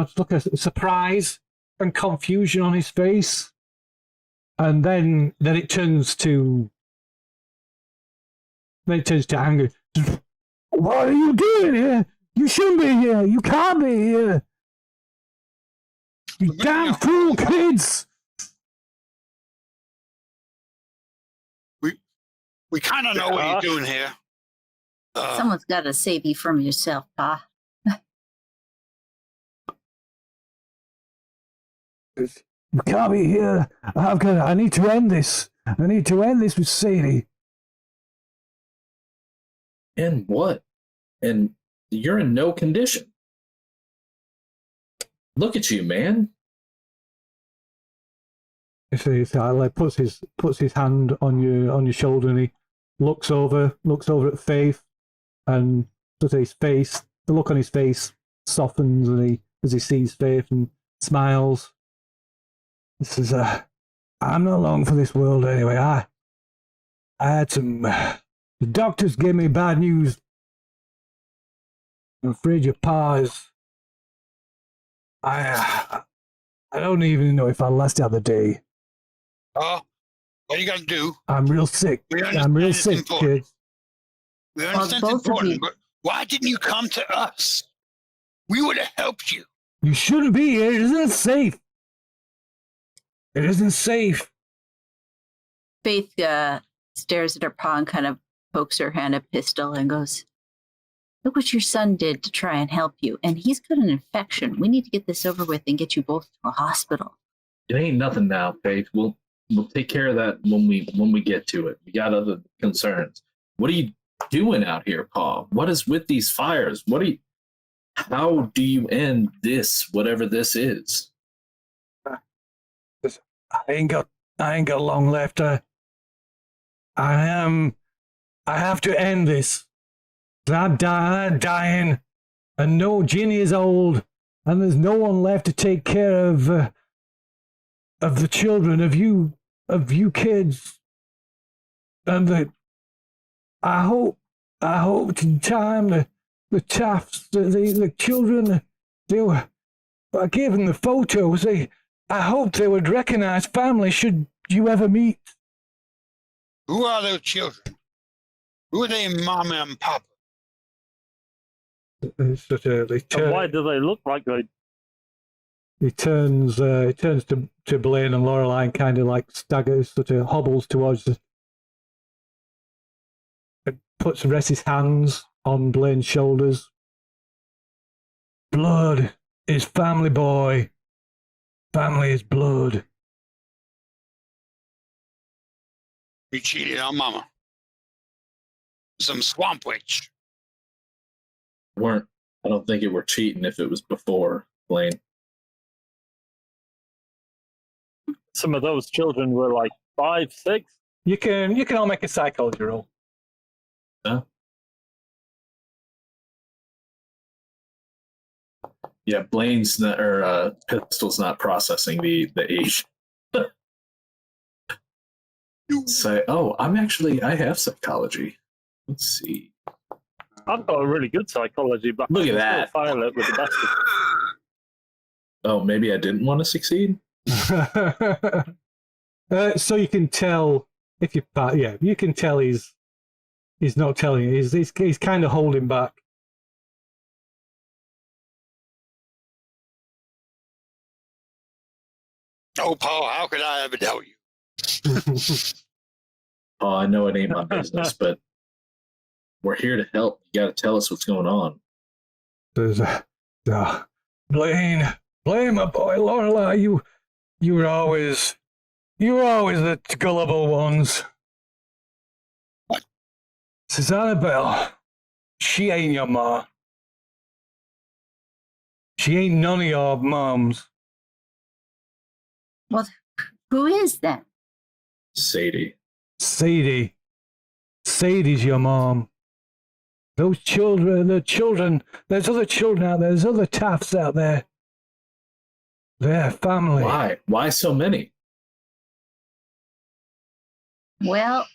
surprise and confusion on his face, and then it turns to anger. What are you doing here? You shouldn't be here. You can't be here. You damn fool kids! We kind of know what you're doing here. Someone's got to save you from yourself, Pa. We can't be here. I need to end this. I need to end this with Sadie. And what? And you're in no condition. Look at you, man. He puts his hand on your shoulder, and he looks over at Faith, and sort of his face, the look on his face softens, and as he sees Faith and smiles. He says, "I'm not long for this world anyway. I had some. The doctors gave me bad news. I'm afraid your pa is. I don't even know if I'll last the other day. What are you gonna do? I'm real sick. I'm real sick, kids. We understand it's important, but why didn't you come to us? We would have helped you. You shouldn't be here. It isn't safe. It isn't safe." Faith stares at her Pa and kind of pokes her hand a pistol and goes, "Look what your son did to try and help you. And he's got an infection. We need to get this over with and get you both to a hospital." It ain't nothing now, Faith. We'll take care of that when we get to it. We got other concerns. What are you doing out here, Pa? What is with these fires? How do you end this, whatever this is? I ain't got long left. I have to end this. I'm dying, and no, Ginny is old, and there's no one left to take care of the children, of you kids, and I hope in time the Tafts, the children, I gave them the photos. I hope they would recognize family should you ever meet. Who are those children? Who are they, Mama and Papa? And why do they look like they? He turns to Blaine and Lorelei and kind of like staggers, sort of hobbles towards the, and rests his hands on Blaine's shoulders. "Blood is family, boy. Family is blood." You cheated on Mama. Some swamp witch. I don't think it were cheating if it was before, Blaine. Some of those children were like 5, 6. You can all make a psychology roll. Huh? Yeah, Blaine's not, or Pistol's not processing the age. Say, I have psychology. Let's see. I've got a really good psychology, but Look at I that. still fail it with the best of them. Oh, maybe I didn't want to succeed? So you can tell if you can tell he's not telling you. He's kind of holding back. Oh, Paul, how could I ever tell you? Oh, I know it ain't my business, but we're here to help. You got to tell us what's going on. There's Blaine, my boy, Lorelei, you were always the gullible ones. What? Says Annabelle, she ain't your ma. She ain't none of your moms. Well, who is that? Sadie. Sadie's your mom. Those children, there's other children out there, there's other Tafts out there. They're family. Why? Why so many? Well,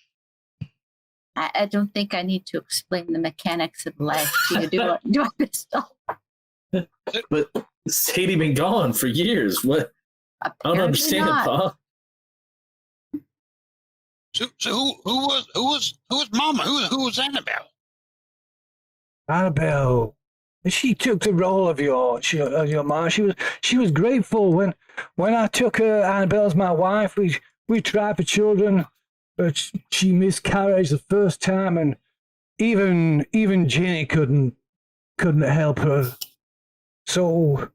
I don't think I need to explain the mechanics of life to you, do I, Pistol? But Sadie been gone for years. What? I don't understand, Pa. So who was Mama? Who was Annabelle? Annabelle, she took the role of your mom. She was grateful when I took her. Annabelle's my wife. We tried for children, but she miscarried the first time, and even Ginny couldn't help her. So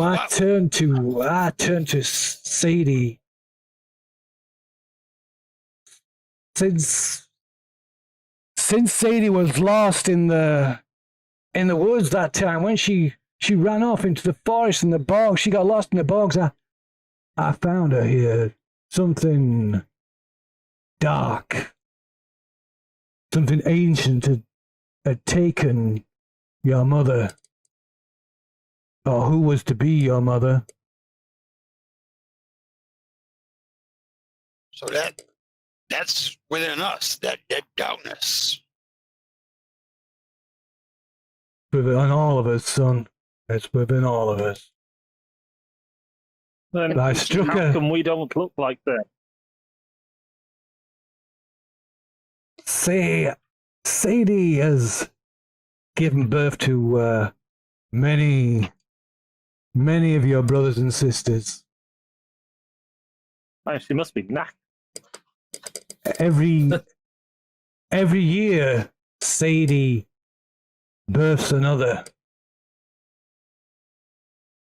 I turned to Sadie. Since Sadie was lost in the woods that time, when she ran off into the forest and the bogs, she got lost in the bogs. I found her here. Something dark, something ancient had taken your mother, or who was to be your mother. So that's within us, that darkness. Within all of us, son. It's within all of us. Then I struck how her. come we don't look like that? Sadie has given birth to many of your brothers and sisters. Oh, she must be knack. Every year, Sadie births another.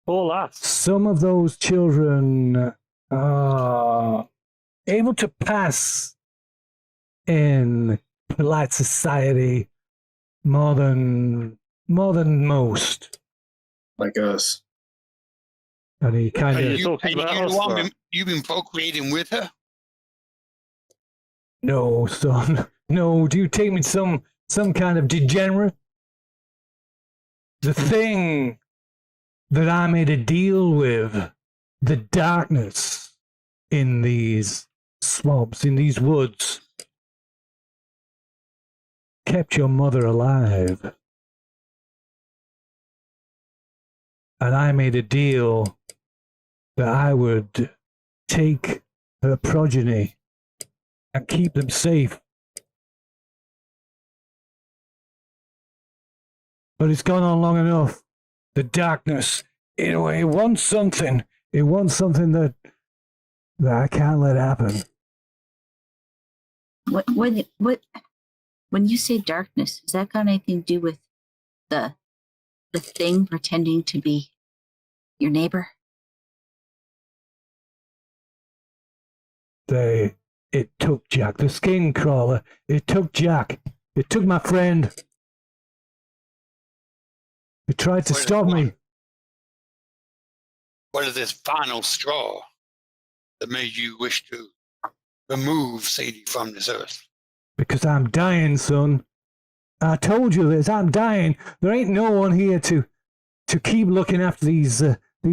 All that. Some of those children are able to pass in polite society more than most. Like us. And he kind Are of you talking about us? You've been procreating with her? no, son, no. Do you take me some kind of degenerate? The thing that I made a deal with, the darkness in these swamps, in these woods, kept your mother alive. And I made a deal that I would take her progeny and keep them safe. But it's gone on long enough. The darkness, it wants something. It wants something that I can't let happen. When you say darkness, has that got anything to do with the thing pretending to be your neighbor? It took Jack, the skin crawler. It took Jack. It took my friend. It tried to stop me. What is this final straw that made you wish to remove Sadie from this earth? Because I'm dying, son. I told you this. I'm dying. There ain't no one here to keep looking after these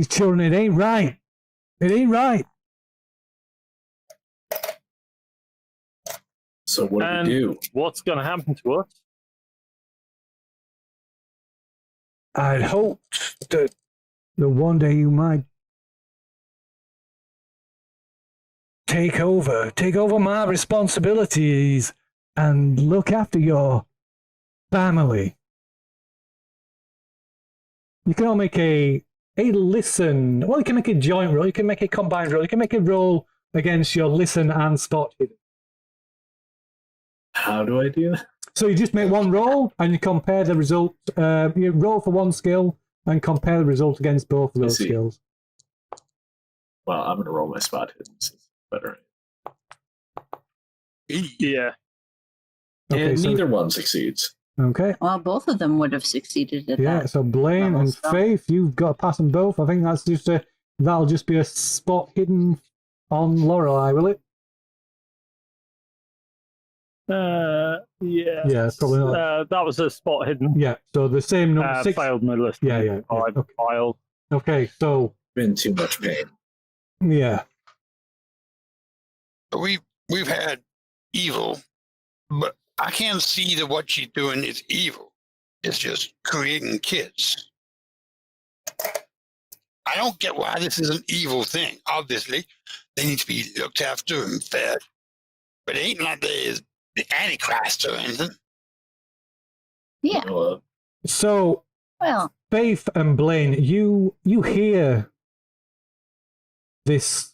children. It ain't right. It ain't right. So what do And we do? what's going to happen to us? I'd hoped that one day you might take over my responsibilities and look after your family. You can all make a listen. Well, you can make a joint roll. You can make a combined roll. You can make a roll against your listen and spot hidden. How do I do that? So you just make one roll and you compare the result. You roll for one skill and compare the result against both of those see. skills. Well, I'm gonna roll my spot hidden. Since it's better. Yeah. Okay, And so neither one succeeds. okay. Well, both of them would have succeeded at Yeah, that. so Blaine level, and so- Faith, you've got to pass them both. I think that'll just be a spot hidden on Lorelei, will it? Yeah. Yeah, probably not. That was a spot hidden. Yeah, so the same number. 6. Failed my list. Yeah, yeah. I Okay. filed. Okay, so Been too much pain. yeah. We've had evil, but I can't see that what she's doing is evil. It's just creating kids. I don't get why this is an evil thing. Obviously, they need to be looked after and fed, but it ain't like there is the Antichrist or anything. Yeah. You know, So Well, Faith and Blaine, you hear this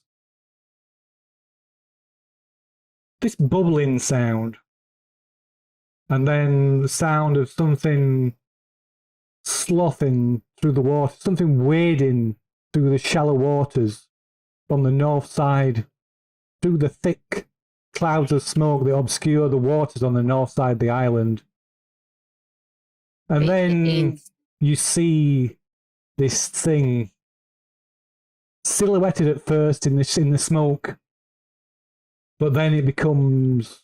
this bubbling sound, and then the sound of something slothing through the water, something wading through the shallow waters from the north side, through the thick clouds of smoke that obscure the waters on the north side of the island. And then you see this thing silhouetted at first in the smoke, but then it becomes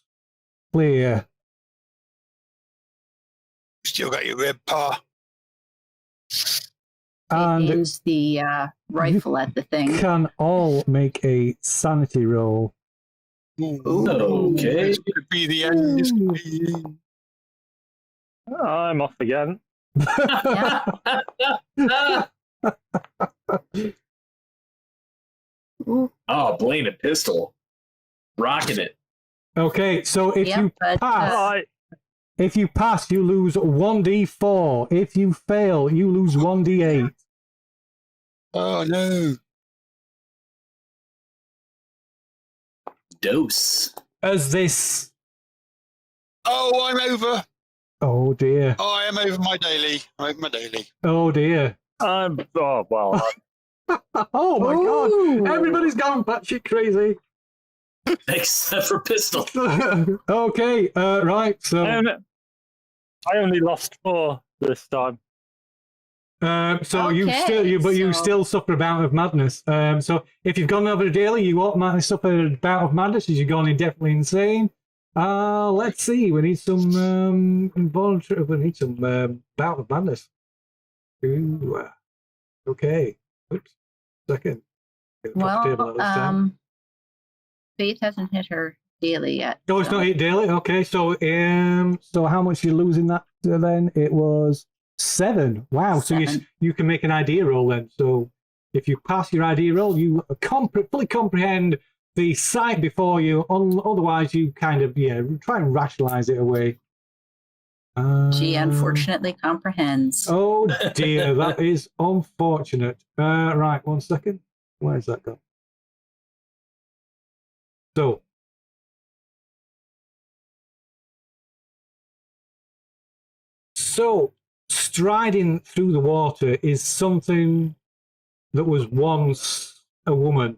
clear. Still got your red paw. And aims the rifle at the thing. can all make a sanity roll. Okay. This could be the end. This could be the end. I'm off again. Ooh, Oh, Blaine, a pistol. Rocking it. Okay, so if yeah, you but pass, Right. if you pass, you lose 1d4. If you fail, you lose 1d8. Oh no. Dose. As this, Oh, I'm over. oh dear, Oh, I am over my daily. I'm over my daily. oh dear, Oh, well, oh my Ooh. god, everybody's gone batshit crazy. Except for pistol. Okay, right, so I only lost 4 this time. so you Okay, still you so- still suffer a bout of madness. So if you've gone over a daily, you automatically suffer a bout of madness as you've gone indefinitely insane. Let's see. We need some involuntary. We need some bout of madness. Ooh, okay. Oops. Second. Get the top table at well, this time. Faith hasn't hit her daily yet. No, it's so- not hit daily. Okay, so how much you losing that then? It was 7. Wow. So 7. you can make an idea roll then. So if you pass your idea roll, you fully comprehend the sight before you. Otherwise, you kind of try and rationalize it away. She unfortunately comprehends. Oh dear, that is unfortunate. Right, 1 second. Where's that gone? So, striding through the water is something that was once a woman,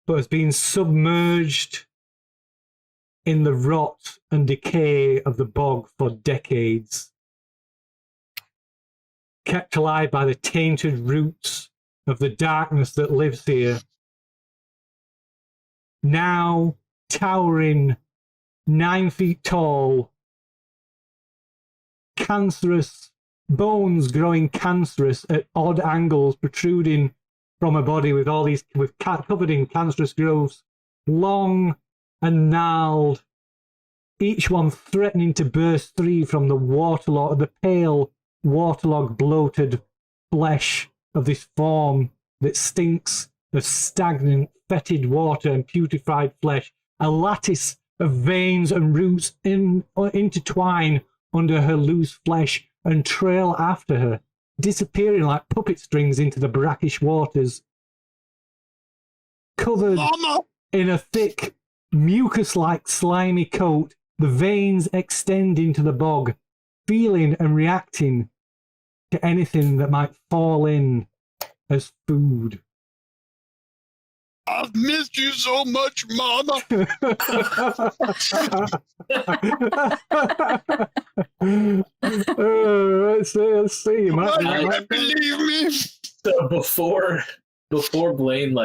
but has been submerged in the rot and decay of the bog for decades, kept alive by the tainted roots of the darkness that lives here. Now towering 9 feet tall, cancerous bones growing cancerous at odd angles, protruding from a body with all these covered in cancerous growths, long and gnarled, each one threatening to burst free from the pale waterlogged bloated flesh of this form that stinks of stagnant fetid water and putrefied flesh. A lattice of veins and roots intertwine under her loose flesh and trail after her, disappearing like puppet strings into the brackish waters. Covered Mama! in a thick, mucus-like slimy coat, the veins extend into the bog, feeling and reacting to anything that might fall in as food. I've missed you so much, Mama. Let's see. Why didn't you believe me? So before Blaine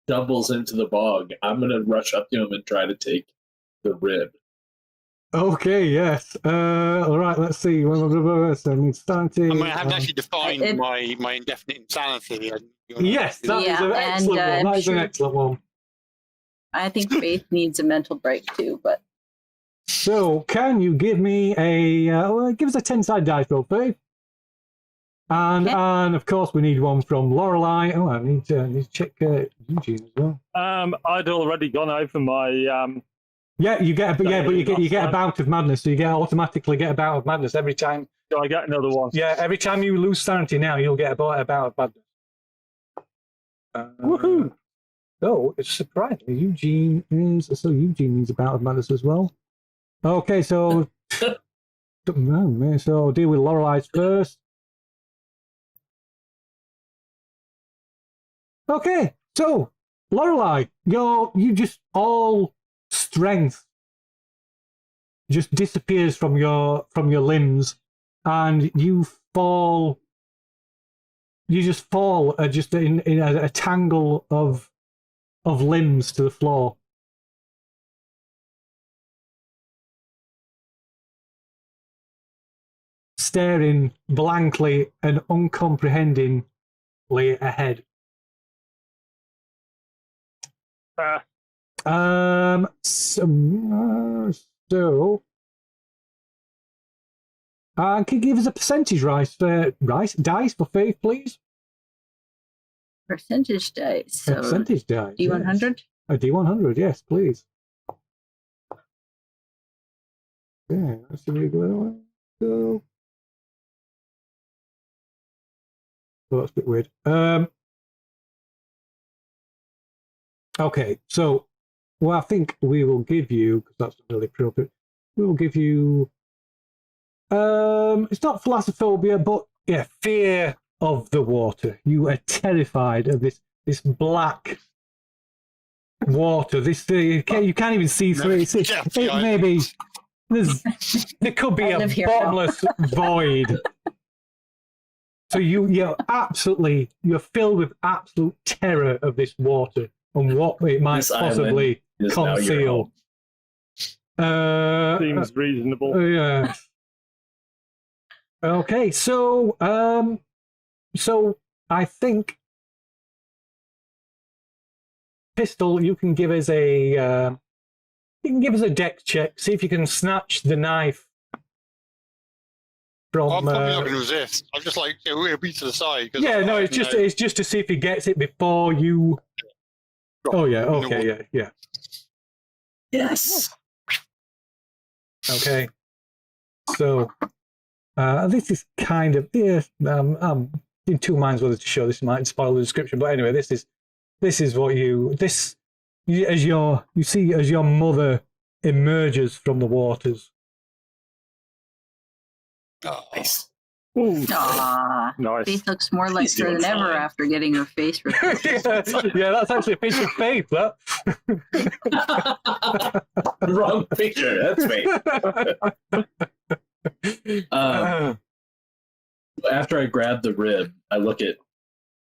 doubles into the bog, I'm gonna rush up to him and try to take the rib. Okay, yes. All right, let's see. Starting. I mean, I haven't actually defined It- my indefinite insanity. Yes, that is Yeah, an and, excellent one. I'm That is an sure- excellent one. I think Faith needs a mental break too, but So, can you give me give us a 10-sided dice roll, Faith? And Okay. and of course we need one from Lorelei. Oh, I need to check Eugene as well. I'd already gone over my Yeah, you get you get a Last bout of madness. So you automatically get a bout of madness every time. do I get another one? Yeah, every time you lose sanity now, you'll get a bout of madness. Woohoo! So it's surprising. Eugene needs a bout of madness as well. Okay, so so deal with Lorelei's first. Okay, so Lorelei, you just all strength just disappears from your limbs, and you fall. You just fall just in a tangle of limbs to the floor. Staring blankly and uncomprehendingly ahead. So can you give us a percentage dice for faith, please? Percentage dice. So Percentage dice. D100? Yes. A D100, yes, please. Yeah, that's a really good one. So, oh, that's a bit weird. Okay, so I think we will give you, because that's really appropriate, we will give you, it's not thalassophobia, but yeah, fear of the water. You are terrified of this black water. You can't even see through it. It maybe there could be a bottomless void. So you're filled with absolute terror of this water and what it might possibly conceal. Seems reasonable. Yeah. Okay, so I think Pistol, you can give us a dex check. See if you can snatch the knife from. I'm probably not going to resist. I'm just like it'll be to the side. Yeah, no, it's just to see if he gets it before you. Oh yeah, okay, yeah. Yes. Okay. So this is kind of I'm in two minds whether to show this. Might spoil the description, but anyway, this is what you see as your mother emerges from the waters. Oh, Nice. Aww. Nice. Faith looks more like He's her doing than ever fine. after getting her face ripped. Yeah, that's actually a piece of faith. That. Wrong picture. That's me. After I grab the rib, I look at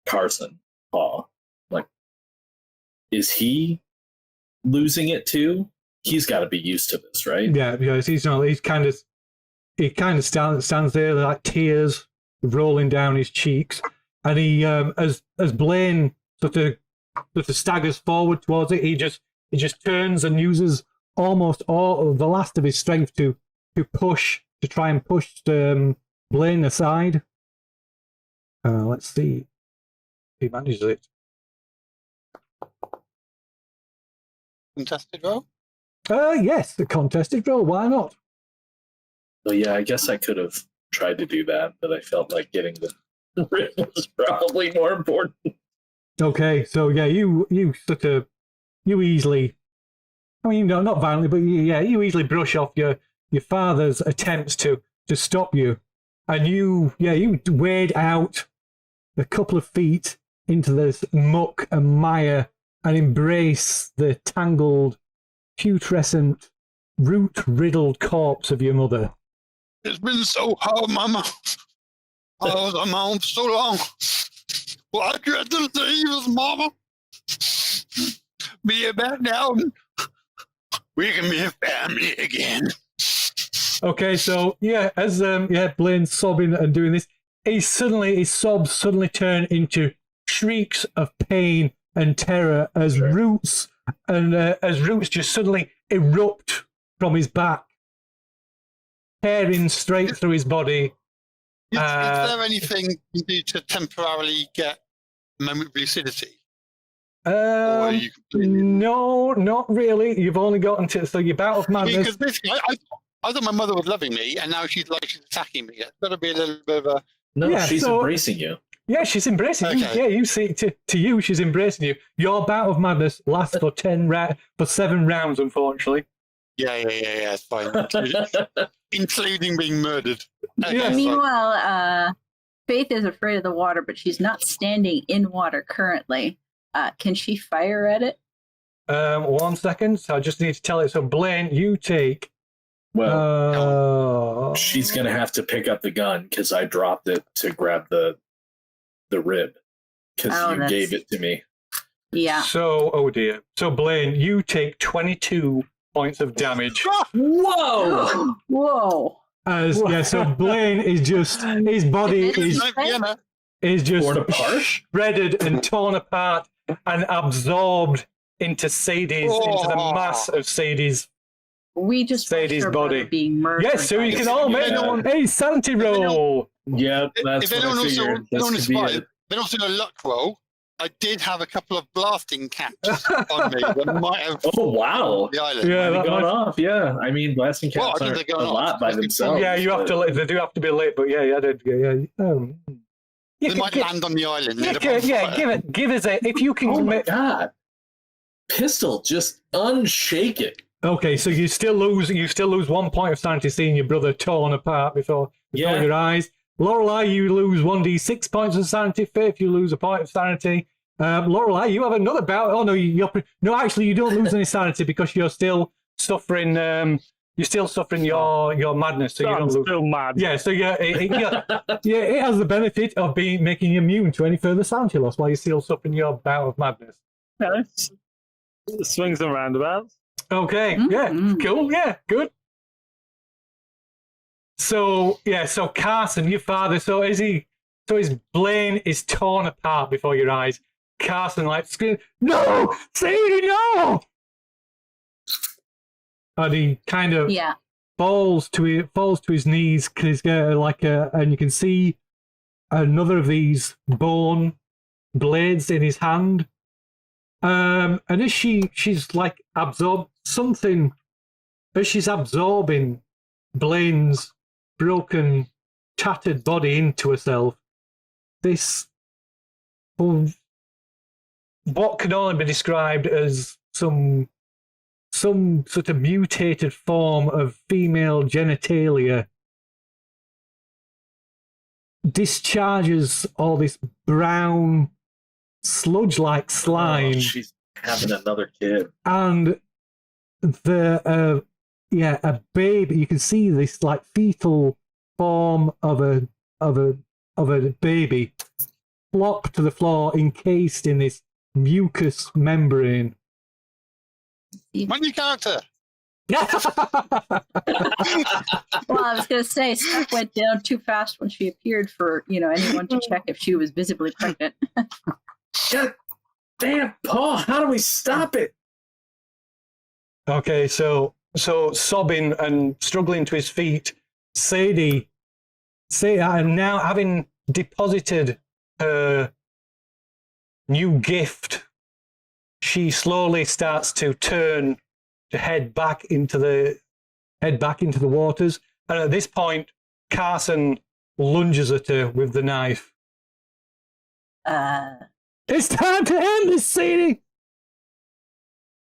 Carson Paul. Like, is he losing it too? He's got to be used to this, right? Yeah, because he kind of stands there like tears rolling down his cheeks, and he as Blaine sort of staggers forward towards it, he just turns and uses almost all of the last of his strength to try and push Blaine aside. Let's see if he manages it. contested roll? Yes, the contested roll. Why not? So yeah, I guess I could have tried to do that, but I felt like getting the rib was probably more important. Okay, so yeah, you easily, I mean, no, not violently, but you easily brush off your father's attempts to stop you, and you wade out a couple of feet into this muck and mire and embrace the tangled, putrescent, root-riddled corpse of your mother. It's been so hard, Mama. I was on my own for so long. Well, I dread to leave us, Mama. Be back now. We can be a family again. Okay, so yeah, as Blaine's sobbing and doing this, his sobs suddenly turn into shrieks of pain and terror as roots just suddenly erupt from his back, tearing straight through his body. Is there anything you do to temporarily get a moment of lucidity? Or are you completely... No, not really. You've only got until your bout of madness. Because basically, I thought my mother was loving me, and now she's attacking me. It's got to be a little bit of a... No, Yeah, she's so- embracing you. Yeah, she's embracing you. Okay. Yeah, you see, to you, she's embracing you. Your bout of madness lasts for 7 rounds, unfortunately. Yeah, it's fine. Including being murdered. Okay, Yeah. fine. Meanwhile, Faith is afraid of the water, but she's not standing in water currently. Can she fire at it? 1 second. So I just need to tell it. So Blaine, you take. Well, she's gonna have to pick up the gun because I dropped it to grab the rib because you gave it to me. Yeah. So, oh dear. So Blaine, you take 22 points of damage. Whoa! Whoa. So Blaine is just, his body is just Torn apart? shredded and torn apart and absorbed into Sadie's, into the mass of Sadie's. We just Sadie's watched her body. brother being murdered. Yes, so you can all make a sanity roll. Yep, that's If what anyone I also, figured. This could be it. then also a luck roll, I did have a couple of blasting caps on me that might have Oh wow! the island. Yeah, They that gone might- off. Yeah, I mean, blasting Well, caps I think aren't they're a going lot off. by That's good themselves. Yeah, you have but- to. They do have to be late, but yeah, I did. Yeah. They might land on the island. near the Yeah, bonfire. give us a. If you can. Oh my god! Pistol, just unshake it. Okay, so you still lose 1 point of sanity seeing your brother torn apart before Yeah. your eyes. Lorelei, you lose 1d6 points of sanity. Faith, you lose a point of sanity. Lorelei, you have another bout. Oh no, actually, you don't lose any sanity because you're still suffering. You're still suffering your madness, so you I'm don't lose. still mad. Yeah, so it has the benefit of making you immune to any further sanity loss while you're still suffering your bout of madness. Yeah, swings and roundabouts. Okay, yeah, cool, yeah, good. So Carson, your father, so his Blaine is torn apart before your eyes. Carson like screaming, "No, Sadie, no!" And he kind of falls to his knees because he's got and you can see another of these bone blades in his hand. And as she's like absorbed something, as she's absorbing Blaine's broken, tattered body into herself, this what can only be described as some sort of mutated form of female genitalia discharges all this brown sludge-like slime. Oh, she's having another kid. And a baby. You can see this like fetal form of a baby flop to the floor, encased in this mucus membrane. My new character. Well, I was going to say, stuff went down too fast when she appeared for anyone to check if she was visibly pregnant. God damn, Paul! How do we stop it? Okay, so sobbing and struggling to his feet, Sadie, and now having deposited her new gift, she slowly starts to turn to head back into the waters. And at this point, Carson lunges at her with the knife. It's time to end this, Sadie!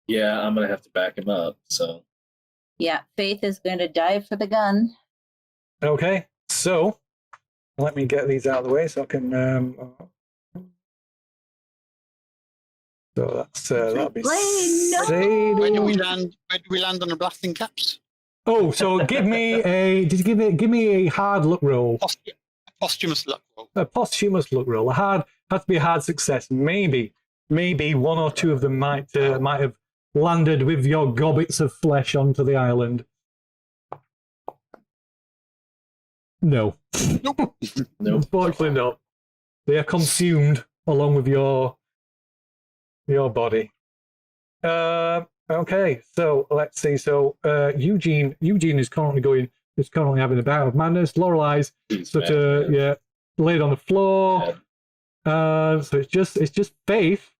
Yeah, I'm gonna have to back him up. So Yeah, Faith is going to dive for the gun. Okay, so let me get these out of the way so I can. So that's that'll be Blaine, no! Sadie. Where do we land? Where do we land on the blasting caps? Oh, so give me a. Did you give me a hard luck roll? Posthumous luck roll. A posthumous luck roll. Has to be a hard success. Maybe one or two of them might have landed with your gobbets of flesh onto the island. No. Nope. nope. Unfortunately not. They are consumed along with your body. Okay, so let's see. So Eugene is currently having a bout of madness. Lorelei's sort of laid on the floor. So it's just Faith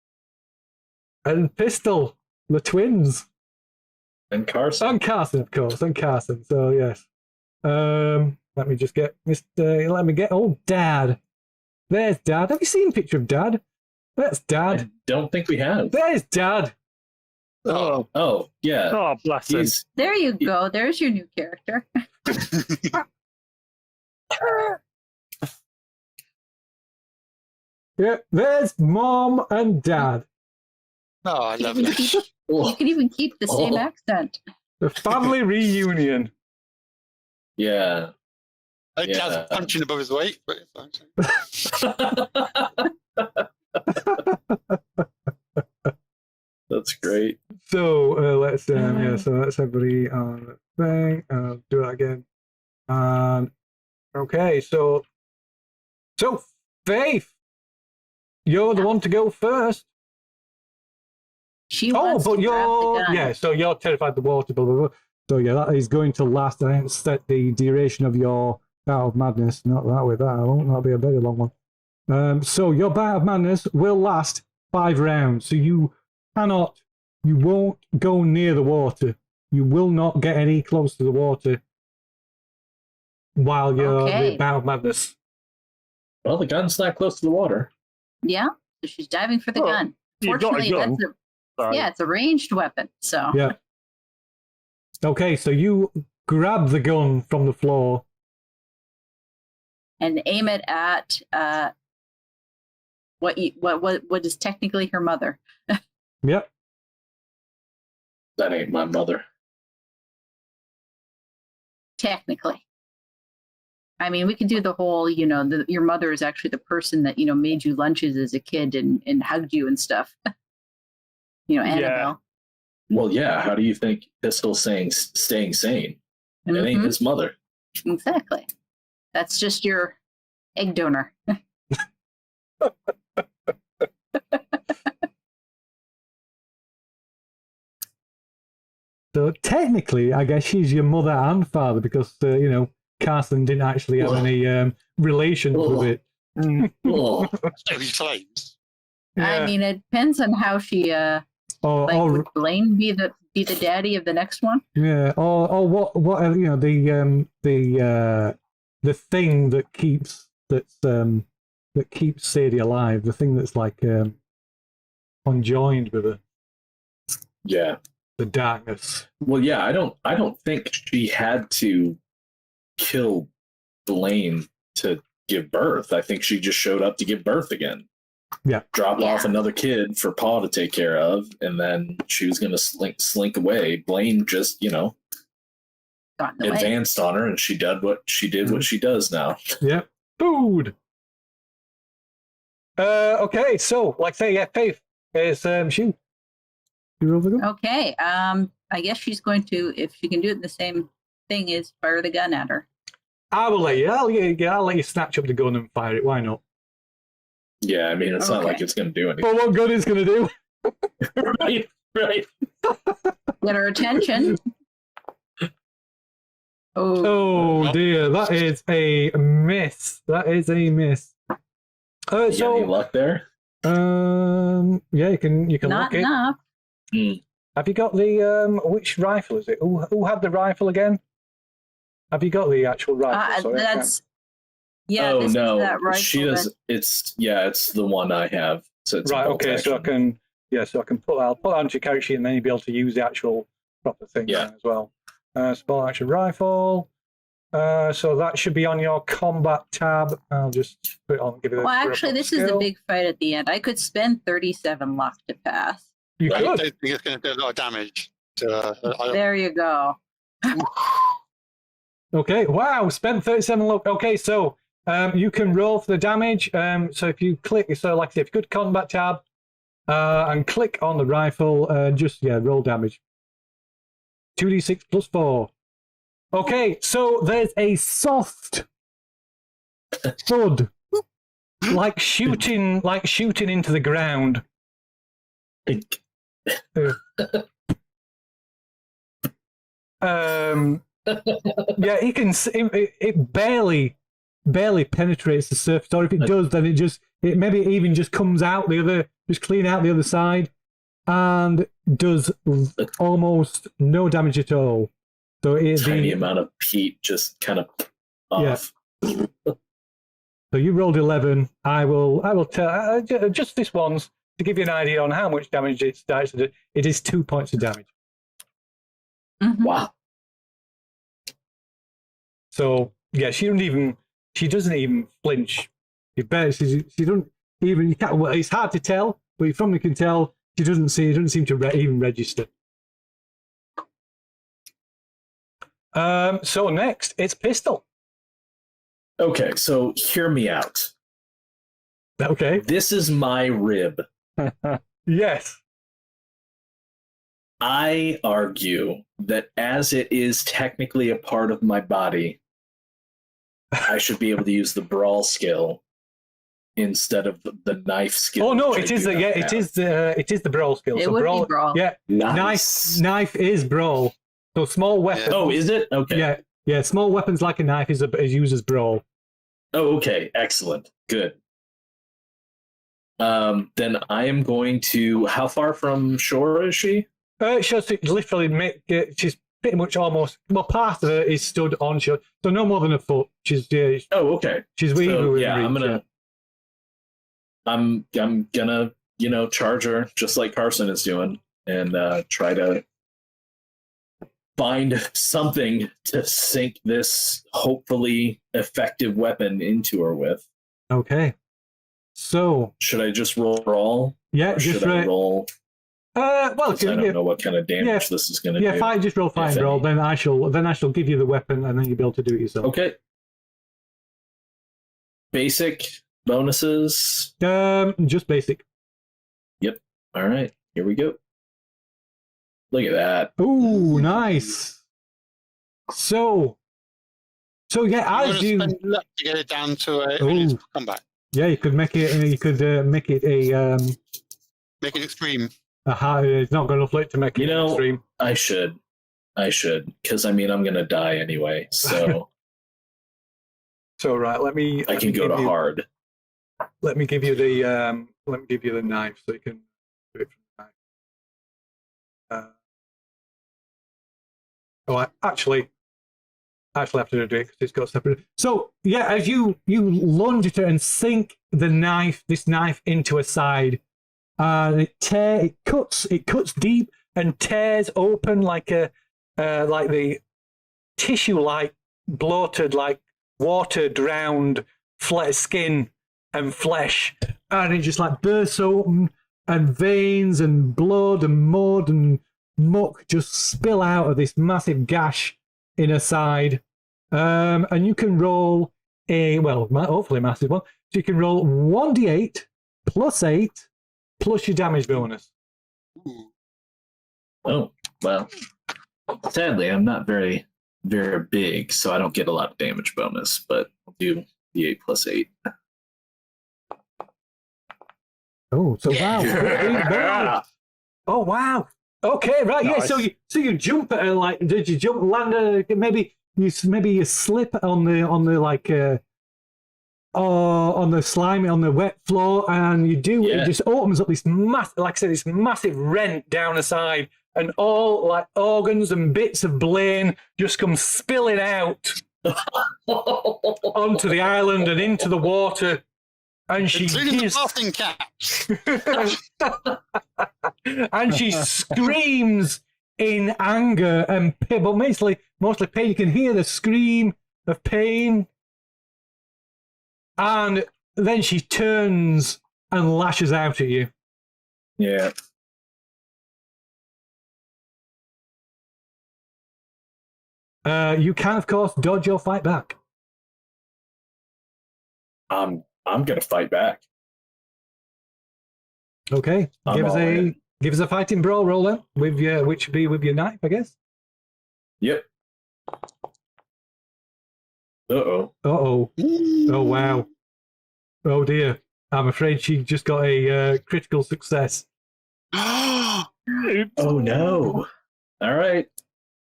and Pistol, the twins. And Carson. And Carson, of course, and Carson. So yes. Let me just get old Dad There's Dad. Have you seen a picture of Dad? That's Dad. I don't think we have. There's Dad. Oh, yeah. Oh, bless him. He's, There you go. There's your new character. Yeah, there's Mom and Dad. Oh, I love it. You can even keep the same accent. The family reunion. yeah. I think Yeah. Dad's punching above his weight. But it's fine. That's great. So let's so that's everybody on the thing. Do that again. Okay, so Faith, you're the one to go first. She Oh, wants but to grab the gun. so you're terrified of the water, blah, blah, blah. So yeah, that is going to last. I think set the duration of your bout of madness. Not that way, that'll be a very long one. So your bout of madness will last 5 rounds. So you won't go near the water. You will not get any close to the water while you're the bout of madness. Well, the gun's not close to the water. Yeah, so she's diving for the gun. You've got a Fortunately, gun. it's a ranged weapon. So Yeah. Okay, so you grab the gun from the floor. and aim it at what is technically her mother. Yep. That ain't my mother. Technically. I mean, we could do the whole, your mother is actually the person that, made you lunches as a kid and hugged you and stuff. Annabelle. Well, yeah. How do you think Pistol's staying sane? It ain't his mother. Exactly. That's just your egg donor. So technically, I guess she's your mother and father because, Carson didn't actually have any relations with it. Oh, So he claims. I mean, it depends on how she, would Blaine be the daddy of the next one? Yeah, or what the thing that keeps Sadie alive, the thing that's like conjoined with her, yeah. the darkness. Well, yeah. I don't think she had to kill Blaine to give birth. I think she just showed up to give birth again. Yeah. Drop off another kid for Paul to take care of, and then she was going to slink away. Blaine just, advanced on her, and she did what she does now. Yep. Food. Okay, so Faith is shoot. You roll the gun? Okay. I guess she's going to, if she can do it the same thing, is fire the gun at her. I will let you. I'll let you snatch up the gun and fire it. Why not? Yeah, I mean, it's not like it's going to do anything. Well, what good is going to do? Right. Get her attention. Oh dear, that is a miss. That is a miss. You got any luck there? Yeah, you can Not look it. enough. Have you got the which rifle is it? Who had the rifle again? Have you got the actual rifle? Sorry, That's oh this no, is that rifle she does. It's the one I have. So it's right. Okay, so I can I'll put it onto your character sheet and then you'll be able to use the actual proper thing as well. Small action rifle. So that should be on your combat tab. I'll just put it on. Give it. Well, actually, this is the big fight at the end. I could spend 37 luck to pass. You I could. don't think it's going to do a lot of damage. There you go. Okay. Wow. Spent 37 luck. Okay, so you can roll for the damage. So if you click, if you go to combat tab and click on the rifle, roll damage. 2d6 plus 4. Okay, so there's a soft thud, like shooting into the ground. Yeah, you can. It barely penetrates the surface, or if it does, then it maybe even just comes out just clean out the other side, and does almost no damage at all. So tiny amount of heat just kind of off. Yeah. So you rolled 11. I will tell just this once to give you an idea on how much damage it starts to do. It is 2 points of damage. Mhm. Wow. So yeah, she doesn't even flinch. She doesn't even. You can't, well, it's hard to tell, but from you can tell she doesn't seem to even register. So next, it's Pistol. Okay, so hear me out. Okay. This is my rib. Yes. I argue that as it is technically a part of my body, I should be able to use the brawl skill instead of the knife skill. Oh no, which it I is do the not have. it is the brawl skill. It So would brawl, be brawl. Yeah, Nice. knife is brawl. So small weapon. Oh, is it? Okay. Yeah. Small weapons like a knife is used as brawl. Oh, okay. Excellent. Good. Then I am going to. How far from shore is she? She's literally she's pretty much almost. Well, part of her is stood on shore, so no more than a foot. She's Oh, okay. she's So, within yeah, reach, I'm gonna charge her just like Carson is doing and try to find something to sink this hopefully effective weapon into her with. Okay. So Should I just roll brawl? yeah, Or just should I roll? well, 'Cause I don't know what kind of damage this is gonna do. if I just roll fight and if brawl, any. then I shall give you the weapon, and then you'll be able to do it yourself. Okay. Basic bonuses. Just basic. All right, here we go. Look at that. Ooh, nice. So yeah, I'm as gonna you spend luck to get it down to a Ooh. combat. yeah, you could make it. You could make it a Make it extreme. It's not going to flip to make it extreme. I should, because I'm gonna die anyway. So So right, let me. I can go to hard. Let me give you the knife so you can do it from the knife. I actually have to do it because it's got separate. So yeah, as you lunge at her and sink this knife into a side, it cuts deep and tears open like the tissue, like bloated, like water drowned skin and flesh, and it just like bursts open, and veins and blood and mud and muck just spill out of this massive gash in her side. And you can roll hopefully a massive one. So you can roll 1d8 plus 8 plus your damage bonus. Ooh. Oh well. Sadly, I'm not very big, so I don't get a lot of damage bonus. But I'll do the 8 plus 8. Oh, so wow! Yeah. Oh wow! Okay, right, yeah. Nice. So you jump at her, like, did you jump, land her? Maybe you slip on the slimy, on the wet floor, and you do. Yeah. It just opens up this this massive rent down the side, and all like organs and bits of Blaine just come spilling out onto the island and into the water. And she Including the gives, laughing cat. and she screams in anger and pain, but mostly pain. You can hear the scream of pain, and then she turns and lashes out at you. Yeah. You can, of course, dodge or fight back. I'm gonna fight back. Okay, I'm all in. give us a fighting brawl roll then, which would be with your knife, I guess. Yep. Uh-oh. Oh wow. Oh dear. I'm afraid she just got a critical success. Oops. Oh no. All right.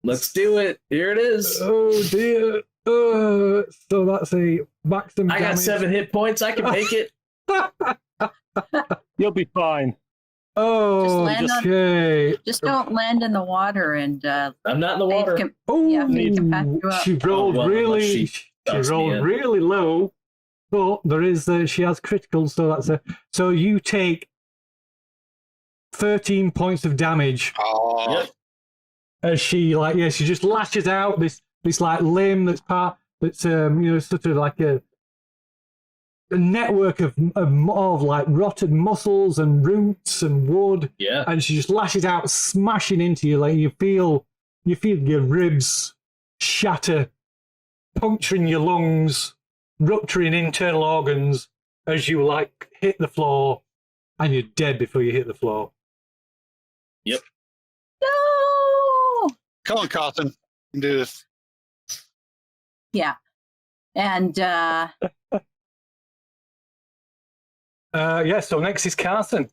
Let's do it. Here it is. Oh dear. So that's a maximum I got damage. 7 hit points. I can make it. You'll be fine. Oh, Just land on- okay. Just don't land in the water, and I'm not in the Faith water. can- Oh, Yeah, Faith can pack you up. she rolled Oh, well, unless really. she She dumps me rolled in. really low. But there is she has critical, so that's a so you take 13 points of damage Oh, Yep. as she she just lashes out this like limb that's sort of like a network of like rotted muscles and roots and wood, Yeah. and she just lashes out, smashing into you. Like you feel your ribs shatter, puncturing your lungs, rupturing internal organs as you like hit the floor, and you're dead before you hit the floor. No. come on, Carson. You can do this. Yeah. And So next is Carson.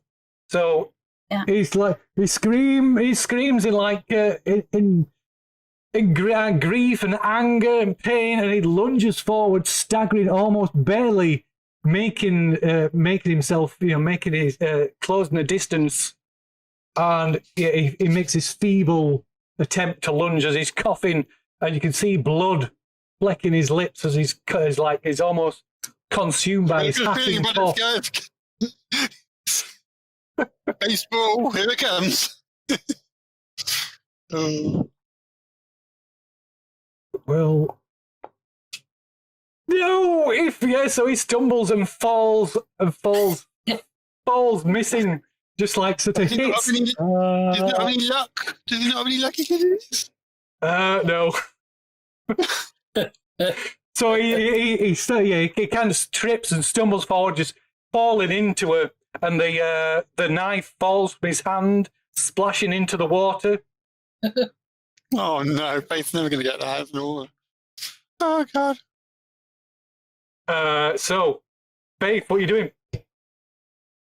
So Yeah. he screams in like in grief and anger and pain, and he lunges forward, staggering, almost barely making himself, making his closing the distance, and he makes his feeble attempt to lunge as he's coughing, and you can see blood flecking his lips as he's almost consumed by his Good feeling hacking about cough. this, guys. Baseball, here it comes. Oh, Well, no, so he stumbles and falls, missing, just like sort of does he not hits. have any, does he not have any luck? Does he not have any lucky hits? No. So he kind of trips and stumbles forward, just falling into her, and the knife falls from his hand, splashing into the water. Oh no, Faith's never going to get that. No. Oh god. So, Faith, what are you doing?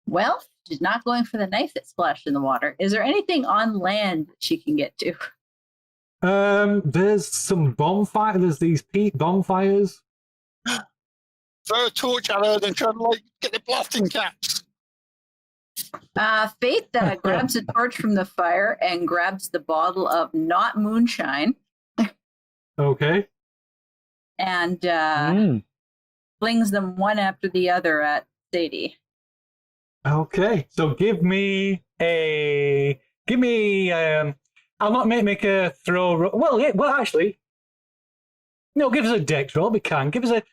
well, she's not going for the knife that splashed in the water. Is there anything on land that she can get to? There's some bonfire. There's these peat bonfires. Throw a torch at her, then try to get the blasting caps. Faith grabs a torch from the fire and grabs the bottle of not moonshine Okay. and flings them one after the other at Sadie. Okay. So give me. I'll not make a throw. Well, actually, no. Give us a dex roll. We can give us a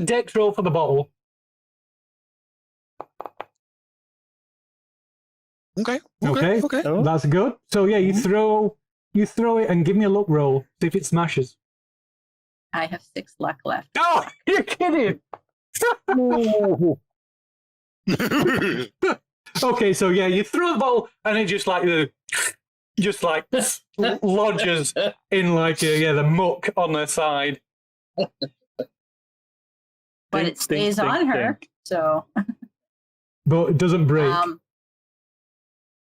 dex roll for the bottle. Okay. Okay. Oh. That's good. So yeah, you throw it and give me a luck roll. See if it smashes. I have 6 luck left. Oh, you're kidding. Okay, so yeah, you throw the bottle and it just lodges in the muck on the side. But Dink, it stays dink, on her, dink. so But it doesn't break.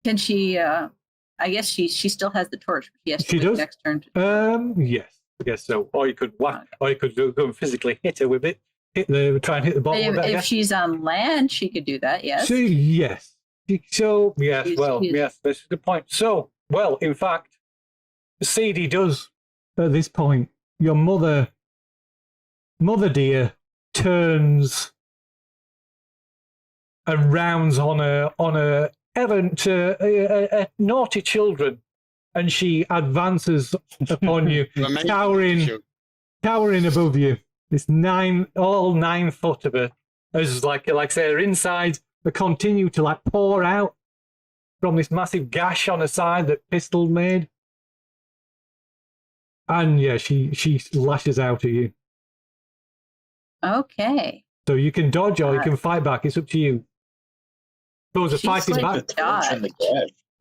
can she? I guess she still has the torch. But she has to She wait does? next turn. Yes, I guess so. Or you could whack, or you could go and physically hit her with it. Try and hit the bottle with it. I If guess. she's on land, she could do that. Yes. So yes. So yes, She's- yes, that's a good point. So in fact, Sadie does at this point. Your mother turns and rounds on a errant naughty children, and she advances upon you, Amazing. towering above you. This all 9 foot of her, as like say her insides, they continue to pour out from this massive gash on her side that Pistol made. And yeah, she lashes out at you. Okay. So you can dodge or you can fight back. It's up to you. Those are She's fighting like back. dodge.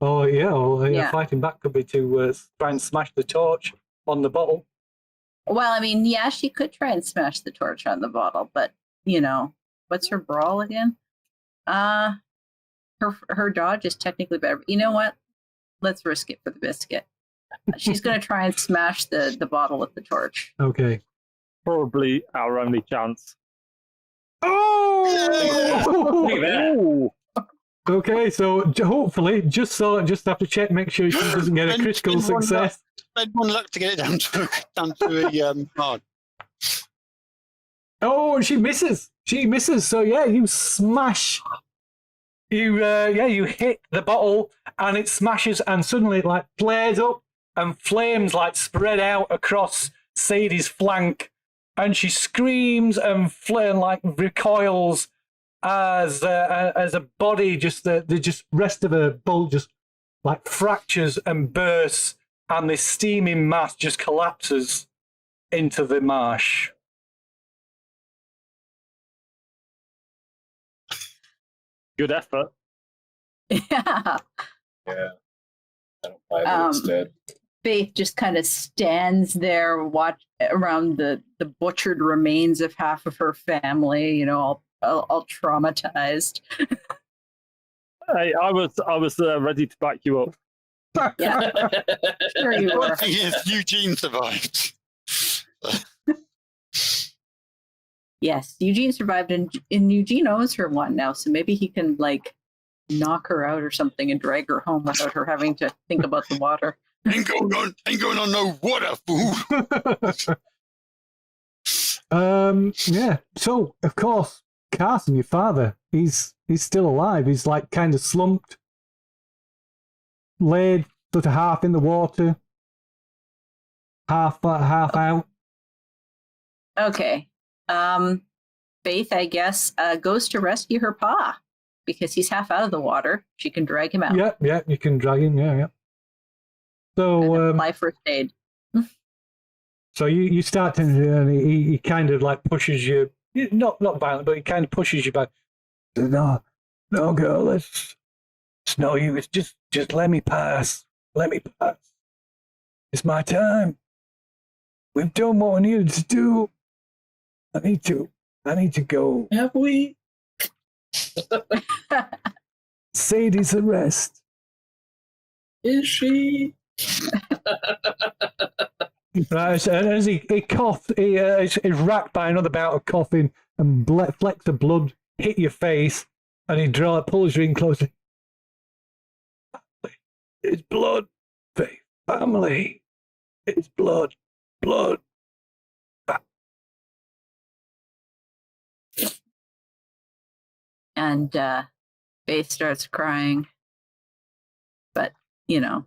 Oh yeah, Yeah. fighting back could be to try and smash the torch on the bottle. Well, I mean, yeah, she could try and smash the torch on the bottle, but what's her brawl again? Her dodge is technically better. You know what? Let's risk it for the biscuit. She's going to try and smash the bottle with the torch. Okay. Probably our only chance. Oh! Look at that. Ooh. Okay, so hopefully, just have to check, make sure she doesn't get a Spend- critical spend one success. Spend 1 luck to get it down to a hard. Oh, and she misses. She misses. So yeah, you smash. You hit the bottle and it smashes and suddenly it like flares up and flames like spread out across Sadie's flank and she screams and like recoils as a body just the rest of her bulk just like fractures and bursts and this steaming mass just collapses into the marsh. Good effort. Yeah. Yeah. I don't buy that instead. Faith just kind of stands there, watch around the butchered remains of half of her family. You know, all traumatized. Hey, I was ready to back you up. Yeah, sure you One were. thing is, Eugene survived. Yes, Eugene survived, and Eugene owes her one now, so maybe he can like knock her out or something and drag her home without her having to think about the water. Ain't going on no water, fool. Yeah. So of course, Carson, your father, he's still alive. He's like kind of slumped, laid sort of half in the water, half out. Okay. Faith, I guess, goes to rescue her pa because he's half out of the water. She can drag him out. Yeah, you can drag him. Yeah. So And apply first aid. So you start to, and he kind of like pushes you, not violent, but he kind of pushes you back. No, girl, it's no use. Just let me pass. Let me pass. It's my time. We've done what we needed to do. I need to go. Have we? Sadie's arrest. Is she? Right, and as he coughs, he is racked by another bout of coughing, and flecks of blood hit your face, and he pulls you in closer. It's blood, Faith. Family. It's blood. And Faith starts crying. But, you know,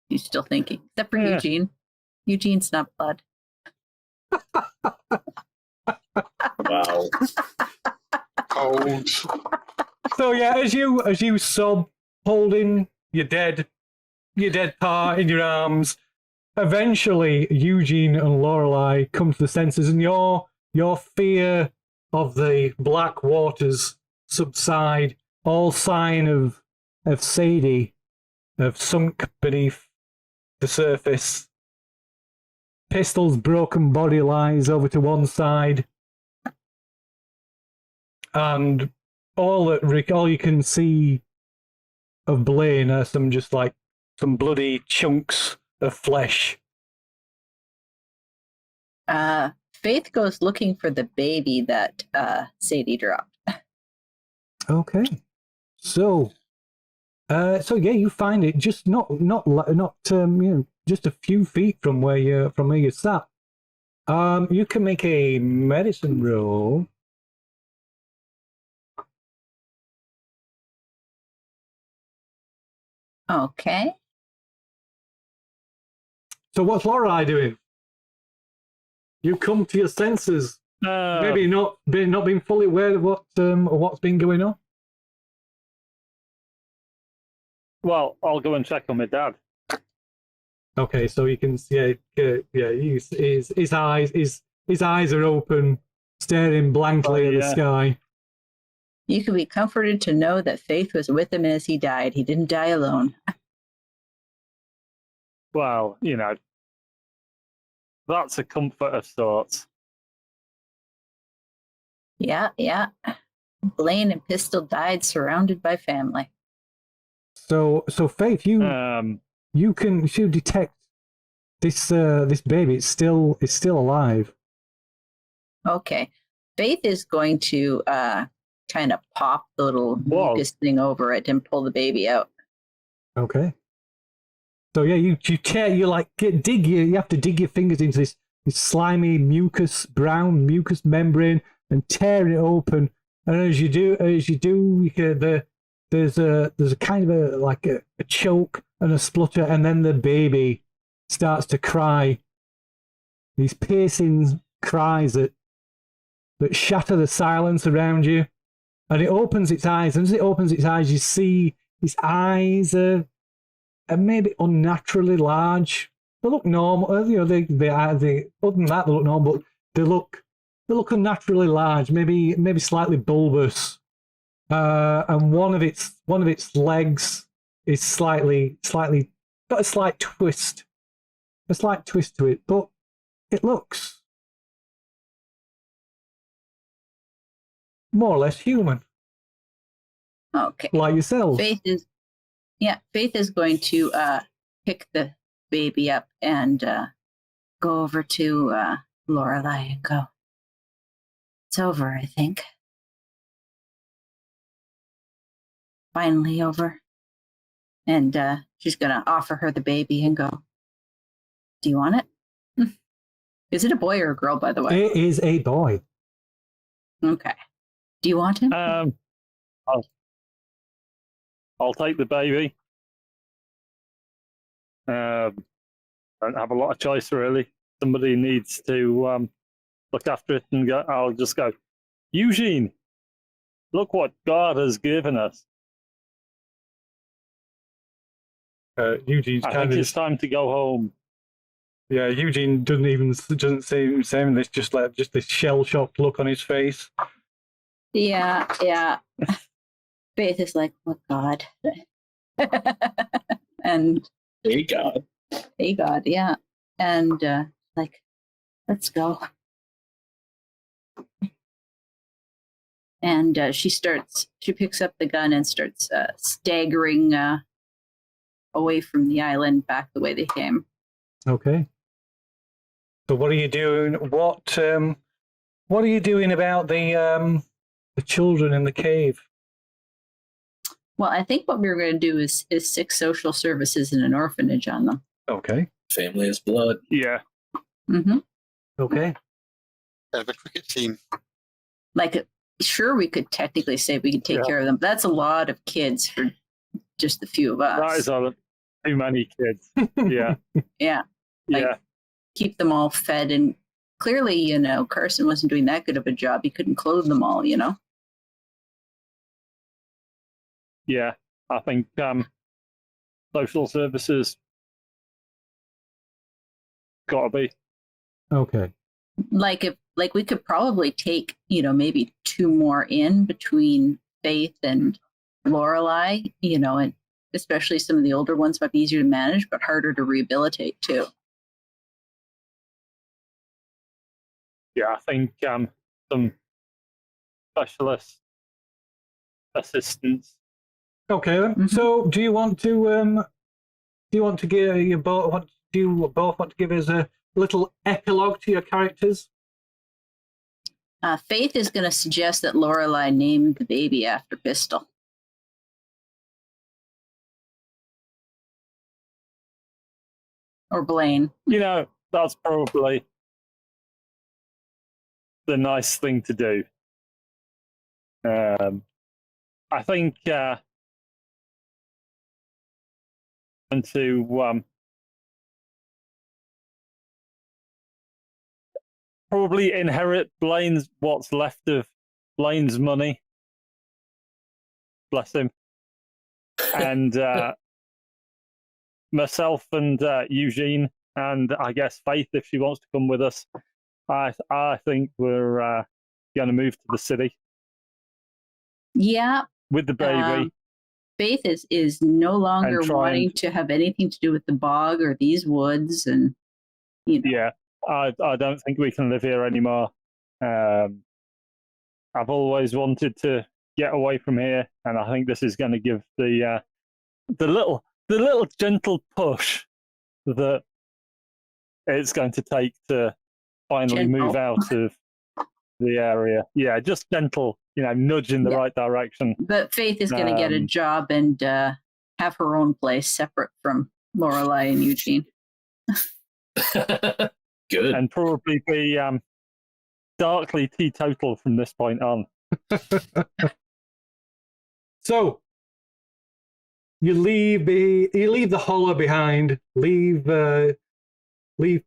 he's still thinking. Except for Eugene. Eugene's not blood. Wow. Cold. So yeah, as you sob, holding your dead pa in your arms, eventually Eugene and Lorelei come to the senses, and your fear of the black waters subside. All sign of Sadie have sunk beneath the surface. Pistol's broken body lies over to one side, and all you can see of Blaine are some bloody chunks of flesh. Faith goes looking for the baby that Sadie dropped. Okay, so yeah, you find it just not just a few feet from where you sat. You can make a medicine roll. Okay. So what's Lorelei doing? You come to your senses. Maybe not being fully aware of what's been going on. Well, I'll go and check on my dad. Okay, so you can see, his eyes are open, staring blankly at the sky. You can be comforted to know that Faith was with him as he died. He didn't die alone. Well, you know, that's a comfort of sorts. Yeah. Blaine and Pistol died surrounded by family. So Faith, you can detect this baby. It's still alive. Okay. Faith is going to kind of pop the little mucus thing over it and pull the baby out. Okay. So yeah, you have to dig your fingers into this slimy brown mucus membrane, and tearing it open. And as you do, there's a kind of a choke and a splutter, and then the baby starts to cry. These piercing cries that shatter the silence around you. And it opens its eyes. And as it opens its eyes, you see its eyes are maybe unnaturally large. They look normal. Other than that, they look normal, but they look unnaturally large. Maybe slightly bulbous. And one of its legs is slightly got a slight twist to it, but it looks more or less human, Okay. like yourself. Faith is going to pick the baby up and go over to Lorelei and go, "It's over, I think. Finally over." And she's going to offer her the baby and go, "Do you want it?" Is it a boy or a girl, by the way? It is a boy. Okay. Do you want him? I'll take the baby. Don't have a lot of choice, really. Somebody needs to look after it, and I'll just go, "Eugene, look what God has given us." Eugene's I kind think of it's time to go home. yeah. Eugene doesn't say saying this. Just this shell-shocked look on his face. Yeah. Faith is like, "Oh, God." And Hey, God. hey, God, yeah. And like, "Let's go." And she picks up the gun and starts staggering away from the island back the way they came. Okay. So what are you doing? What are you doing about the children in the cave? Well, I think what we were going to do is sick social services in an orphanage on them. Okay. Family is blood. Yeah. Mm-hmm. Okay. Have a cricket team. Like, sure, we could technically say we could take care of them, but that's a lot of kids for just the few of us. That is too many kids. Yeah. Yeah. Like, Yeah. keep them all fed. And clearly, Carson wasn't doing that good of a job. He couldn't clothe them all, Yeah. I think social services gotta be. Okay. Like we could probably take, maybe 2 more in between Faith and Lorelei, and especially some of the older ones might be easier to manage, but harder to rehabilitate too. Yeah, I think some specialist assistance. Okay. Then. Mhm. So, do you want to give you both? Do you both want to give us a little epilogue to your characters? Faith is going to suggest that Lorelei named the baby after Pistol. Or Blaine. That's probably the nice thing to do. I think and to probably inherit what's left of Blaine's money. Bless him. And myself and Eugene, and I guess Faith, if she wants to come with us. I think we're going to move to the city. Yeah. With the baby. Faith is no longer wanting to have anything to do with the bog or these woods, and Yeah, I don't think we can live here anymore. I've always wanted to get away from here, and I think this is going to give the little gentle push that it's going to take to finally move out of the area. Yeah, just gentle, nudge in the right direction. But Faith is going to get a job and have her own place separate from Lorelei and Eugene. Good. and probably be darkly teetotal from this point on. So you leave the hollow behind, leave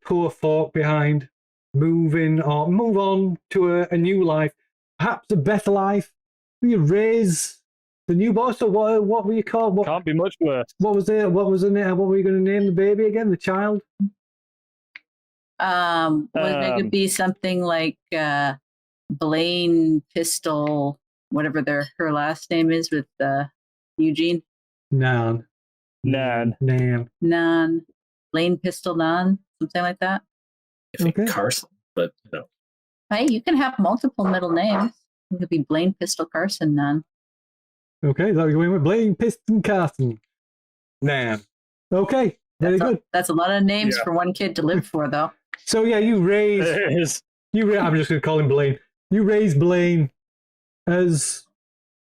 poor folk behind, move on to a new life, perhaps a better life. You raise the new boy. So what were you called? What Can't be much worse. What was it? What was the name? What were you going to name the baby again? The child? It could be something like Blaine Pistol, whatever her last name is with Eugene. Nan. Blaine Pistol Nan, something like that. I think Okay. Carson, but Hey, you can have multiple middle names. It could be Blaine Pistol Carson Nan. Okay, so you're going with Blaine Piston Carson. Nan. Okay, very good. That's a lot of names Yeah. for one kid to live for, though. So yeah, you raise. It is. I'm just going to call him Blaine. You raise Blaine as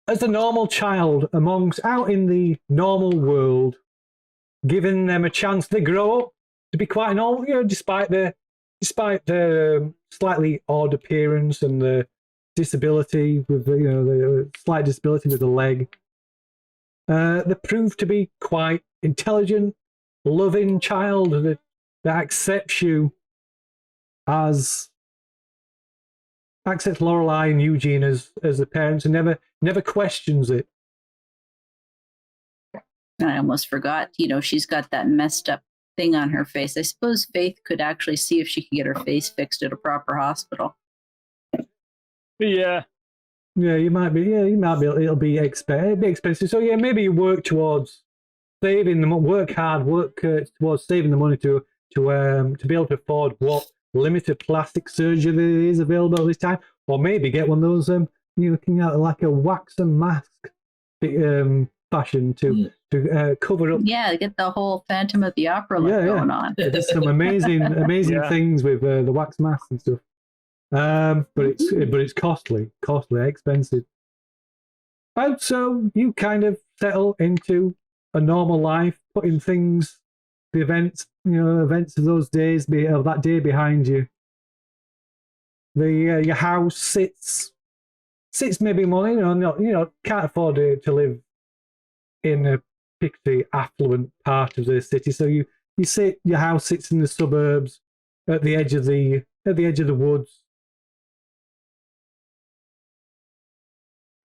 a normal child out in the normal world, giving them a chance to grow up to be quite normal. Despite the slightly odd appearance and the disability with the slight disability with the leg. They prove to be quite intelligent, loving child that accepts you accepts Lorelei and Eugene as the parents and never questions it. I almost forgot, she's got that messed up thing on her face. I suppose Faith could actually see if she could get her face fixed at a proper hospital. Yeah. Yeah, you might be. Yeah, you might be. It'll be expensive. So yeah, maybe you work towards saving them. Work hard. Work towards saving the money to be able to afford what limited plastic surgery is available at this time, or maybe get one of those. You're looking at like a wax and mask fashion to cover up. Yeah, get the whole Phantom of the Opera look going on. There's some amazing Yeah. things with the wax masks and stuff. But it's costly, expensive. And so you kind of settle into a normal life, putting the events of those days, of that day behind you. Your house sits maybe more, can't afford to live in a particularly affluent part of the city. So your house sits in the suburbs at the edge of the woods.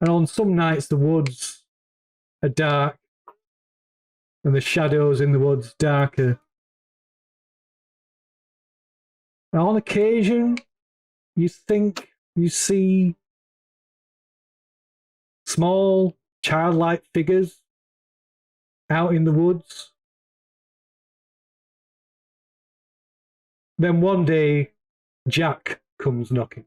And on some nights, the woods are dark and the shadows in the woods darker. And on occasion, you think you see small, childlike figures out in the woods. Then one day, Jack comes knocking.